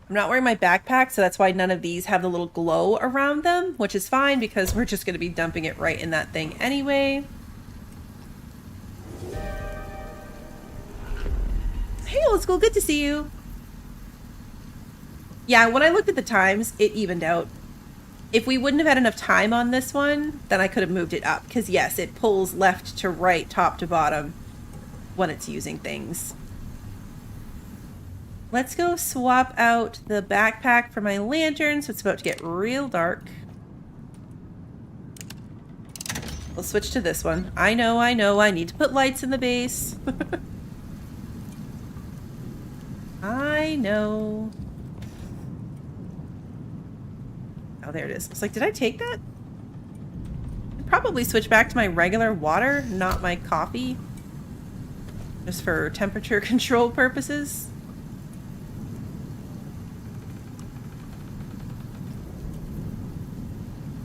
I'm not wearing my backpack, so that's why none of these have the little glow around them, which is fine because we're just gonna be dumping it right in that thing anyway. Hey, old school, good to see you. Yeah, when I looked at the times, it evened out. If we wouldn't have had enough time on this one, then I could have moved it up. Because yes, it pulls left to right, top to bottom when it's using things. Let's go swap out the backpack for my lantern, so it's about to get real dark. We'll switch to this one. I know, I need to put lights in the base. I know. Oh, there it is. It's like, did I take that? I'd probably switch back to my regular water, not my coffee. Just for temperature control purposes.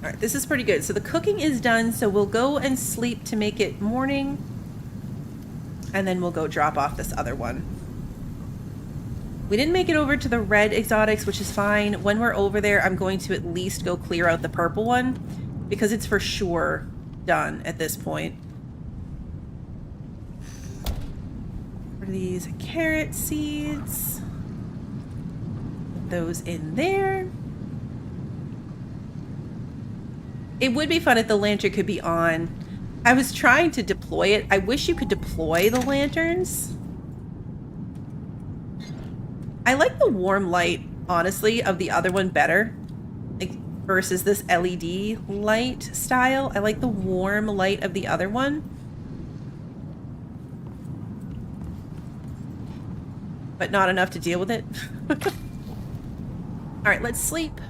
Alright, this is pretty good. So the cooking is done, so we'll go and sleep to make it morning. And then we'll go drop off this other one. We didn't make it over to the red exotics, which is fine. When we're over there, I'm going to at least go clear out the purple one, because it's for sure done at this point. What are these? Carrot seeds. Put those in there. It would be fun if the lantern could be on. I was trying to deploy it. I wish you could deploy the lanterns. I like the warm light, honestly, of the other one better, like, versus this LED light style. I like the warm light of the other one. But not enough to deal with it. Alright, let's sleep.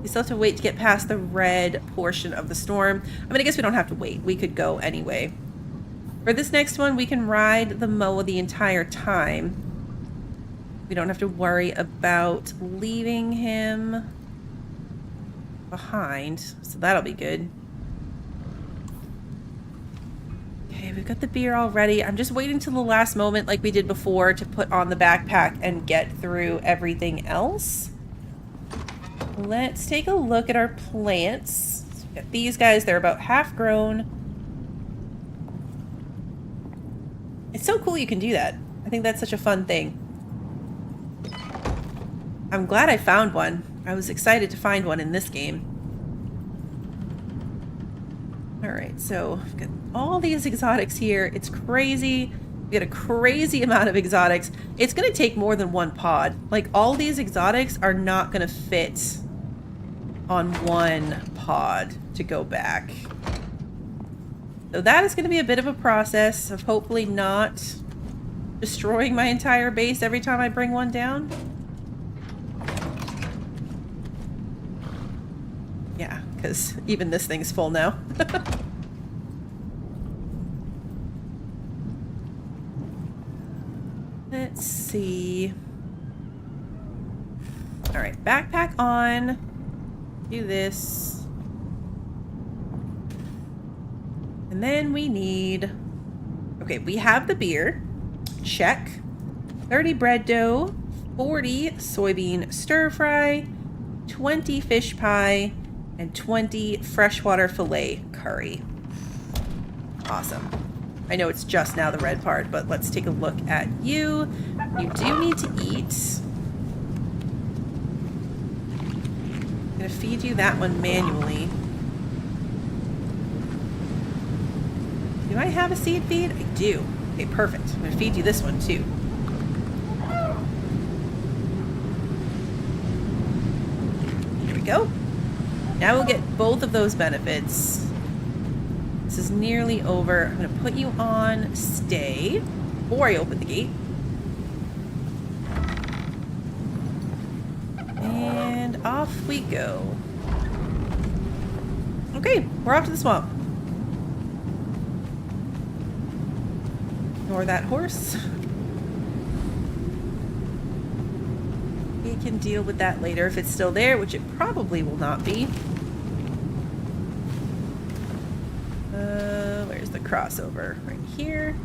We still have to wait to get past the red portion of the storm. I mean, I guess we don't have to wait. We could go anyway. For this next one, we can ride the moa the entire time. We don't have to worry about leaving him behind, so that'll be good. Okay, we've got the beer all ready. I'm just waiting till the last moment like we did before to put on the backpack and get through everything else. Let's take a look at our plants. So we've got these guys, they're about half grown. It's so cool you can do that. I think that's such a fun thing. I'm glad I found one. I was excited to find one in this game. Alright, so I've got all these exotics here. It's crazy. We got a crazy amount of exotics. It's going to take more than one pod. Like, all these exotics are not going to fit on one pod to go back. So that is going to be a bit of a process of hopefully not destroying my entire base every time I bring one down. Yeah, because even this thing's full now. Let's see. Alright, backpack on. Do this. And then we need... Okay, we have the beer. Check. 30 bread dough. 40 soybean stir fry. 20 fish pie. And 20 freshwater fillet curry. Awesome. I know it's just now the red part, but let's take a look at you. You do need to eat. I'm going to feed you that one manually. Do I have a seed feed? I do. Okay, perfect. I'm going to feed you this one too. Here we go. Now we'll get both of those benefits. This is nearly over. I'm going to put you on stay. before I open the gate. And off we go. Okay, we're off to the swamp. Ignore that horse. We can deal with that later if it's still there, which it probably will not be. Where's the crossover? Right here.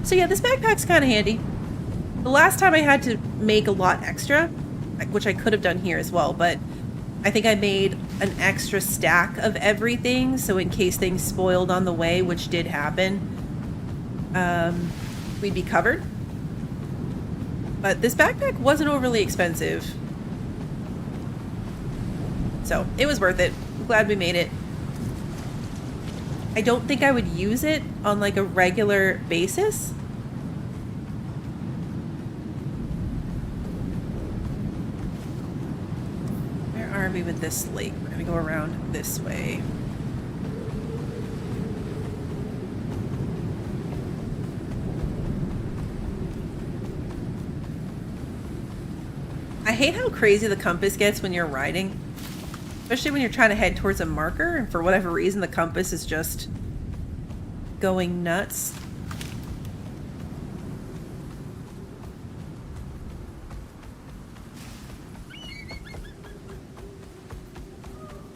So yeah, this backpack's kind of handy. The last time I had to make a lot extra, which I could have done here as well, but I think I made an extra stack of everything, so in case things spoiled on the way, which did happen, we'd be covered. But this backpack wasn't overly expensive, so it was worth it. I'm glad we made it. I don't think I would use it on like a regular basis. Where are we with this lake? We're gonna go around this way. I hate how crazy the compass gets when you're riding. Especially when you're trying to head towards a marker, and for whatever reason the compass is just going nuts.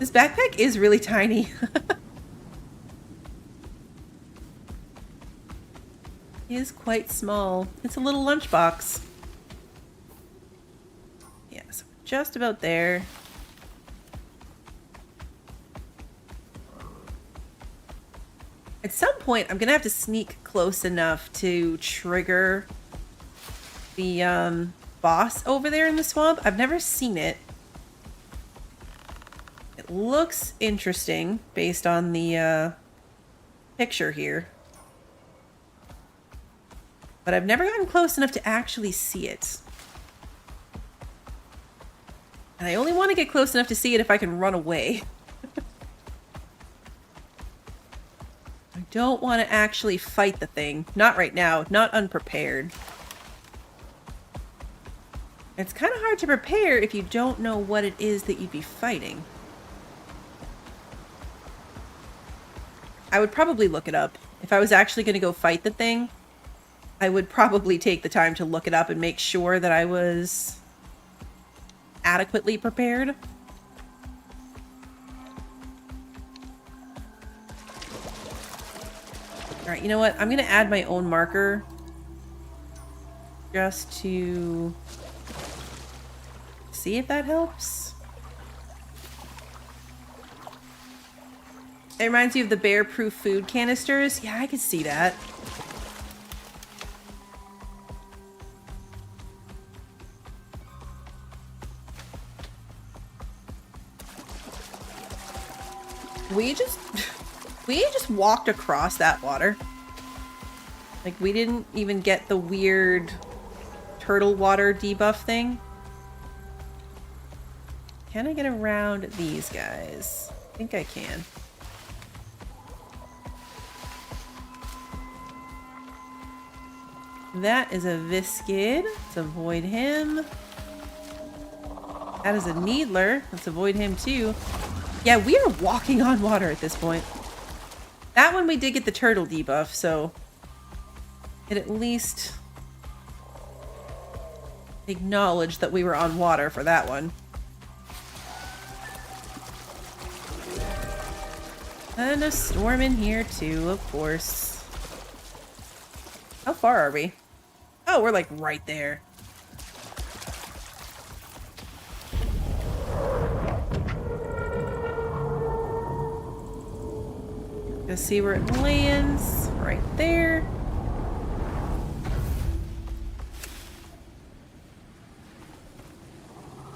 This backpack is really tiny. It is quite small. It's a little lunchbox. Yeah, so just about there. At some point, I'm gonna have to sneak close enough to trigger the boss over there in the swamp. I've never seen it. It looks interesting based on the picture here. But I've never gotten close enough to actually see it. And I only want to get close enough to see it if I can run away. I don't want to actually fight the thing. Not right now. Not unprepared. It's kind of hard to prepare if you don't know what it is that you'd be fighting. I would probably look it up. If I was actually going to go fight the thing, I would probably take the time to look it up and make sure that I was adequately prepared. Alright, you know what? I'm going to add my own marker just to see if that helps. It reminds you of the bear-proof food canisters. Yeah, I could see that. We just walked across that water. Like, we didn't even get the weird turtle water debuff thing. Can I get around these guys? I think I can. That is a Viscid. Let's avoid him. That is a Needler. Let's avoid him too. Yeah, we are walking on water at this point. That one we did get the turtle debuff, so it at least acknowledged that we were on water for that one. And a storm in here too, of course. How far are we? Oh, we're like right there. Just see where it lands. Right there.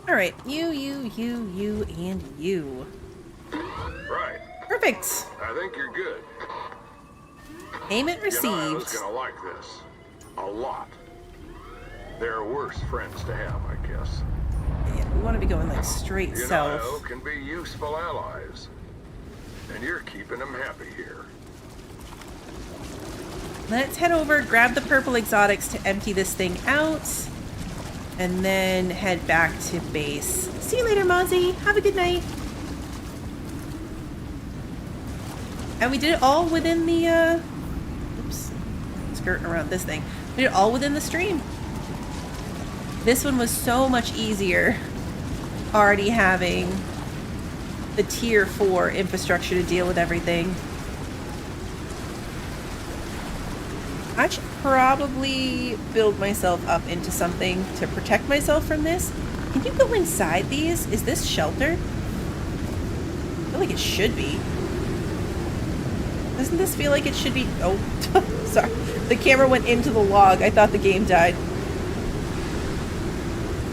Alright, you, and you. Right. Perfect. I think you're good. Payment received. You know, I was gonna like this. A lot. There are worse friends to have, I guess. Yeah, we want to be going like straight south. You know, can be useful allies. And you're keeping them happy here. Let's head over, grab the purple exotics to empty this thing out, and then head back to base. See you later, Mozzie. Have a good night. And we did it all within the, oops, skirting around this thing. We did it all within the stream. This one was so much easier, already having the tier 4 infrastructure to deal with everything. I should probably build myself up into something to protect myself from this. Can you go inside these? Is this shelter? I feel like it should be. Doesn't this feel like it should be? Oh, sorry. The camera went into the log. I thought the game died.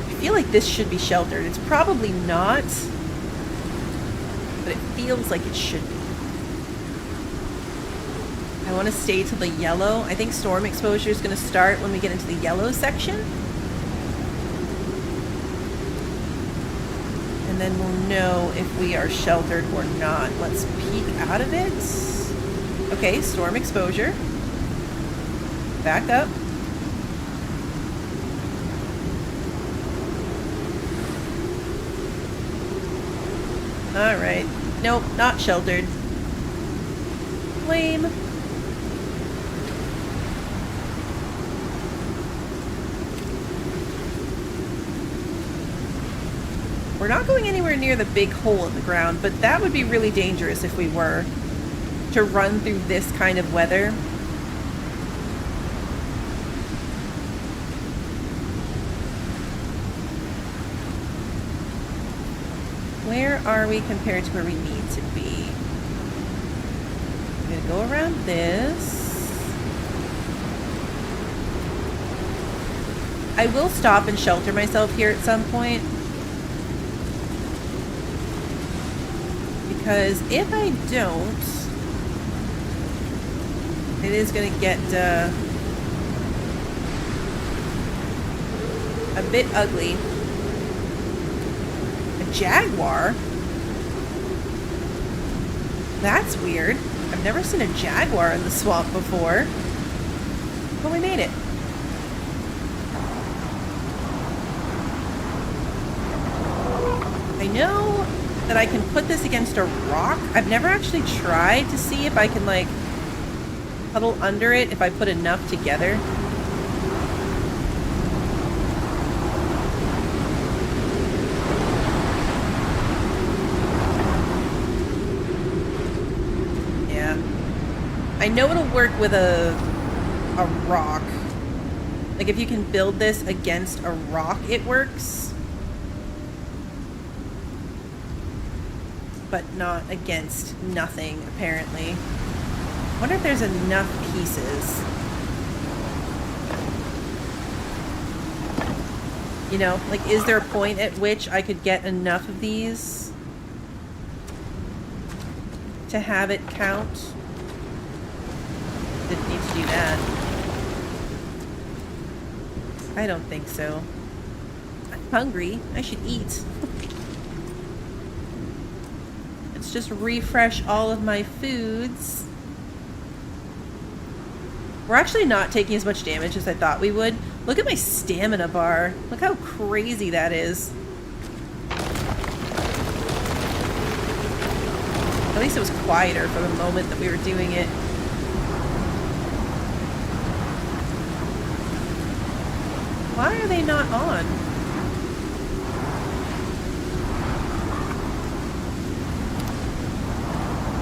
I feel like this should be sheltered. It's probably not, but it feels like it should be. I want to stay to the yellow. I think storm exposure is going to start when we get into the yellow section. And then we'll know if we are sheltered or not. Let's peek out of it. Okay, storm exposure. Back up. Alright. Nope, not sheltered. Flame. We're not going anywhere near the big hole in the ground, but that would be really dangerous if we were to run through this kind of weather. Where are we compared to where we need to be? I'm going to go around this. I will stop and shelter myself here at some point. Because if I don't, it is going to get a bit ugly. A jaguar? That's weird. I've never seen a jaguar in the swamp before. But we made it. I know that I can put this against a rock. I've never actually tried to see if I can, like, huddle under it if I put enough together. Yeah. I know it'll work with a rock. Like, if you can build this against a rock, it works. But not against nothing, apparently. I wonder if there's enough pieces. You know, like, is there a point at which I could get enough of these to have it count? Didn't need to do that. I don't think so. I'm hungry. I should eat. Let's just refresh all of my foods. We're actually not taking as much damage as I thought we would. Look at my stamina bar. Look how crazy that is. At least it was quieter for the moment that we were doing it. Why are they not on?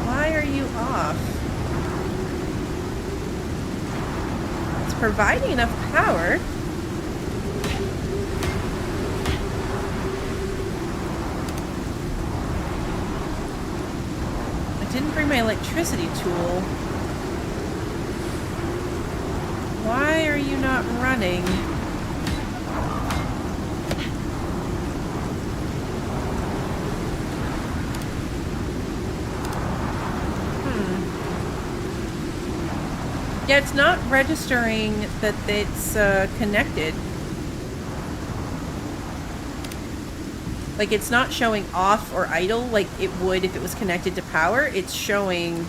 Why are you off? It's providing enough power. I didn't bring my electricity tool. Why are you not running? Yeah, it's not registering that it's connected. Like, it's not showing off or idle like it would if it was connected to power. It's showing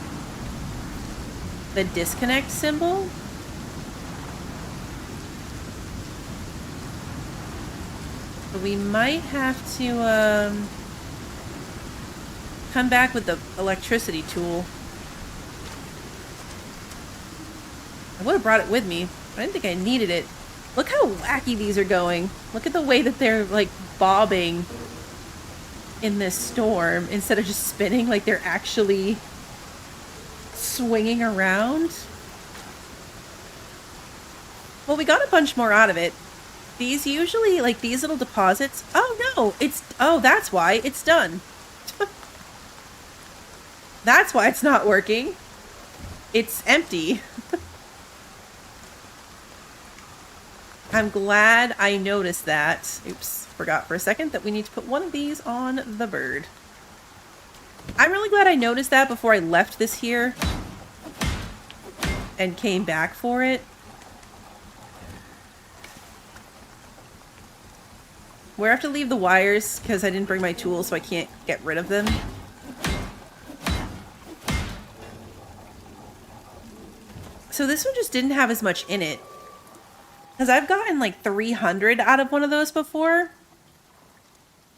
the disconnect symbol. But we might have to come back with the electricity tool. I would have brought it with me. I didn't think I needed it. Look how wacky these are going. Look at the way that they're like bobbing in this storm instead of just spinning, like they're actually swinging around. Well, we got a bunch more out of it. These usually, like these little deposits. Oh no, oh, that's why it's done. That's why it's not working. It's empty. I'm glad I noticed that. Oops, forgot for a second that we need to put one of these on the bird. I'm really glad I noticed that before I left this here and came back for it. Where I have to leave the wires because I didn't bring my tools, so I can't get rid of them. So this one just didn't have as much in it. Because I've gotten like 300 out of one of those before.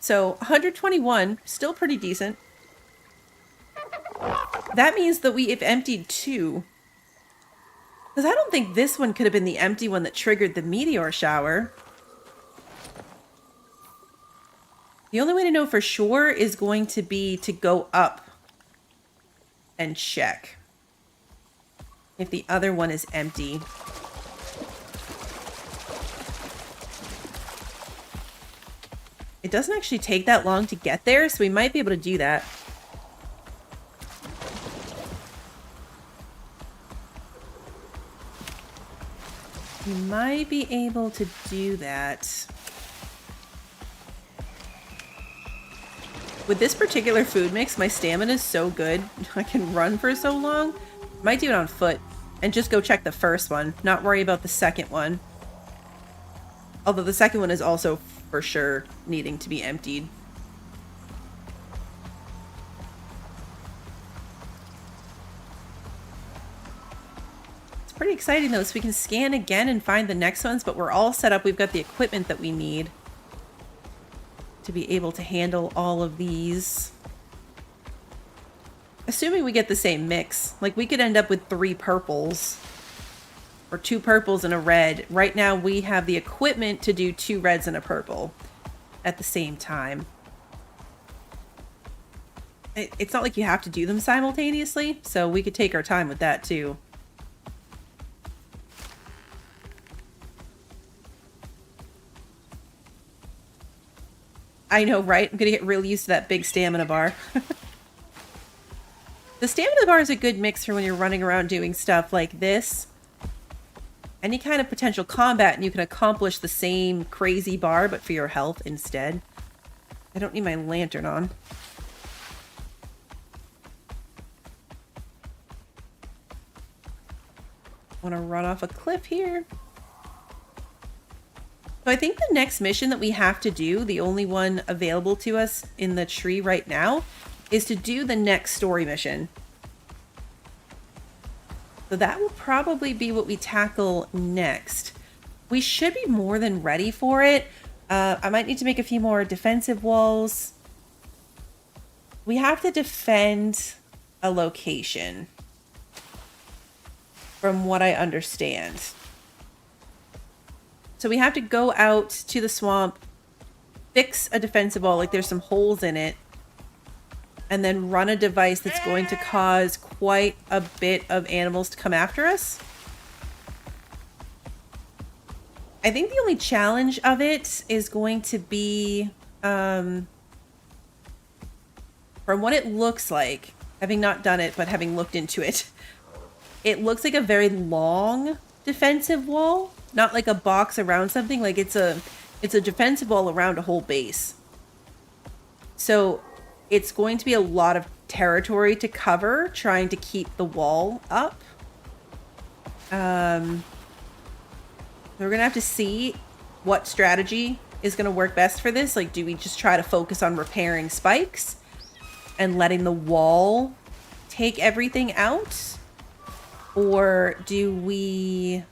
So 121, still pretty decent. That means that we have emptied 2. Because I don't think this one could have been the empty one that triggered the meteor shower. The only way to know for sure is going to be to go up and check if the other one is empty. It doesn't actually take that long to get there, so we might be able to do that. We might be able to do that. With this particular food mix, my stamina is so good. I can run for so long. Might do it on foot and just go check the first one. Not worry about the second one. Although the second one is also for sure needing to be emptied. It's pretty exciting though, so we can scan again and find the next ones, but we're all set up. We've got the equipment that we need to be able to handle all of these. Assuming we get the same mix. Like we could end up with 3 purples. Or 2 purples and a red. Right now we have the equipment to do 2 reds and a purple at the same time. It's not like you have to do them simultaneously, so we could take our time with that too. I know, right? I'm gonna get real used to that big stamina bar. The stamina bar is a good mix for when you're running around doing stuff like this. Any kind of potential combat, and you can accomplish the same crazy bar, but for your health instead. I don't need my lantern on. Want to run off a cliff here. So I think the next mission that we have to do, the only one available to us in the tree right now, is to do the next story mission. So that will probably be what we tackle next. We should be more than ready for it. I might need to make a few more defensive walls. We have to defend a location, from what I understand. So we have to go out to the swamp, fix a defensive wall, like there's some holes in it, and then run a device that's going to cause quite a bit of animals to come after us. I think the only challenge of it is going to be, from what it looks like, having not done it, but having looked into it, it looks like a very long defensive wall, not like a box around something. Like it's a defensive wall around a whole base. So it's going to be a lot of territory to cover, trying to keep the wall up. We're going to have to see what strategy is going to work best for this. Like, do we just try to focus on repairing spikes and letting the wall take everything out? Or do we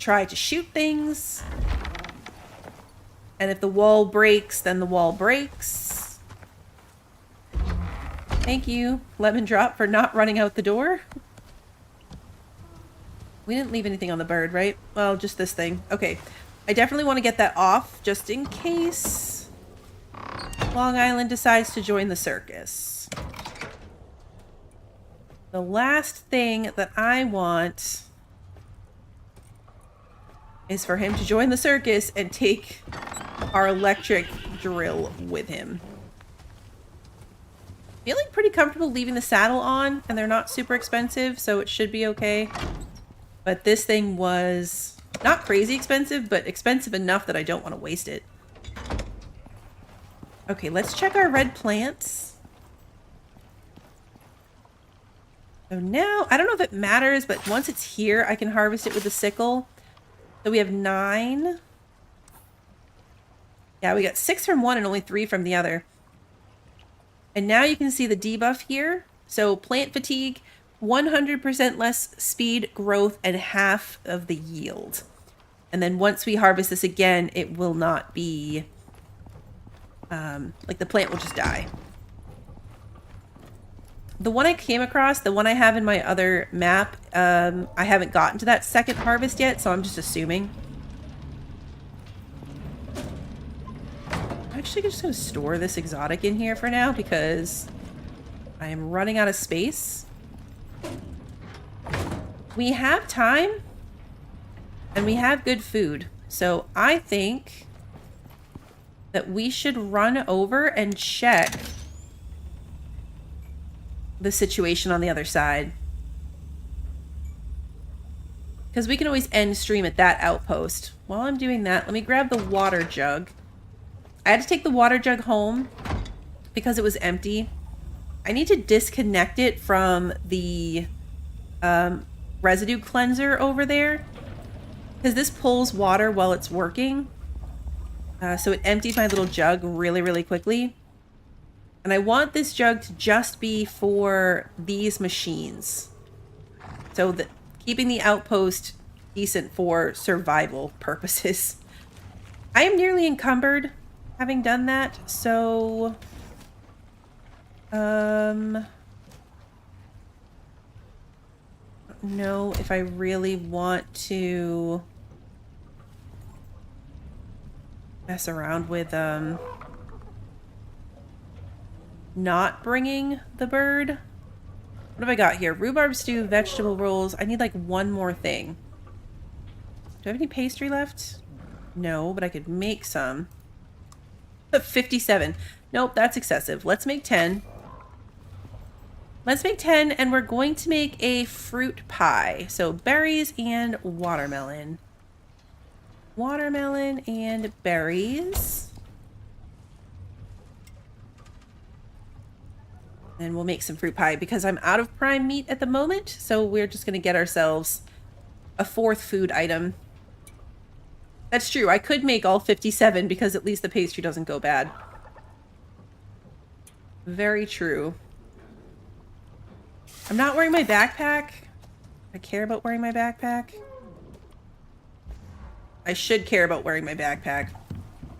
try to shoot things? And if the wall breaks, then the wall breaks. Thank you, Lemon Drop, for not running out the door. We didn't leave anything on the bird, right? Well, just this thing. Okay. I definitely want to get that off just in case Long Island decides to join the circus. The last thing that I want is for him to join the circus and take our electric drill with him. Feeling pretty comfortable leaving the saddle on, and they're not super expensive, so it should be okay. But this thing was not crazy expensive, but expensive enough that I don't want to waste it. Okay, let's check our red plants. So now, I don't know if it matters, but once it's here, I can harvest it with a sickle. So we have 9. Yeah, we got 6 from one and only 3 from the other. And now you can see the debuff here. So plant fatigue, 100% less speed, growth, and half of the yield. And then once we harvest this again, it will not be, like the plant will just die. The one I came across, the one I have in my other map, I haven't gotten to that second harvest yet, so I'm just assuming. I'm actually just going to store this exotic in here for now because I am running out of space. We have time and we have good food, so I think that we should run over and check the situation on the other side. Because we can always end stream at that outpost. While I'm doing that, let me grab the water jug. I had to take the water jug home because it was empty. I need to disconnect it from the residue cleanser over there. Because this pulls water while it's working. So it empties my little jug really, really quickly. And I want this jug to just be for these machines. So that keeping the outpost decent for survival purposes. I am nearly encumbered having done that, so I don't know if I really want to mess around with not bringing the bird. What have I got here? Rhubarb stew, vegetable rolls. I need like one more thing. Do I have any pastry left? No, but I could make some. 57. Nope, that's excessive. Let's make 10. Let's make 10, and we're going to make a fruit pie. So berries and watermelon. Watermelon and berries. And we'll make some fruit pie because I'm out of prime meat at the moment. So we're just going to get ourselves a 4th food item. That's true. I could make all 57 because at least the pastry doesn't go bad. Very true. I'm not wearing my backpack. I care about wearing my backpack. I should care about wearing my backpack.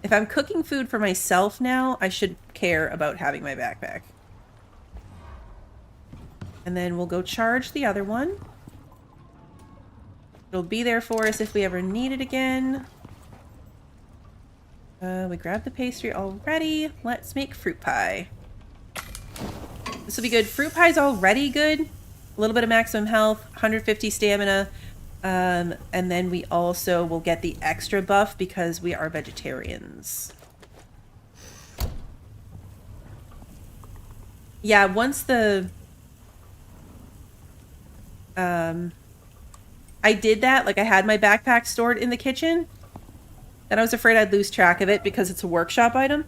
If I'm cooking food for myself now, I should care about having my backpack. And then we'll go charge the other one. It'll be there for us if we ever need it again. We grabbed the pastry already. Let's make fruit pie. This will be good. Fruit pie's already good. A little bit of maximum health, 150 stamina. And then we also will get the extra buff because we are vegetarians. Yeah, once the... I did that, like I had my backpack stored in the kitchen. Then I was afraid I'd lose track of it because it's a workshop item.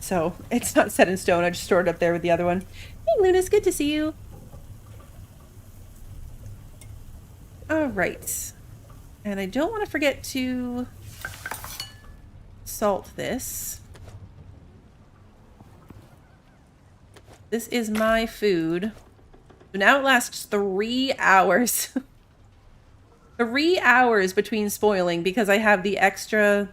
So it's not set in stone. I just stored it up there with the other one. Hey, Lunas, good to see you. All right. And I don't want to forget to salt this. This is my food. So now it lasts 3 hours. 3 hours between spoiling because I have the extra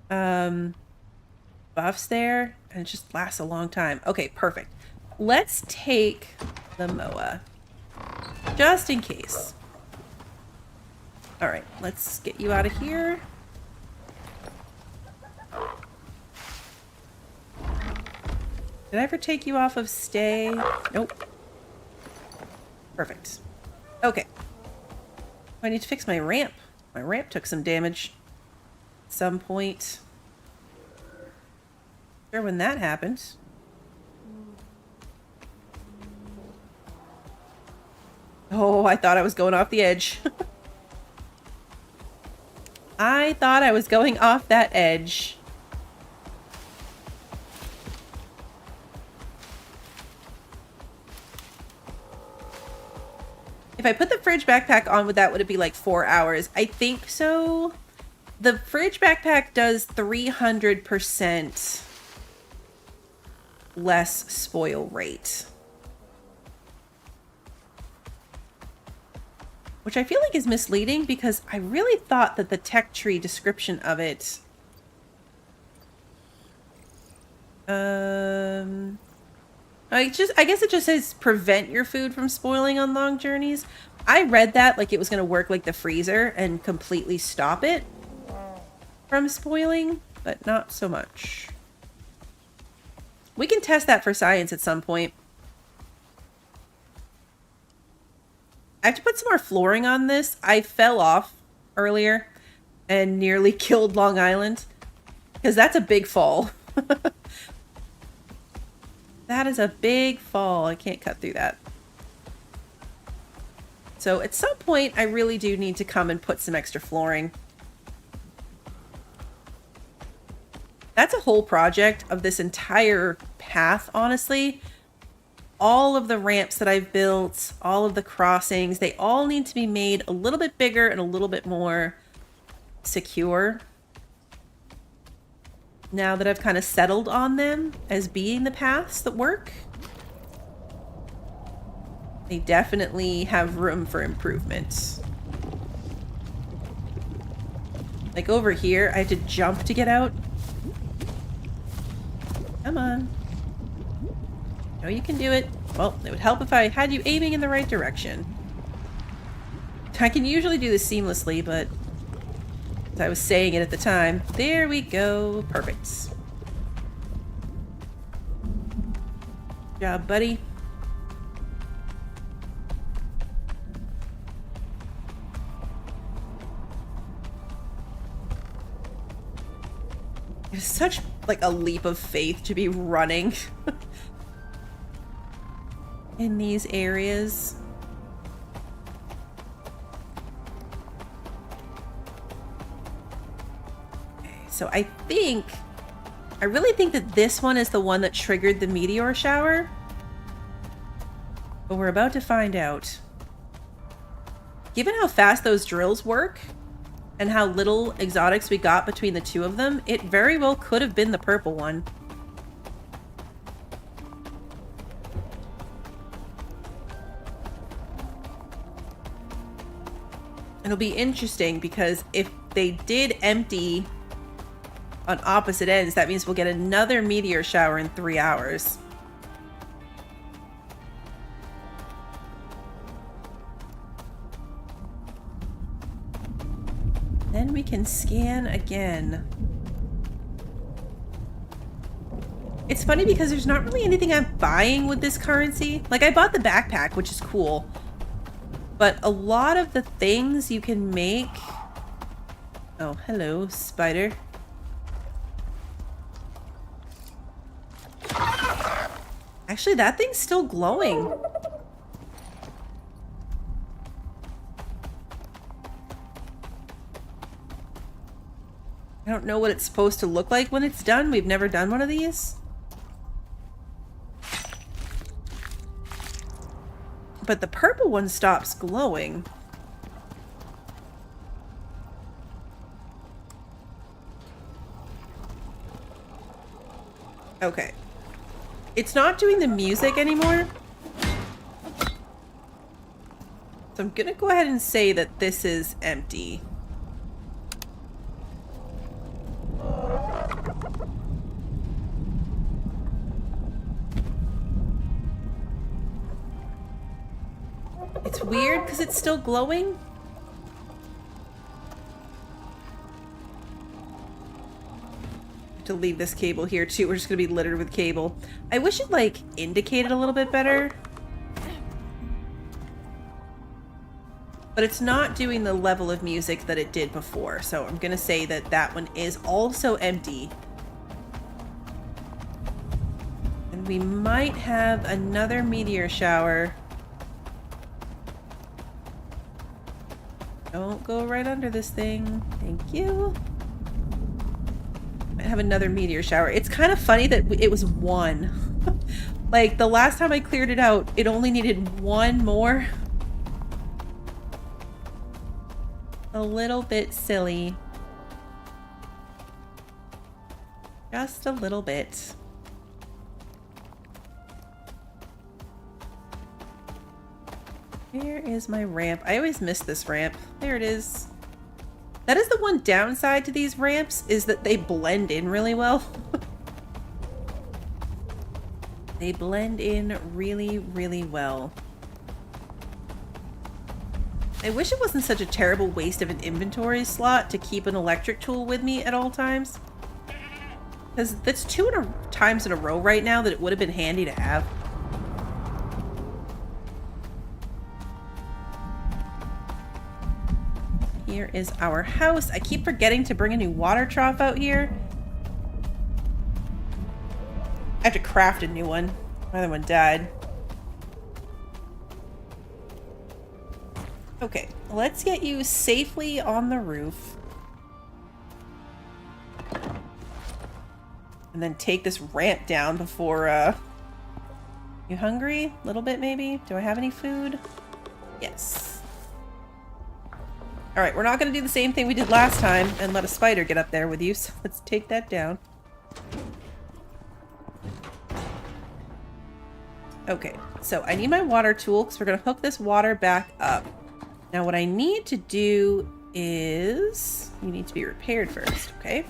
buffs there, and it just lasts a long time. Okay, perfect. Let's take the MOA just in case. All right, let's get you out of here. Did I ever take you off of stay? Nope. Perfect. Okay. I need to fix my ramp. My ramp took some damage at some point. Sure when that happened. Oh, I thought I was going off the edge. I thought I was going off that edge. If I put the fridge backpack on with that, would it be like 4 hours? I think so. The fridge backpack does 300% less spoil rate. Which I feel like is misleading because I really thought that the tech tree description of it... I guess it just says prevent your food from spoiling on long journeys. I read that like it was going to work like the freezer and completely stop it from spoiling, but not so much. We can test that for science at some point. I have to put some more flooring on this. I fell off earlier and nearly killed Long Island because that's a big fall. That is a big fall. I can't cut through that. So at some point, I really do need to come and put some extra flooring. That's a whole project of this entire path, honestly. All of the ramps that I've built, all of the crossings, they all need to be made a little bit bigger and a little bit more secure. Now that I've kind of settled on them as being the paths that work. They definitely have room for improvement. Like over here, I have to jump to get out. Come on. No, you can do it. Well, it would help if I had you aiming in the right direction. I can usually do this seamlessly, but as I was saying it at the time. There we go. Perfect. Good job, buddy. It's such like a leap of faith to be running in these areas. Okay, so I really think that this one is the one that triggered the meteor shower. But we're about to find out. Given how fast those drills work, and how little exotics we got between the two of them, it very well could have been the purple one. It'll be interesting because if they did empty on opposite ends, that means we'll get another meteor shower in 3 hours. Then we can scan again. It's funny because there's not really anything I'm buying with this currency. Like, I bought the backpack, which is cool. But a lot of the things you can make... Oh, hello, spider. Actually, that thing's still glowing. I don't know what it's supposed to look like when it's done. We've never done one of these. But the purple one stops glowing. Okay. It's not doing the music anymore. So I'm gonna go ahead and say that this is empty. It's weird because it's still glowing. To leave this cable here too. We're just gonna be littered with cable. I wish it like indicated a little bit better. But it's not doing the level of music that it did before. So I'm gonna say that that one is also empty. And we might have another meteor shower. Don't go right under this thing. Thank you. Might have another meteor shower. It's kind of funny that it was one. Like the last time I cleared it out, it only needed one more. A little bit silly. Just a little bit. Where is my ramp? I always miss this ramp. There it is. That is the one downside to these ramps, is that they blend in really well. They blend in really, really well. I wish it wasn't such a terrible waste of an inventory slot to keep an electric tool with me at all times. Because that's two times in a row right now that it would have been handy to have. Here is our house. I keep forgetting to bring a new water trough out here. I have to craft a new one. My other one died. Okay, let's get you safely on the roof. And then take this ramp down before, You hungry? A little bit, maybe? Do I have any food? Yes. Alright, we're not going to do the same thing we did last time and let a spider get up there with you, so let's take that down. Okay, so I need my water tool because we're going to hook this water back up. Now what I need to do is... You need to be repaired first, okay?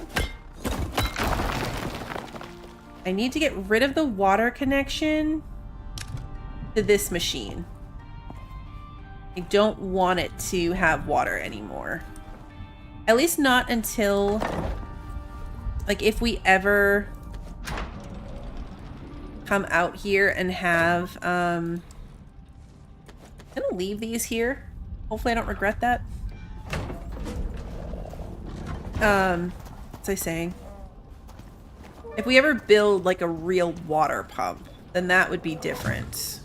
I need to get rid of the water connection to this machine. I don't want it to have water anymore. At least not until... Like, if we ever come out here and have... I'm gonna leave these here. Hopefully I don't regret that. What's I saying? If we ever build like a real water pump, then that would be different.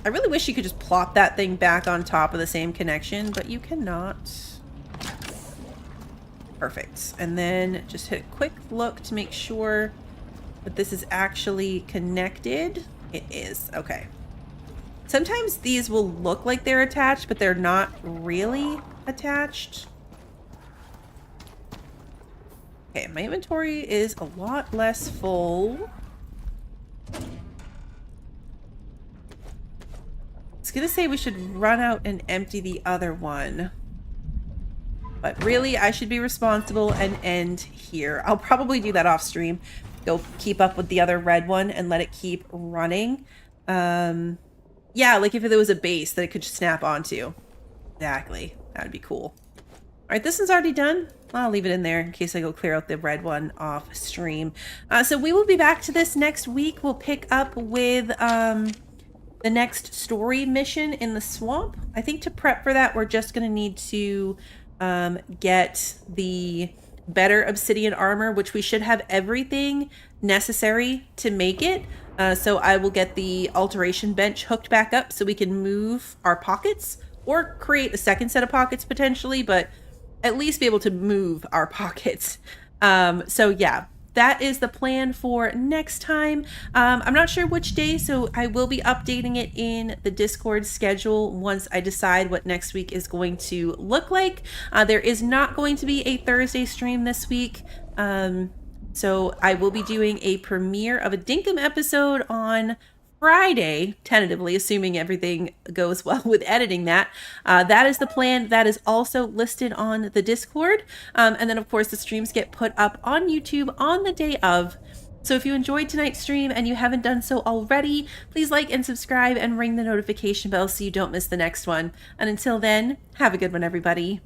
I really wish you could just plop that thing back on top of the same connection, but you cannot. Perfect. And then just hit a quick look to make sure that this is actually connected. It is. Okay. Sometimes these will look like they're attached, but they're not really attached. Okay, my inventory is a lot less full. I was gonna say we should run out and empty the other one. But really, I should be responsible and end here. I'll probably do that off stream. Go keep up with the other red one and let it keep running. Yeah, like if there was a base that it could just snap onto. Exactly. That would be cool. Alright, this one's already done. I'll leave it in there in case I go clear out the red one off stream. So we will be back to this next week. We'll pick up with the next story mission in the swamp. I think to prep for that, we're just going to need to get the better obsidian armor, which we should have everything necessary to make it. So I will get the alteration bench hooked back up so we can move our pockets or create a second set of pockets potentially, but at least be able to move our pockets. So yeah, that is the plan for next time. I'm not sure which day, so I will be updating it in the Discord schedule once I decide what next week is going to look like. There is not going to be a Thursday stream this week. So I will be doing a premiere of a Dinkum episode on Friday, tentatively, assuming everything goes well with editing that. That is the plan. That is also listed on the Discord. And then, of course, the streams get put up on YouTube on the day of. So if you enjoyed tonight's stream and you haven't done so already, please like and subscribe and ring the notification bell so you don't miss the next one. And until then, have a good one, everybody.